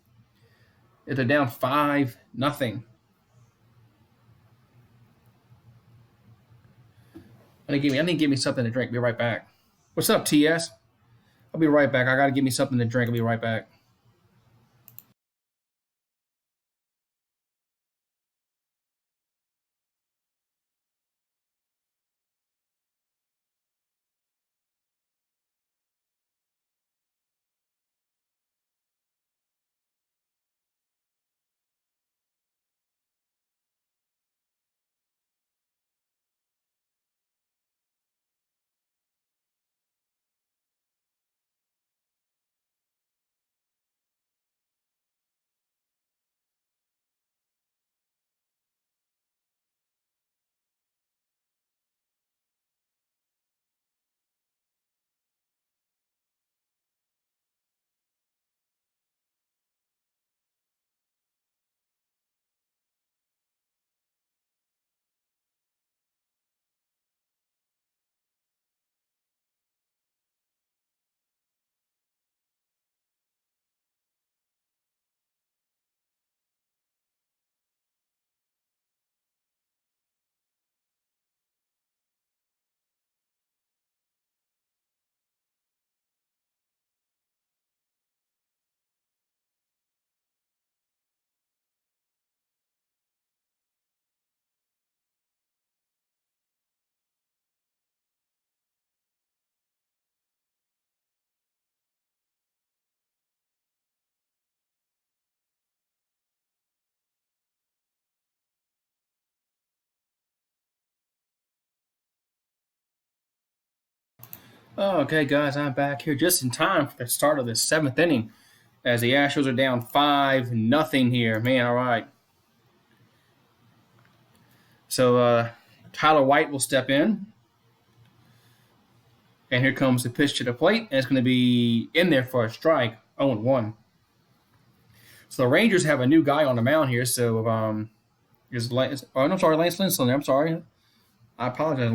If they're down 5-0. I need to give me something to drink. Be right back. What's up, TS? I'll be right back. I got to give me something to drink. I'll be right back. Okay, guys, I'm back here just in time for the start of the seventh inning as the Astros are down 5-0 here. Man, all right. So Tyler White will step in. And here comes the pitch to the plate, and it's going to be in there for a strike, 0-1. So the Rangers have a new guy on the mound here. So I'm sorry, Lance Lynn. I'm sorry. I apologize,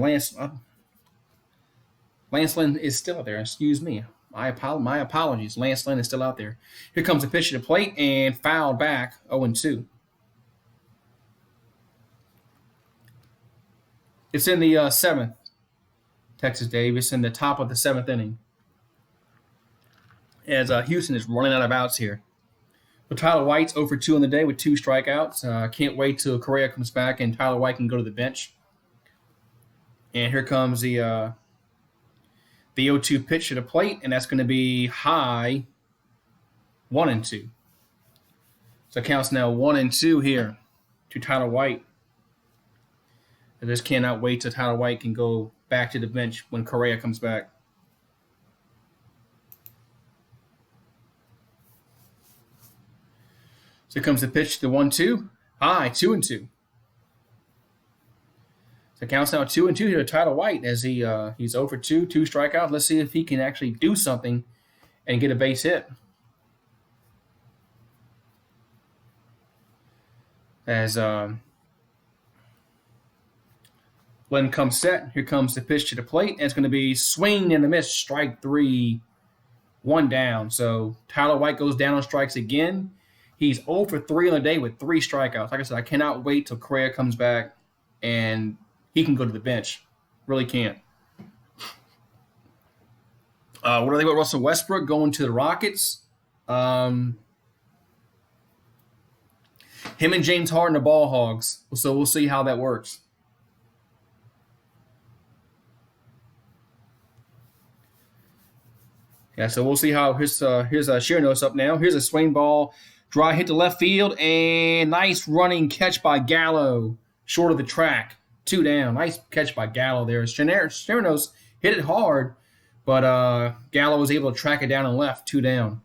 Lance Lynn is still out there. Excuse me. My apologies. Lance Lynn is still out there. Here comes the pitch to the plate and fouled back, 0-2. It's in the seventh. Texas Davis in the top of the seventh inning. As Houston is running out of outs here. But Tyler White's 0 for 2 on the day with 2 strikeouts. Can't wait till Correa comes back and Tyler White can go to the bench. And here comes the 0-2 pitch to the plate, and that's going to be high, 1-2. So it counts now 1-2 here to Tyler White. I just cannot wait till Tyler White can go back to the bench when Correa comes back. So here comes the pitch to the 1-2. High, 2-2. So it counts now 2-2 here to Tyler White as he's 0 for 2, 2 strikeouts. Let's see if he can actually do something and get a base hit. As Len comes set, here comes the pitch to the plate, and it's going to be swing and a miss, strike 3, 1 down. So Tyler White goes down on strikes again. He's 0 for 3 on the day with 3 strikeouts. Like I said, I cannot wait till Correa comes back and he can go to the bench. Really can't. What do they think about Russell Westbrook going to the Rockets? Him and James Harden are ball hogs, so we'll see how that works. Yeah, so we'll see how here's a sheer notes up now. Here's a swing ball, dry hit to left field, and nice running catch by Gallo, short of the track, 2 down. Nice catch by Gallo there. Sherenos hit it hard, but Gallo was able to track it down and left, 2 down.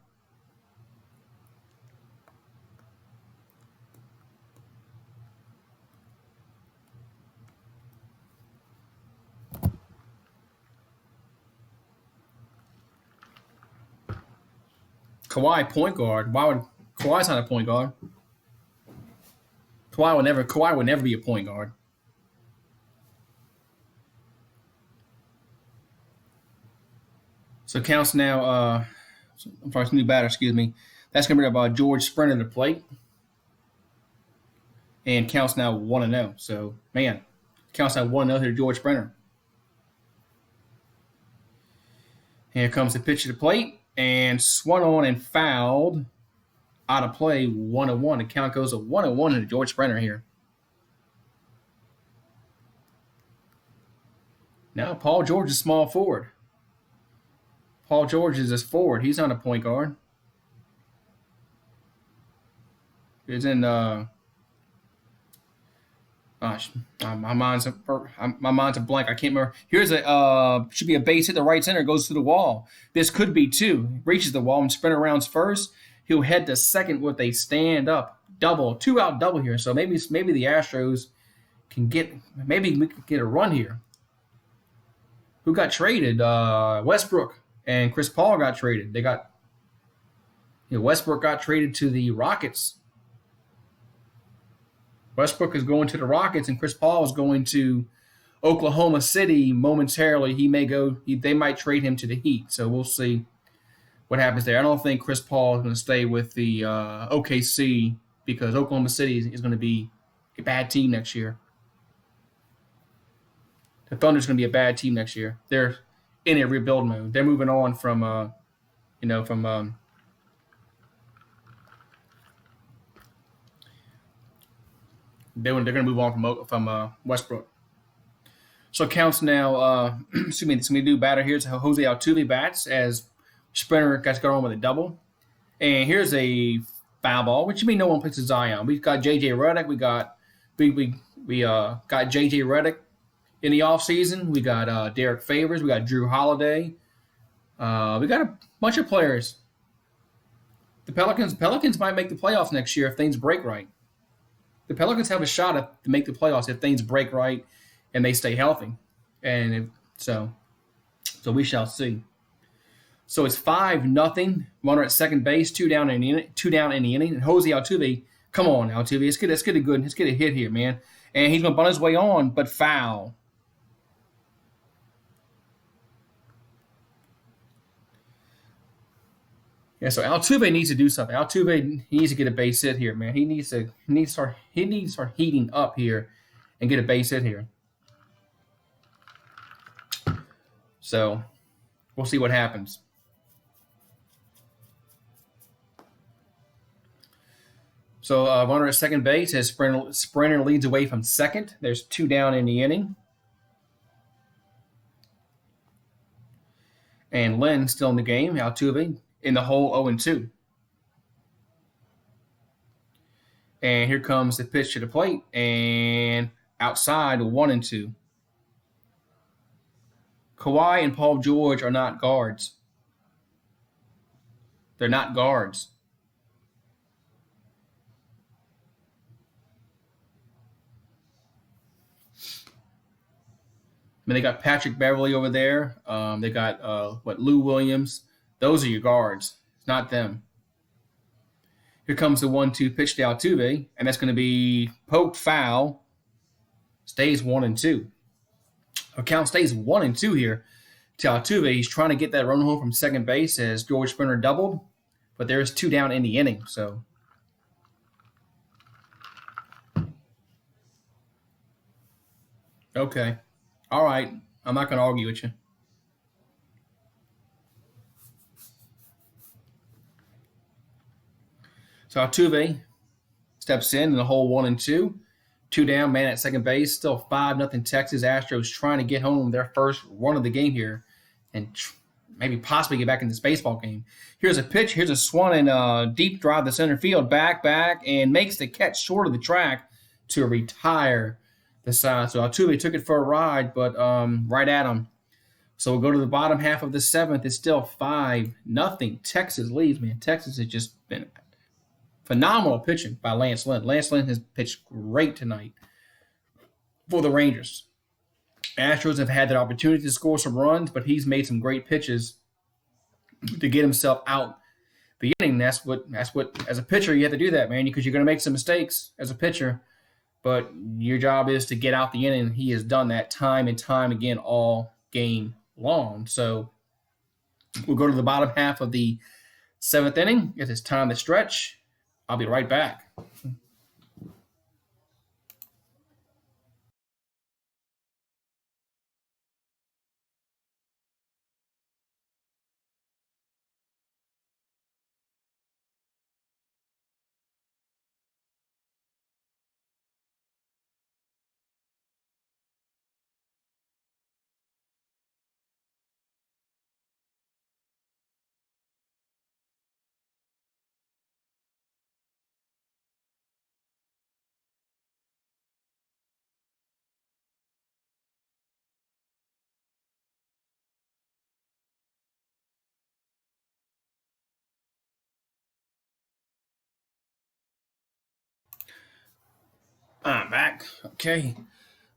Kawhi, point guard. Kawhi's not a point guard. Kawhi would never be a point guard. So counts now. I'm sorry, it's a new batter. Excuse me. That's going to bring up George Springer to plate, and counts now 1-0. So man, counts now 1-0 here to George Springer. Here comes the pitch to the plate. And swung on and fouled out of play, 1-1. The count goes to 1-1 to George Springer here. Now Paul George is small forward. Paul George is a forward. He's not a point guard. He's in gosh, my mind's a blank. I can't remember. Here's should be a base hit. The right center goes to the wall. This could be 2. Reaches the wall and Sprinter rounds first. He'll head to second with a stand up double, 2-out double here. So maybe the Astros can get we can get a run here. Who got traded? Westbrook and Chris Paul got traded. They got Westbrook got traded to the Rockets. Westbrook is going to the Rockets, and Chris Paul is going to Oklahoma City momentarily. They might trade him to the Heat, so we'll see what happens there. I don't think Chris Paul is going to stay with the OKC because Oklahoma City is going to be a bad team next year. The Thunder is going to be a bad team next year. They're in a rebuild mode. They're moving on from they're going to move on from Westbrook. So counts now. It's going to be a new batter here. It's Jose Altuve bats as Springer got to go on with a double. And here's a foul ball, which you mean no one plays Zion. We've got J.J. Redick. We got J.J. Redick in the offseason. We got Derek Favors. We got Drew Holiday. We got a bunch of players. The Pelicans might make the playoffs next year if things break right. The Pelicans have a shot to make the playoffs if things break right and they stay healthy. And so we shall see. So it's 5-0. Runner at second base, two down in the inning. And Jose Altuve, come on, Altuve, let's get a hit here, man. And he's gonna bunt his way on, but foul. Yeah, so Altuve needs to do something. Altuve needs to get a base hit here, man. He needs to start heating up here and get a base hit here. So we'll see what happens. So runner at second base as Sprinter leads away from second. There's two down in the inning. And Lynn still in the game. Altuve in the hole 0-2. And here comes the pitch to the plate. And outside 1-2. Kawhi and Paul George are not guards. They're not guards. I mean, they got Patrick Beverly over there. They got Lou Williams. Those are your guards. It's not them. Here comes the 1-2 pitch to Altuve, and that's going to be poked foul. Stays 1-2. Count stays 1-2 here to Altuve. He's trying to get that run home from second base as George Springer doubled, but there's two down in the inning. So okay. All right, I'm not going to argue with you. So Altuve steps in the hole 1-2. Two down, man at second base. Still 5-0 Texas. Astros trying to get home their first run of the game here and maybe possibly get back in this baseball game. Here's a pitch. Here's a swung and deep drive to center field. Back, and makes the catch short of the track to retire the side. So Altuve took it for a ride, but right at him. So we'll go to the bottom half of the seventh. It's still 5-0. Texas leads, man. Texas has just been phenomenal pitching by Lance Lynn. Lance Lynn has pitched great tonight for the Rangers. Astros have had that opportunity to score some runs, but he's made some great pitches to get himself out the inning. That's what as a pitcher you have to do that, man, because you're going to make some mistakes as a pitcher. But your job is to get out the inning. He has done that time and time again all game long. So we'll go to the bottom half of the seventh inning. It is time to stretch. I'll be right back. I'm back. Okay.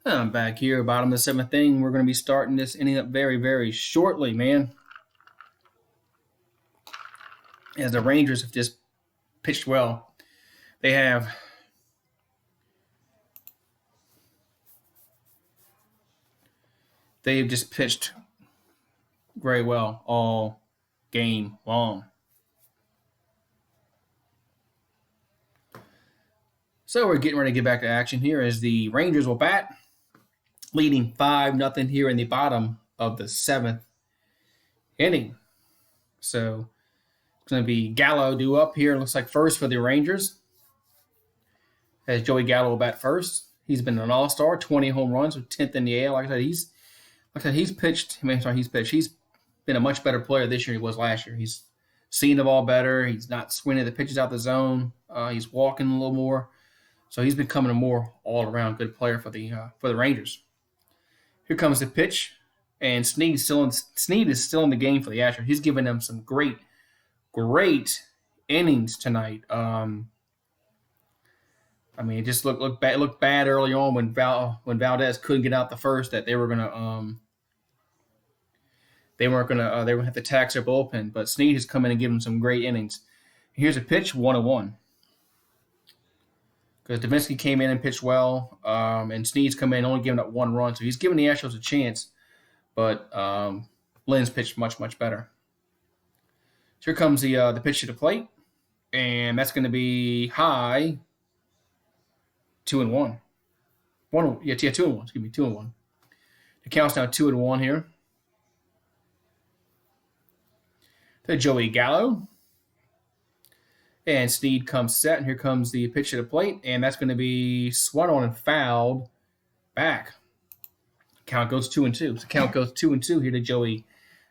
I'm back here, bottom of the seventh inning. We're going to be starting this inning up very, very shortly, man. As the Rangers have just pitched well. They've just pitched very well all game long. So we're getting ready to get back to action here as the Rangers will bat, leading 5-0 here in the bottom of the seventh inning. So it's going to be Gallo due up here. It looks like first for the Rangers. As Joey Gallo will bat first. He's been an all-star, 20 home runs with 10th in the AL. Like I said, he's been a much better player this year than he was last year. He's seen the ball better. He's not swinging the pitches out the zone. He's walking a little more. So he's becoming a more all-around good player for the Rangers. Here comes the pitch. And Snead is still in the game for the Astros. He's giving them some great innings tonight. I mean, it just looked bad early on when Valdez couldn't get out the first, that they were gonna they weren't gonna they would have to tax their bullpen. But Snead has come in and given them some great innings. Here's a pitch, 1-1. Because Davinsky came in and pitched well, and Snead's come in only giving up 1 run, so he's giving the Astros a chance. But Lynn's pitched much better. So here comes the pitch to the plate, and that's going to be high. 2-1. 2-1. Excuse me, 2-1. The count's now 2-1 here. To Joey Gallo. And Snead comes set, and here comes the pitch to the plate, and that's going to be swung on and fouled back. Count goes 2-2. So count goes 2-2 here to Joey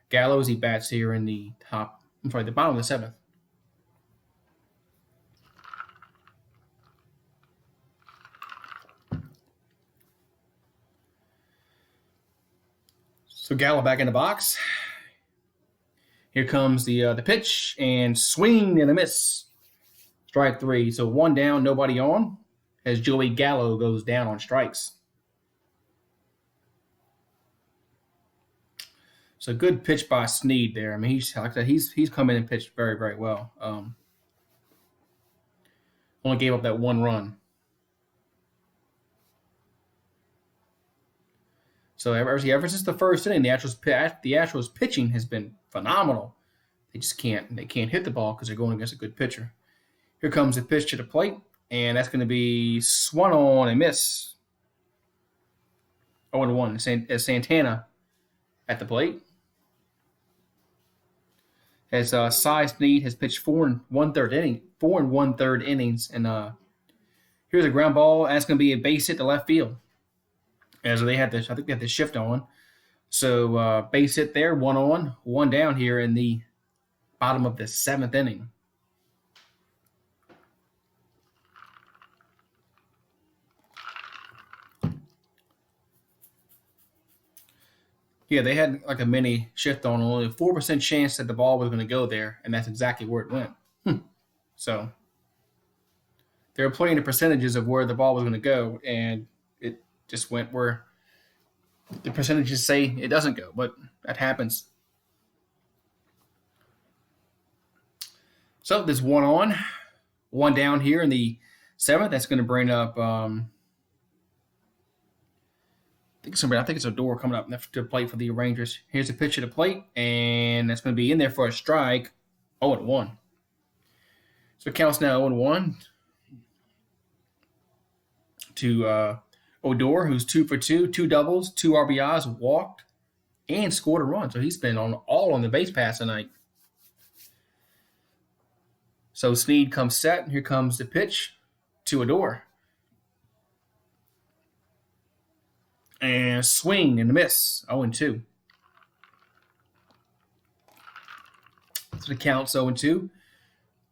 Gallo as he bats here in the bottom of the 7th. So Gallo back in the box. Here comes the pitch, and swing and a miss. Strike 3. So 1 down, nobody on, as Joey Gallo goes down on strikes. So good pitch by Snead there. I mean, he's come in and pitched very well. Only gave up that 1 run. So ever since the first inning, the Astros pitching has been phenomenal. They can't hit the ball because they're going against a good pitcher. Here comes the pitch to the plate, and that's going to be swung on and miss. 0-1 as Santana at the plate. As Cy Snead has pitched 4 1/3 innings, and here's a ground ball. That's going to be a base hit to left field. As they had this, I think they had the shift on. So base hit there, 1 on, 1 down here in the bottom of the 7th inning. Yeah, they had like a mini shift on, only a 4% chance that the ball was going to go there, and that's exactly where it went. So they were playing the percentages of where the ball was going to go, and it just went where the percentages say it doesn't go, but that happens. So there's 1 on, 1 down here in the 7th. That's going to bring up I think it's a door coming up to plate for the Rangers. Here's a pitch to the plate, and that's going to be in there for a strike. 0-1. So it counts now 0-1 to Odor, who's 2 for 2, 2 doubles, 2 RBIs, walked, and scored a run. So he's been all on the base pass tonight. So Snead comes set, and here comes the pitch to Odor. And swing and a miss, 0-2. So the count's 0-2.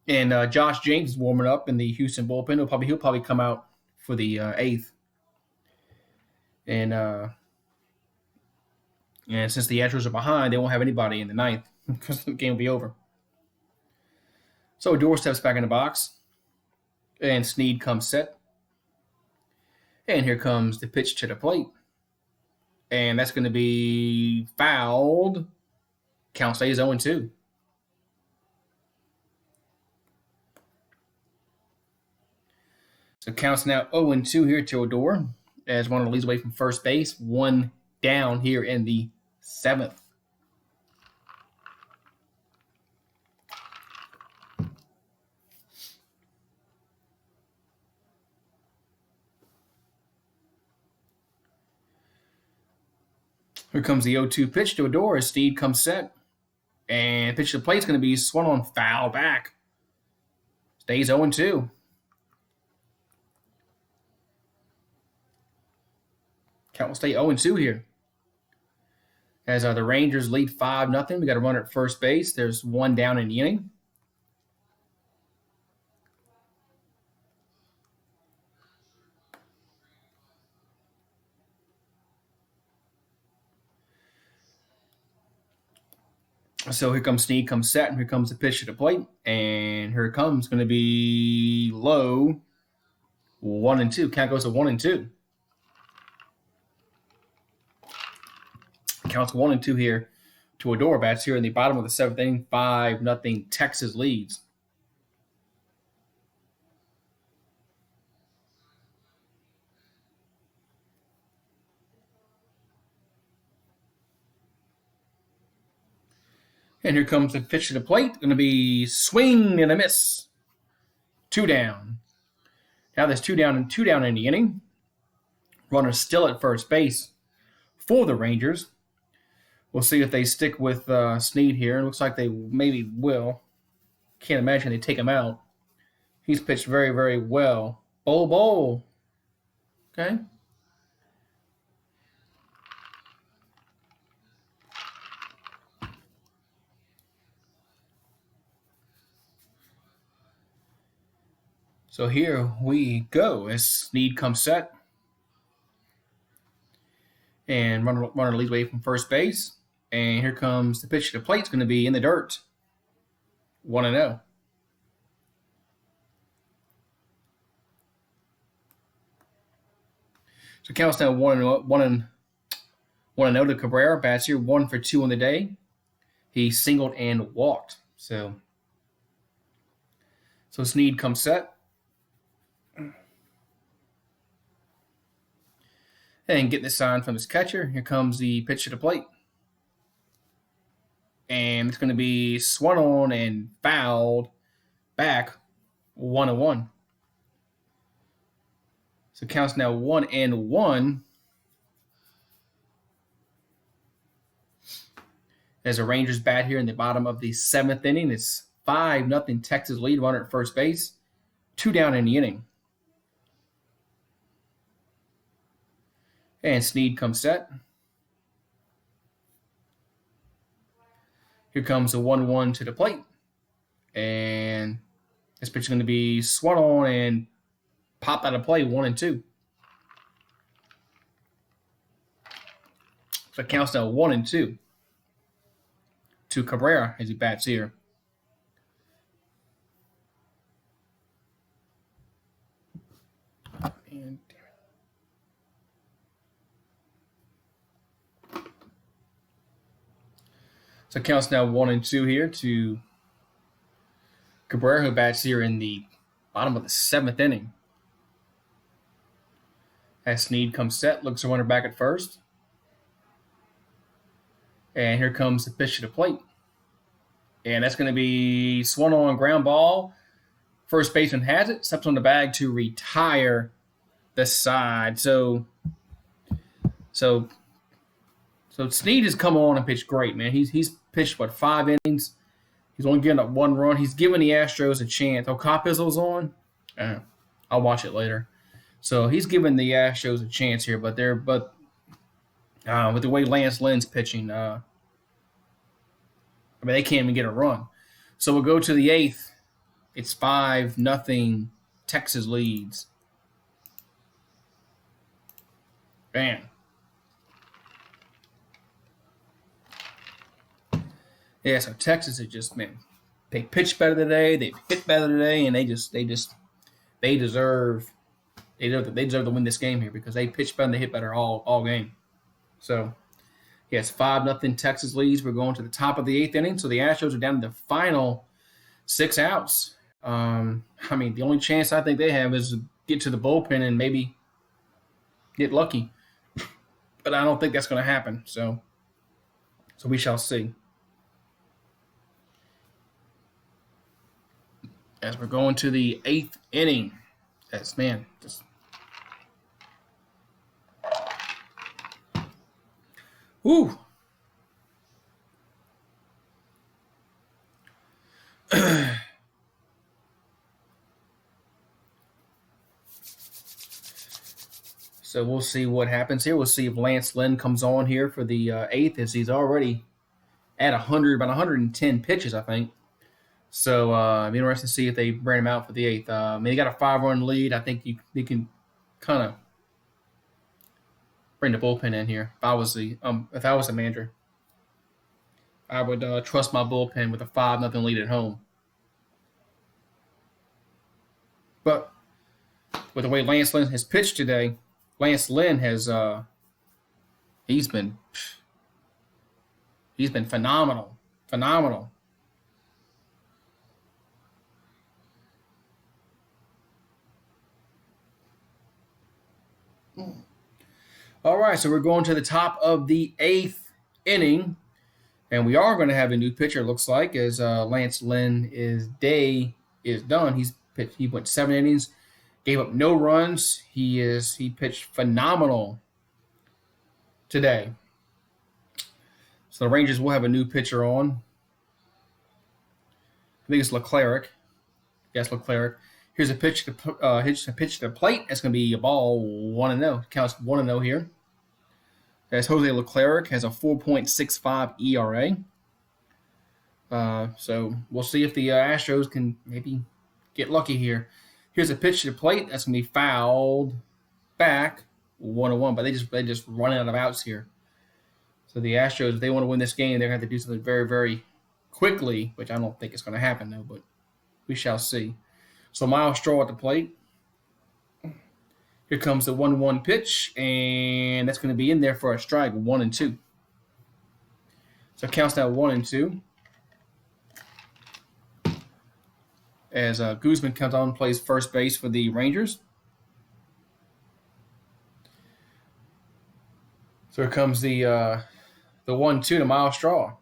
And Josh James is warming up in the Houston bullpen. He'll probably come out for the 8th. And since the Astros are behind, they won't have anybody in the 9th because the game will be over. So Odor steps back in the box, and Snead comes set. And here comes the pitch to the plate. And that's going to be fouled. Count stays 0-2. So count's now 0-2 here to Odor, as one leads away from first base. 1 down here in the 7th. Here comes the 0-2 pitch to Odor as Snead comes set. And pitch to the plate is going to be swung on foul back. Stays 0-2. Count will stay 0-2 here. As the Rangers lead 5-0. We got a runner at first base. There's 1 down in the inning. So here comes Snead, comes set, and here comes the pitch to the plate. And here it comes. Going to be low. 1-2. Count goes to 1-2. Counts 1-2 here to Adora. Bats here in the bottom of the seventh inning. 5-0 Texas leads. And here comes the pitch to the plate. Going to be swing and a miss. 2 down. Now there's 2 down in the inning. Runner still at first base for the Rangers. We'll see if they stick with Snead here. It looks like they maybe will. Can't imagine they take him out. He's pitched very, very well. Bowl. Okay. So here we go as Snead comes set. And runner leads away from first base. And here comes the pitch to the plate. It's going to be in the dirt. 1-0. So counts now 1-0 to Cabrera. Bats here 1 for 2 on the day. He singled and walked. So Snead comes set. And getting the sign from his catcher. Here comes the pitch to the plate. And it's going to be swung on and fouled back 1-1. So counts now 1-1. As the Rangers bat here in the bottom of the seventh inning. It's 5-0 Texas lead. Runner at first base. 2 down in the inning. And Snead comes set. Here comes the 1-1 to the plate. And this pitch is going to be swung on and popped out of play 1-2. So it counts now 1-2 to Cabrera as he bats here. And so it counts now 1-2 here to Cabrera, who bats here in the bottom of the seventh inning. As Snead comes set, looks a runner back at first. And here comes the pitch to the plate. And that's going to be swung on ground ball. First baseman has it, steps on the bag to retire the side. So Snead has come on and pitched great, man. He's pitched, 5 innings. He's only given up 1 run. He's given the Astros a chance. Okapizzle's on. I'll watch it later. So he's given the Astros a chance here, but with the way Lance Lynn's pitching, they can't even get a run. So we'll go to the 8th. It's 5-0 Texas leads. Man. Yeah, so Texas is just, man, they pitched better today, they hit better today, and they deserve to win this game here because they pitched better and they hit better all game. So, yes, 5-0 Texas leads. We're going to the top of the 8th inning. So the Astros are down to the final 6 outs. The only chance I think they have is to get to the bullpen and maybe get lucky. But I don't think that's going to happen. So we shall see. As we're going to the 8th inning. Woo! So we'll see what happens here. We'll see if Lance Lynn comes on here for the 8th, as he's already at about 110 pitches, I think. So it'll be interesting to see if they bring him out for the 8th. They got a 5-run lead. I think you can kind of bring the bullpen in here. If I was the manager, I would trust my bullpen with a 5-0 lead at home. But with the way Lance Lynn has pitched today, Lance Lynn has he's been phenomenal, phenomenal. All right, so we're going to the top of the 8th inning, and we are going to have a new pitcher. Looks like as Lance Lynn day is done. He went 7 innings, gave up no runs. He pitched phenomenal today. So the Rangers will have a new pitcher on. I think it's Leclerc. Yes, Leclerc. Here's a pitch to the plate. That's going to be a ball 1-0. Counts 1-0 here. As Jose Leclerc has a 4.65 ERA. So we'll see if the Astros can maybe get lucky here. Here's a pitch to the plate. That's going to be fouled back 1-1. But they just run out of outs here. So the Astros, if they want to win this game, they're going to have to do something very, very quickly, which I don't think is going to happen, though. But we shall see. So Miles Straw at the plate. Here comes the 1-1 pitch, and that's going to be in there for a strike, 1-2. So it counts now 1-2. As Guzman comes on and plays first base for the Rangers. So here comes the 1-2 to Miles Straw.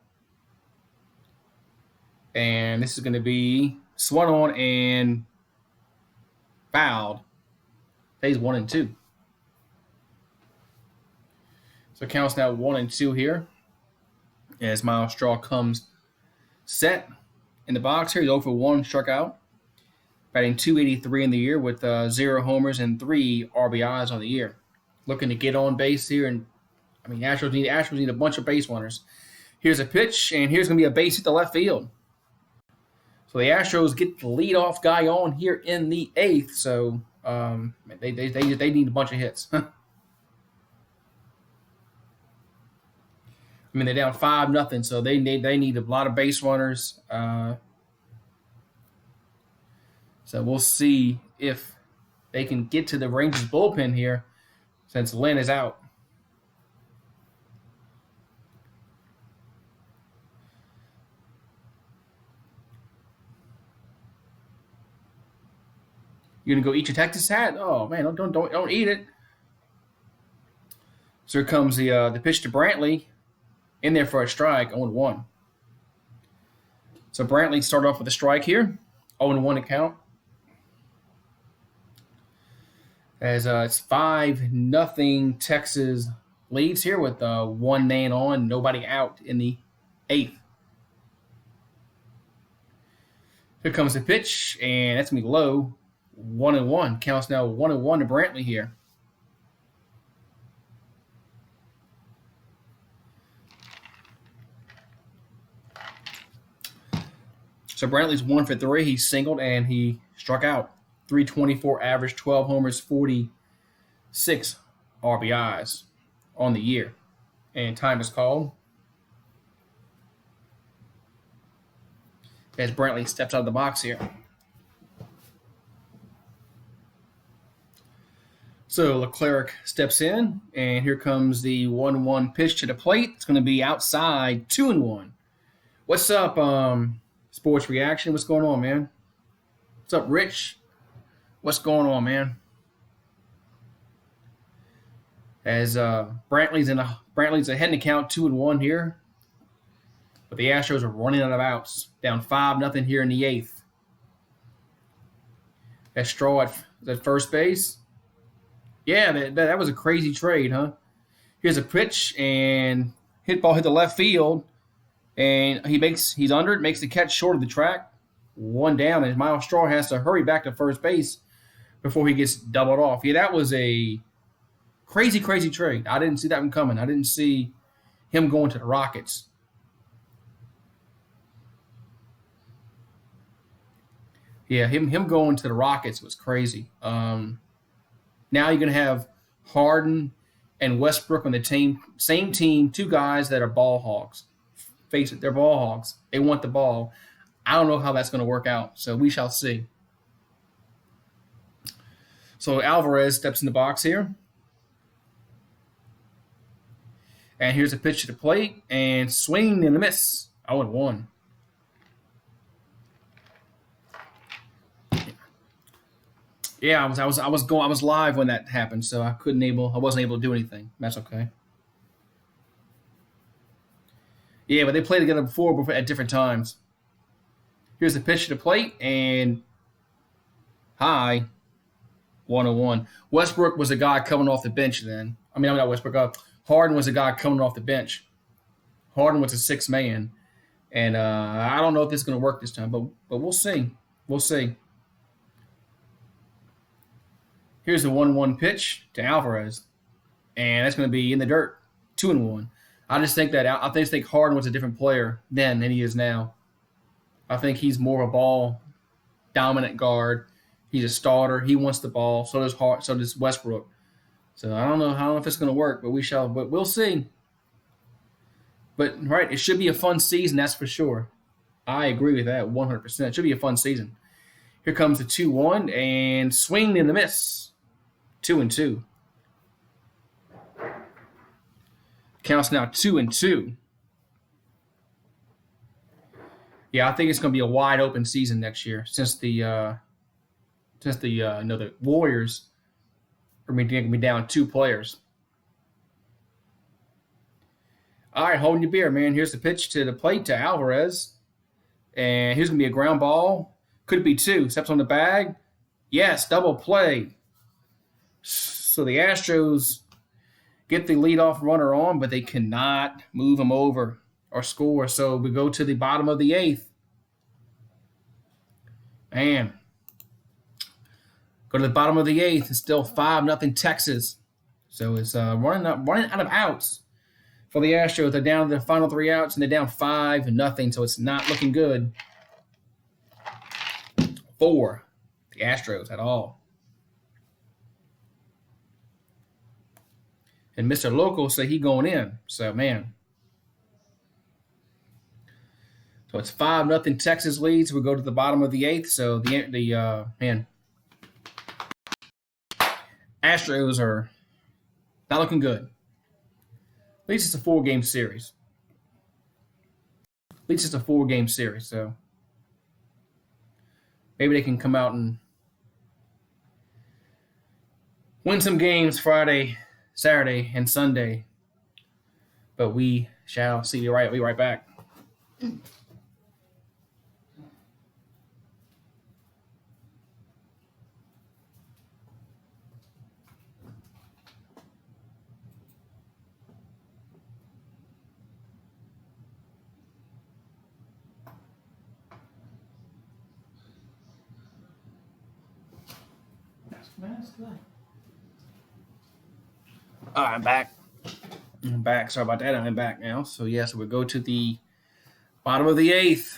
And this is going to be swung on and fouled. Stays 1-2. So it counts now 1-2 here. As Miles Straw comes set in the box here. He's 0 for 1, struck out. Batting .283 in the year with 0 homers and 3 RBIs on the year. Looking to get on base here, and I mean Astros need a bunch of base runners. Here's a pitch, and here's going to be a base hit to left field. So the Astros get the leadoff guy on here in the 8th. So they need a bunch of hits. I mean, they're down 5-0, so they need a lot of base runners. So we'll see if they can get to the Rangers bullpen here, since Lynn is out. You gonna go eat your Texas hat? Oh man, don't eat it. So here comes the pitch to Brantley, in there for a strike, 0-1. So Brantley started off with a strike here, 0-1 to count. As it's 5-0 Texas leads here with 1 man on, nobody out in the 8th. Here comes the pitch, and that's gonna be low. 1-1. Counts now 1-1 to Brantley here. So Brantley's 1 for 3. He singled and he struck out. .324 average, 12 homers, 46 RBIs on the year. And time is called. As Brantley steps out of the box here. So Leclerc steps in, and here comes the 1-1 pitch to the plate. It's going to be outside, 2-1. What's up, Sports Reaction? What's going on, man? What's up, Rich? What's going on, man? As Brantley's ahead in the count, 2-1 here. But the Astros are running out of outs, down 5-0 here in the 8th. That Straw at first base. Yeah, that was a crazy trade, huh? Here's a pitch, and ball hit the left field, and he's under it, makes the catch short of the track. 1 down, and Miles Straw has to hurry back to first base before he gets doubled off. Yeah, that was a crazy, crazy trade. I didn't see that one coming. I didn't see him going to the Rockets. Yeah, him going to the Rockets was crazy. Now you're going to have Harden and Westbrook on the same team, 2 guys that are ball hogs, face it, they're ball hogs. They want the ball. I don't know how that's going to work out, so we shall see. So Alvarez steps in the box here. And here's a pitch to the plate, and swing and a miss. 0-1. Yeah, I was live when that happened, so I wasn't able to do anything. That's okay. Yeah, but they played together before at different times. Here's the pitch to the plate, and high, 1-1. Westbrook was a guy coming off the bench then. I mean, I'm not Westbrook. Harden was a guy coming off the bench. Harden was a sixth man, and I don't know if this is going to work this time, but we'll see. We'll see. Here's the 1-1 pitch to Alvarez, and that's going to be in the dirt, 2-1. I think Harden was a different player then than he is now. I think he's more of a ball dominant guard. He's a starter. He wants the ball. So does Westbrook. So I don't know if it's going to work, but we'll see. But right, it should be a fun season, that's for sure. I agree with that 100%. It should be a fun season. Here comes the 2-1 and swing and a miss. 2-2. Counts now 2-2. Yeah, I think it's going to be a wide open season next year since the Warriors are going to be down 2 players. All right, holding your beer, man. Here's the pitch to the plate to Alvarez. And here's going to be a ground ball. Could be 2. Steps on the bag. Yes, double play. So the Astros get the leadoff runner on, but they cannot move him over or score. So we go to the bottom of the 8th. Man. Go to the bottom of the 8th. It's still 5-0 Texas. So it's running out of outs for the Astros. They're down to the final 3 outs, and they're down 5-0. So it's not looking good for the Astros at all. And Mr. Local said he going in. So, man. So it's 5-0 Texas leads. We go to the bottom of the 8th. So the Astros are not looking good. At least it's a 4-game series. So maybe they can come out and win some games Friday, Saturday, and Sunday. But we shall see. Be right back. All right, I'm back. Sorry about that. I'm back now. So, yes, we go to the bottom of the 8th.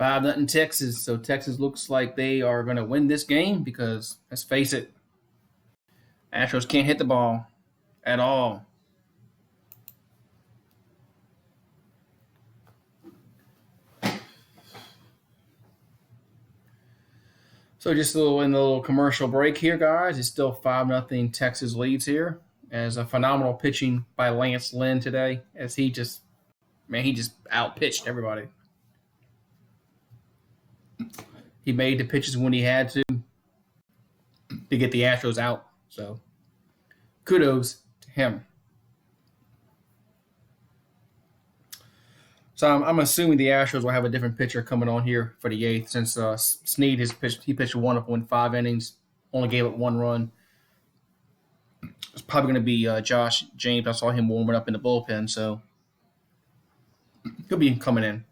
5-0 Texas. So, Texas looks like they are going to win this game because, let's face it, Astros can't hit the ball at all. So just in the little commercial break here, guys. It's still 5-0 Texas leads here. As a phenomenal pitching by Lance Lynn today, as he just outpitched everybody. He made the pitches when he had to get the Astros out. So kudos to him. So I'm assuming the Astros will have a different pitcher coming on here for the 8th since Snead he pitched 1 up in 5 innings, only gave up 1 run. It's probably going to be Josh James. I saw him warming up in the bullpen, so he'll be coming in.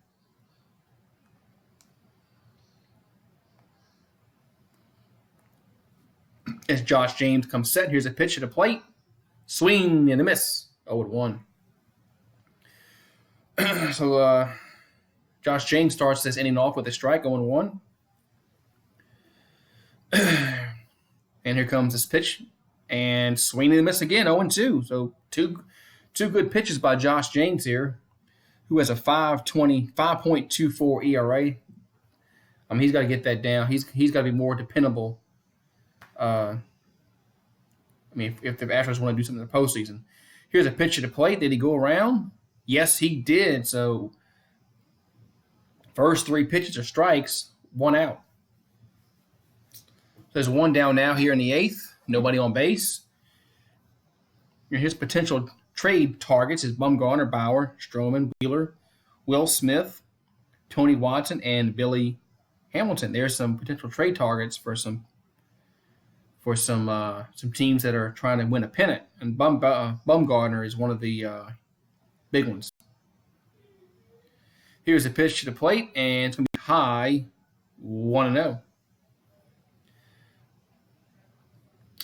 As Josh James comes set, here's a pitch to the plate. Swing and a miss. 0-1. So Josh James starts this inning off with a strike, 0-1. And here comes this pitch. And swing and a miss again, 0-2. So two Two good pitches by Josh James here, who has a 5.24 ERA. He's got to get that down. He's got to be more dependable. If the Astros want to do something in the postseason. Here's a pitch to the plate. Did he go around? Yes, he did. So first 3 pitches are strikes, 1 out. There's 1 down now here in the 8th. Nobody on base. His potential trade targets is Bumgarner, Bauer, Stroman, Wheeler, Will Smith, Tony Watson, and Billy Hamilton. There's some potential trade targets for some teams that are trying to win a pennant, and Bumgarner is one of the big ones. Here's a pitch to the plate, and it's going to be high, 1-0.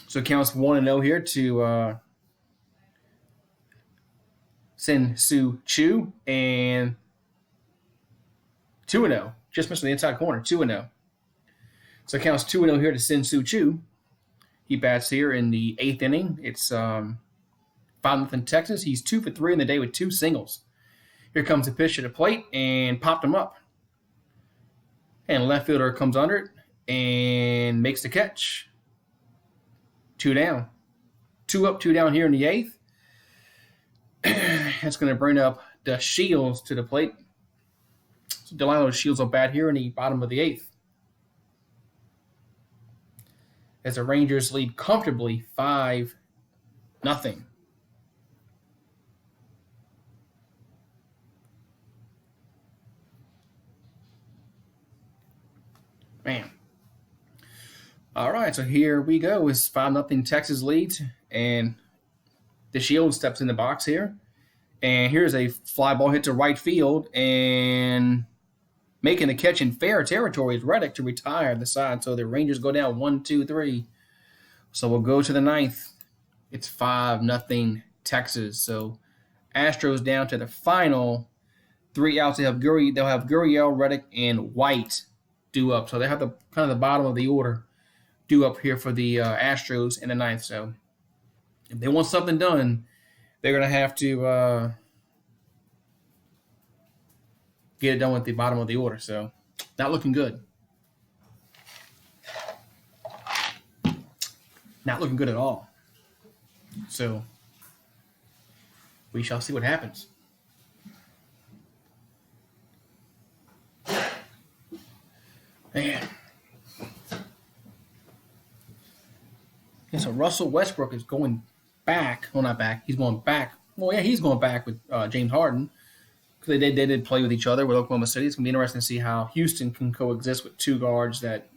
So it counts 1-0 here to Sin-Soo Choo, and 2-0. Just missed the inside corner, 2-0. So it counts 2-0 here to Sin-Soo Choo. He bats here in the 8th inning. It's 5-0 Texas. He's 2 for 3 in the day with 2 singles. Here comes the pitch to the plate and popped him up. And left fielder comes under it and makes the catch. 2 down. 2 up, 2 down here in the 8th. That's going to bring up the Shields to the plate. So Delano Shields will bat here in the bottom of the 8th. As the Rangers lead comfortably 5-0. Man. All right, so here we go. It's 5-0 Texas leads, and the Shield steps in the box here. And here's a fly ball hit to right field, and making the catch in fair territory is Reddick to retire the side. So the Rangers go down 1-2-3. So we'll go to the 9th. It's 5-0 Texas. So Astros down to the final 3 outs. They'll have Gurriel, Reddick, and White due up. So they have the kind of the bottom of the order due up here for the Astros in the 9th. So if they want something done, they're going to have to get it done with the bottom of the order. So not looking good. Not looking good at all. So we shall see what happens. Man. Yeah, so Russell Westbrook is going back. Well, not back. He's going back. Well, yeah, he's going back with James Harden. Because they did play with each other with Oklahoma City. It's going to be interesting to see how Houston can coexist with 2 guards that,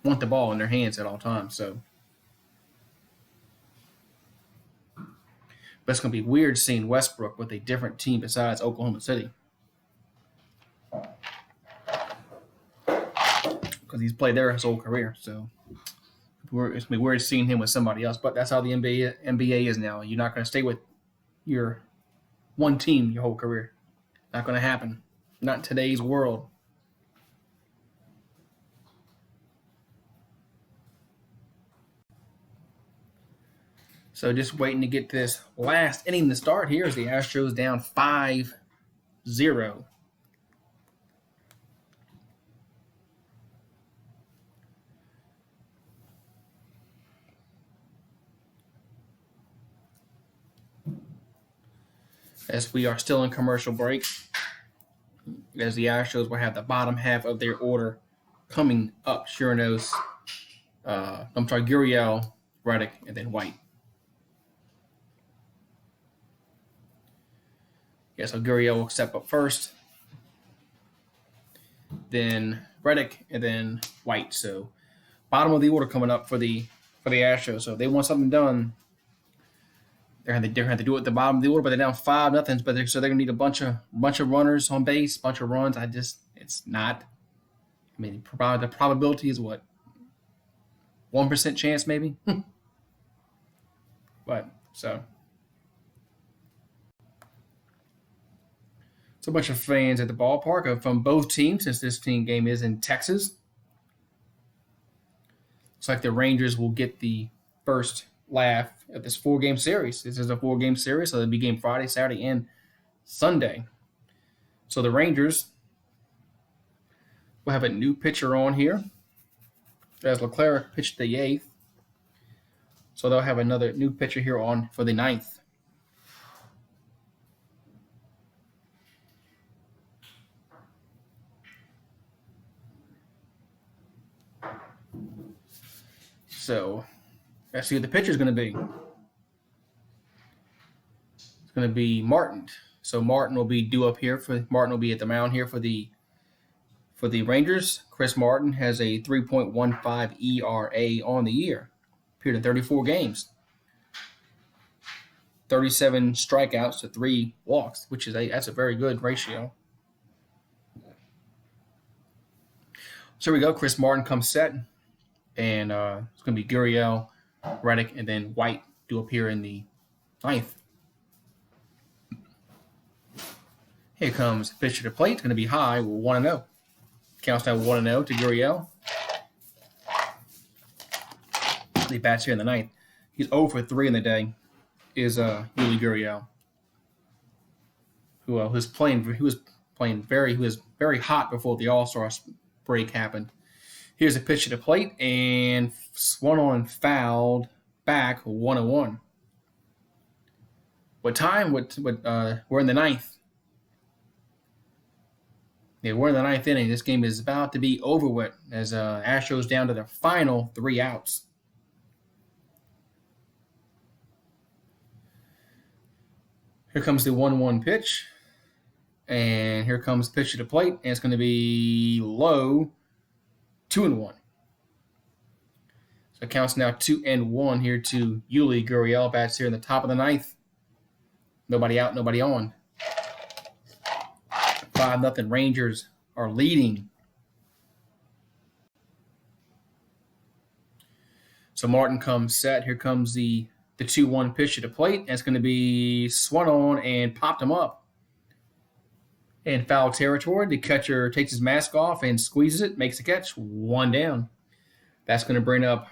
want the ball in their hands at all times. So, but it's going to be weird seeing Westbrook with a different team besides Oklahoma City. Because he's played there his whole career. So it's going to be weird seeing him with somebody else. But that's how the NBA is now. You're not going to stay with your one team your whole career. Not going to happen. Not in today's world. So just waiting to get this last inning to start here as the Astros down 5-0. As we are still in commercial break, as the Astros will have the bottom half of their order coming up. Gurriel, Reddick, and then White. Yeah, so Gurriel will step up first, then Reddick, and then White. So bottom of the order coming up for the Astros. So if they want something done, they're going to have to do it at the bottom of the order, but they're down 5-0. So they're going to need a bunch of runners on base, bunch of runs. It's not. The probability is what, 1% chance maybe. But so it's a bunch of fans at the ballpark from both teams, since this team game is in Texas. Looks like the Rangers will get the first laugh at this 4-game series. This is a 4-game series, so it'll be game Friday, Saturday, and Sunday. So the Rangers will have a new pitcher on here, as Leclerc pitched the 8th. So they'll have another new pitcher here on for the 9th. So let's see what the pitcher's going to be. It's going to be Martin. So Martin will be due up here. Martin will be at the mound here for the Rangers. Chris Martin has a 3.15 ERA on the year. Appeared in 34 games. 37 strikeouts to 3 walks, which is that's a very good ratio. So here we go. Chris Martin comes set. And it's going to be Gurriel, Reddick, and then White do appear in the 9th. Here comes the pitch to the plate. It's going to be high with 1-0. Counts now 1-0 to Gurriel. He bats here in the 9th. He's 0 for 3 in the day. Is Yuli Gurriel, who was very hot before the All-Star break happened. Here's a pitch to the plate, and swung on and fouled back 1-1. What time? We're in the 9th. Yeah, we're in the 9th inning. This game is about to be over with as Astros down to their final 3 outs. Here comes the 1-1 pitch, and here comes the pitch to the plate, and it's going to be low. 2-1. So it counts now 2-1 here to Yuli Gurriel. Bats here in the top of the 9th. Nobody out, nobody on. 5-0 Rangers are leading. So Martin comes set. Here comes the 2-1 pitch to the plate. And it's going to be swung on and popped him up. In foul territory, the catcher takes his mask off and squeezes it, makes the catch, 1 down. That's going to bring up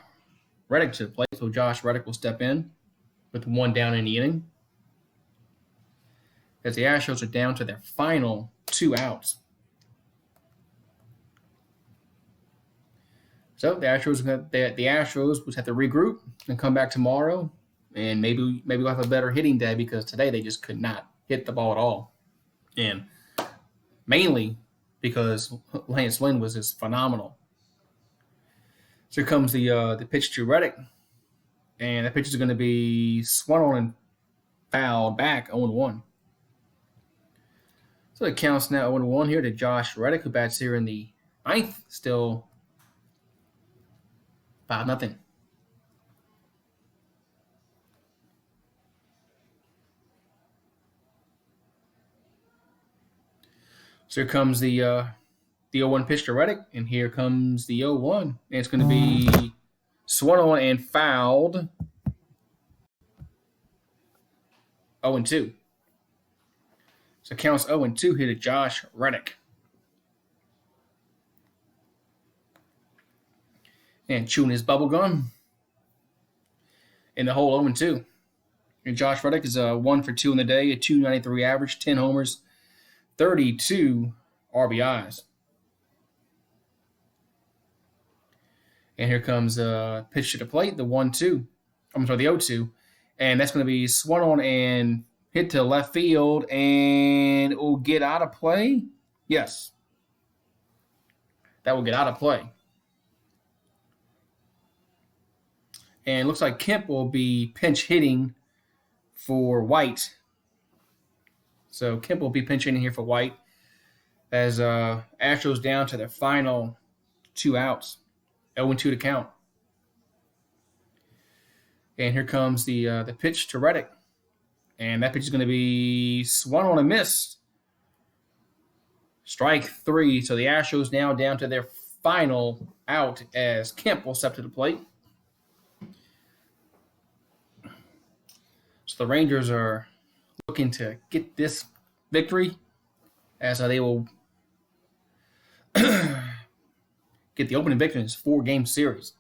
Reddick to the plate, so Josh Reddick will step in with 1 down in the inning. As the Astros are down to their final 2 outs. So the Astros will have to regroup and come back tomorrow, and maybe we'll have a better hitting day because today they just could not hit the ball at all. And mainly because Lance Lynn was just phenomenal. So here comes the pitch to Reddick. And the pitch is going to be swung on and fouled back 0-1. So it counts now 0-1 here to Josh Reddick, who bats here in the 9th. Still 5-0. So here comes the 0-1 pitch to Reddick, and here comes the 0-1. And it's going to be swung on and fouled 0-2. So it counts 0-2 here to Josh Reddick. And chewing his bubble gum in the hole 0-2. And Josh Reddick is 1 for 2 in the day, a .293 average, 10 homers, 32 RBIs. And here comes a pitch to the plate, the 1-2. I'm sorry, the 0-2. And that's going to be swung on and hit to left field, and it will get out of play. Yes. That will get out of play. And it looks like Kemp will be pinch hitting for White. So Kemp will be pinch hitting here for White as Astros down to their final 2 outs. 0-2 to count. And here comes the pitch to Reddick. And that pitch is going to be swung on and missed. Strike 3. So the Astros now down to their final out as Kemp will step to the plate. So the Rangers are looking to get this victory as they will get the opening victory in this 4-game series.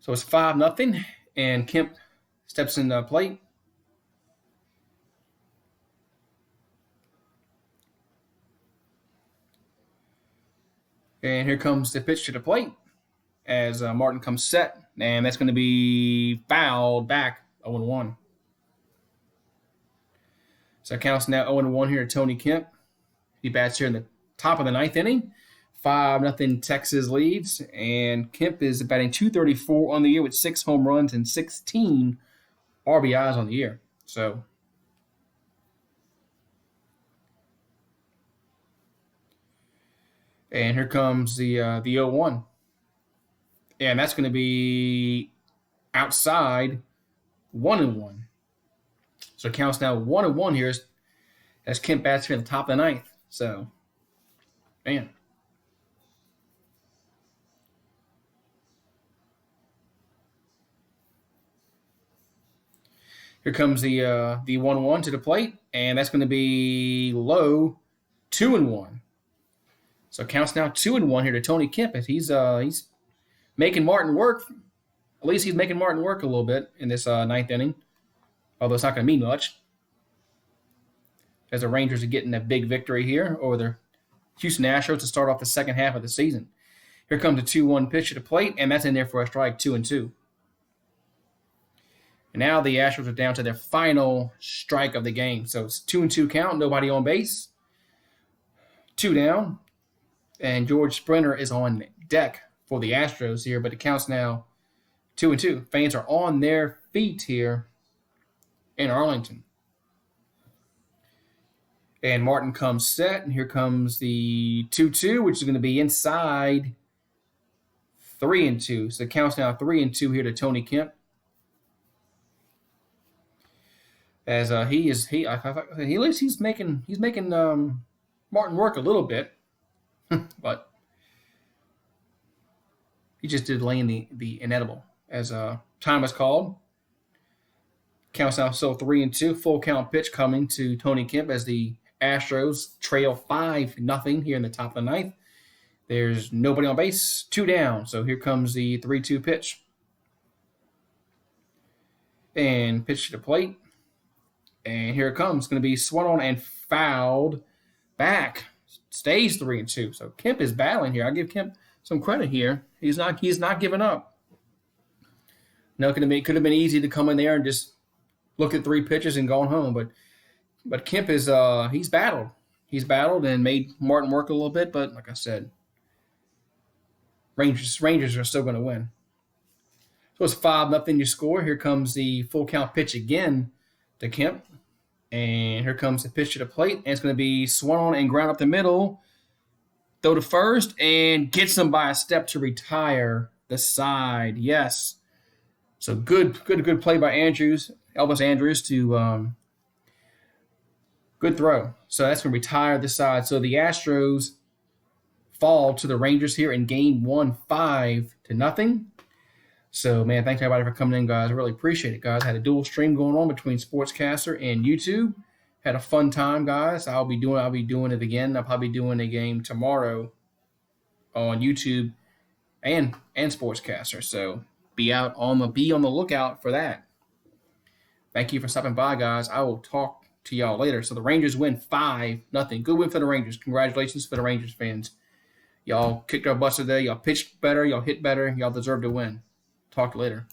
So it's 5-0, and Kemp steps in the plate. And here comes the pitch to the plate as Martin comes set, and that's going to be fouled back 0-1. So it counts now 0-1 here to Tony Kemp. He bats here in the top of the ninth inning. 5-0 Texas leads, and Kemp is batting .234 on the year with 6 home runs and 16 RBIs on the year. So and here comes the 0-1. And that's going to be outside 1-1. So it counts now 1-1 here as Kemp bats here in the top of the ninth. So, man. Here comes the 1-1 to the plate, and that's going to be low, 2-1. So it counts now 2-1 here to Tony Kemp. He's making Martin work. At least he's making Martin work a little bit in this ninth inning, although it's not going to mean much. As the Rangers are getting a big victory here over the Houston Astros to start off the second half of the season. Here comes a 2-1 pitch to the plate, and that's in there for a strike, 2-2. And now the Astros are down to their final strike of the game. So it's 2-2 count, nobody on base. 2 down. And George Springer is on deck for the Astros here, but it counts now 2-2. Fans are on their feet here in Arlington. And Martin comes set, and here comes the 2-2, which is going to be inside 3-2. So it counts now 3-2 here to Tony Kemp. As he's making Martin work a little bit, but he just did laying the inedible as time is called. Counts now still 3-2. Full count pitch coming to Tony Kemp as the Astros trail 5-0 here in the top of the ninth. There's nobody on base, 2 down. So here comes the 3-2 pitch. And pitch to the plate. And here it comes. It's going to be swung on and fouled back. Stays 3-2. So Kemp is battling here. I give Kemp some credit here. He's not giving up. No, it could have been easy to come in there and just look at 3 pitches and gone home, but Kemp is he's battled. He's battled and made Martin work a little bit, but like I said, Rangers are still going to win. So it's 5-0 your score. Here comes the full count pitch again to Kemp. And here comes the pitch to the plate. And it's going to be swung on and ground up the middle. Throw to first and gets him by a step to retire the side. Yes. So good play by Elvis Andrews to good throw. So that's going to retire the side. So the Astros fall to the Rangers here in game 1, 5-0. So, man, thanks everybody for coming in, guys. I really appreciate it, guys. Had a dual stream going on between Sportscaster and YouTube. Had a fun time, guys. I'll be doing it again. I'll probably be doing a game tomorrow on YouTube and Sportscaster. So be on the lookout for that. Thank you for stopping by, guys. I will talk to y'all later. So the Rangers win 5-0. Good win for the Rangers. Congratulations for the Rangers fans. Y'all kicked our butts today. Y'all pitched better. Y'all hit better. Y'all deserve to win. Talk later.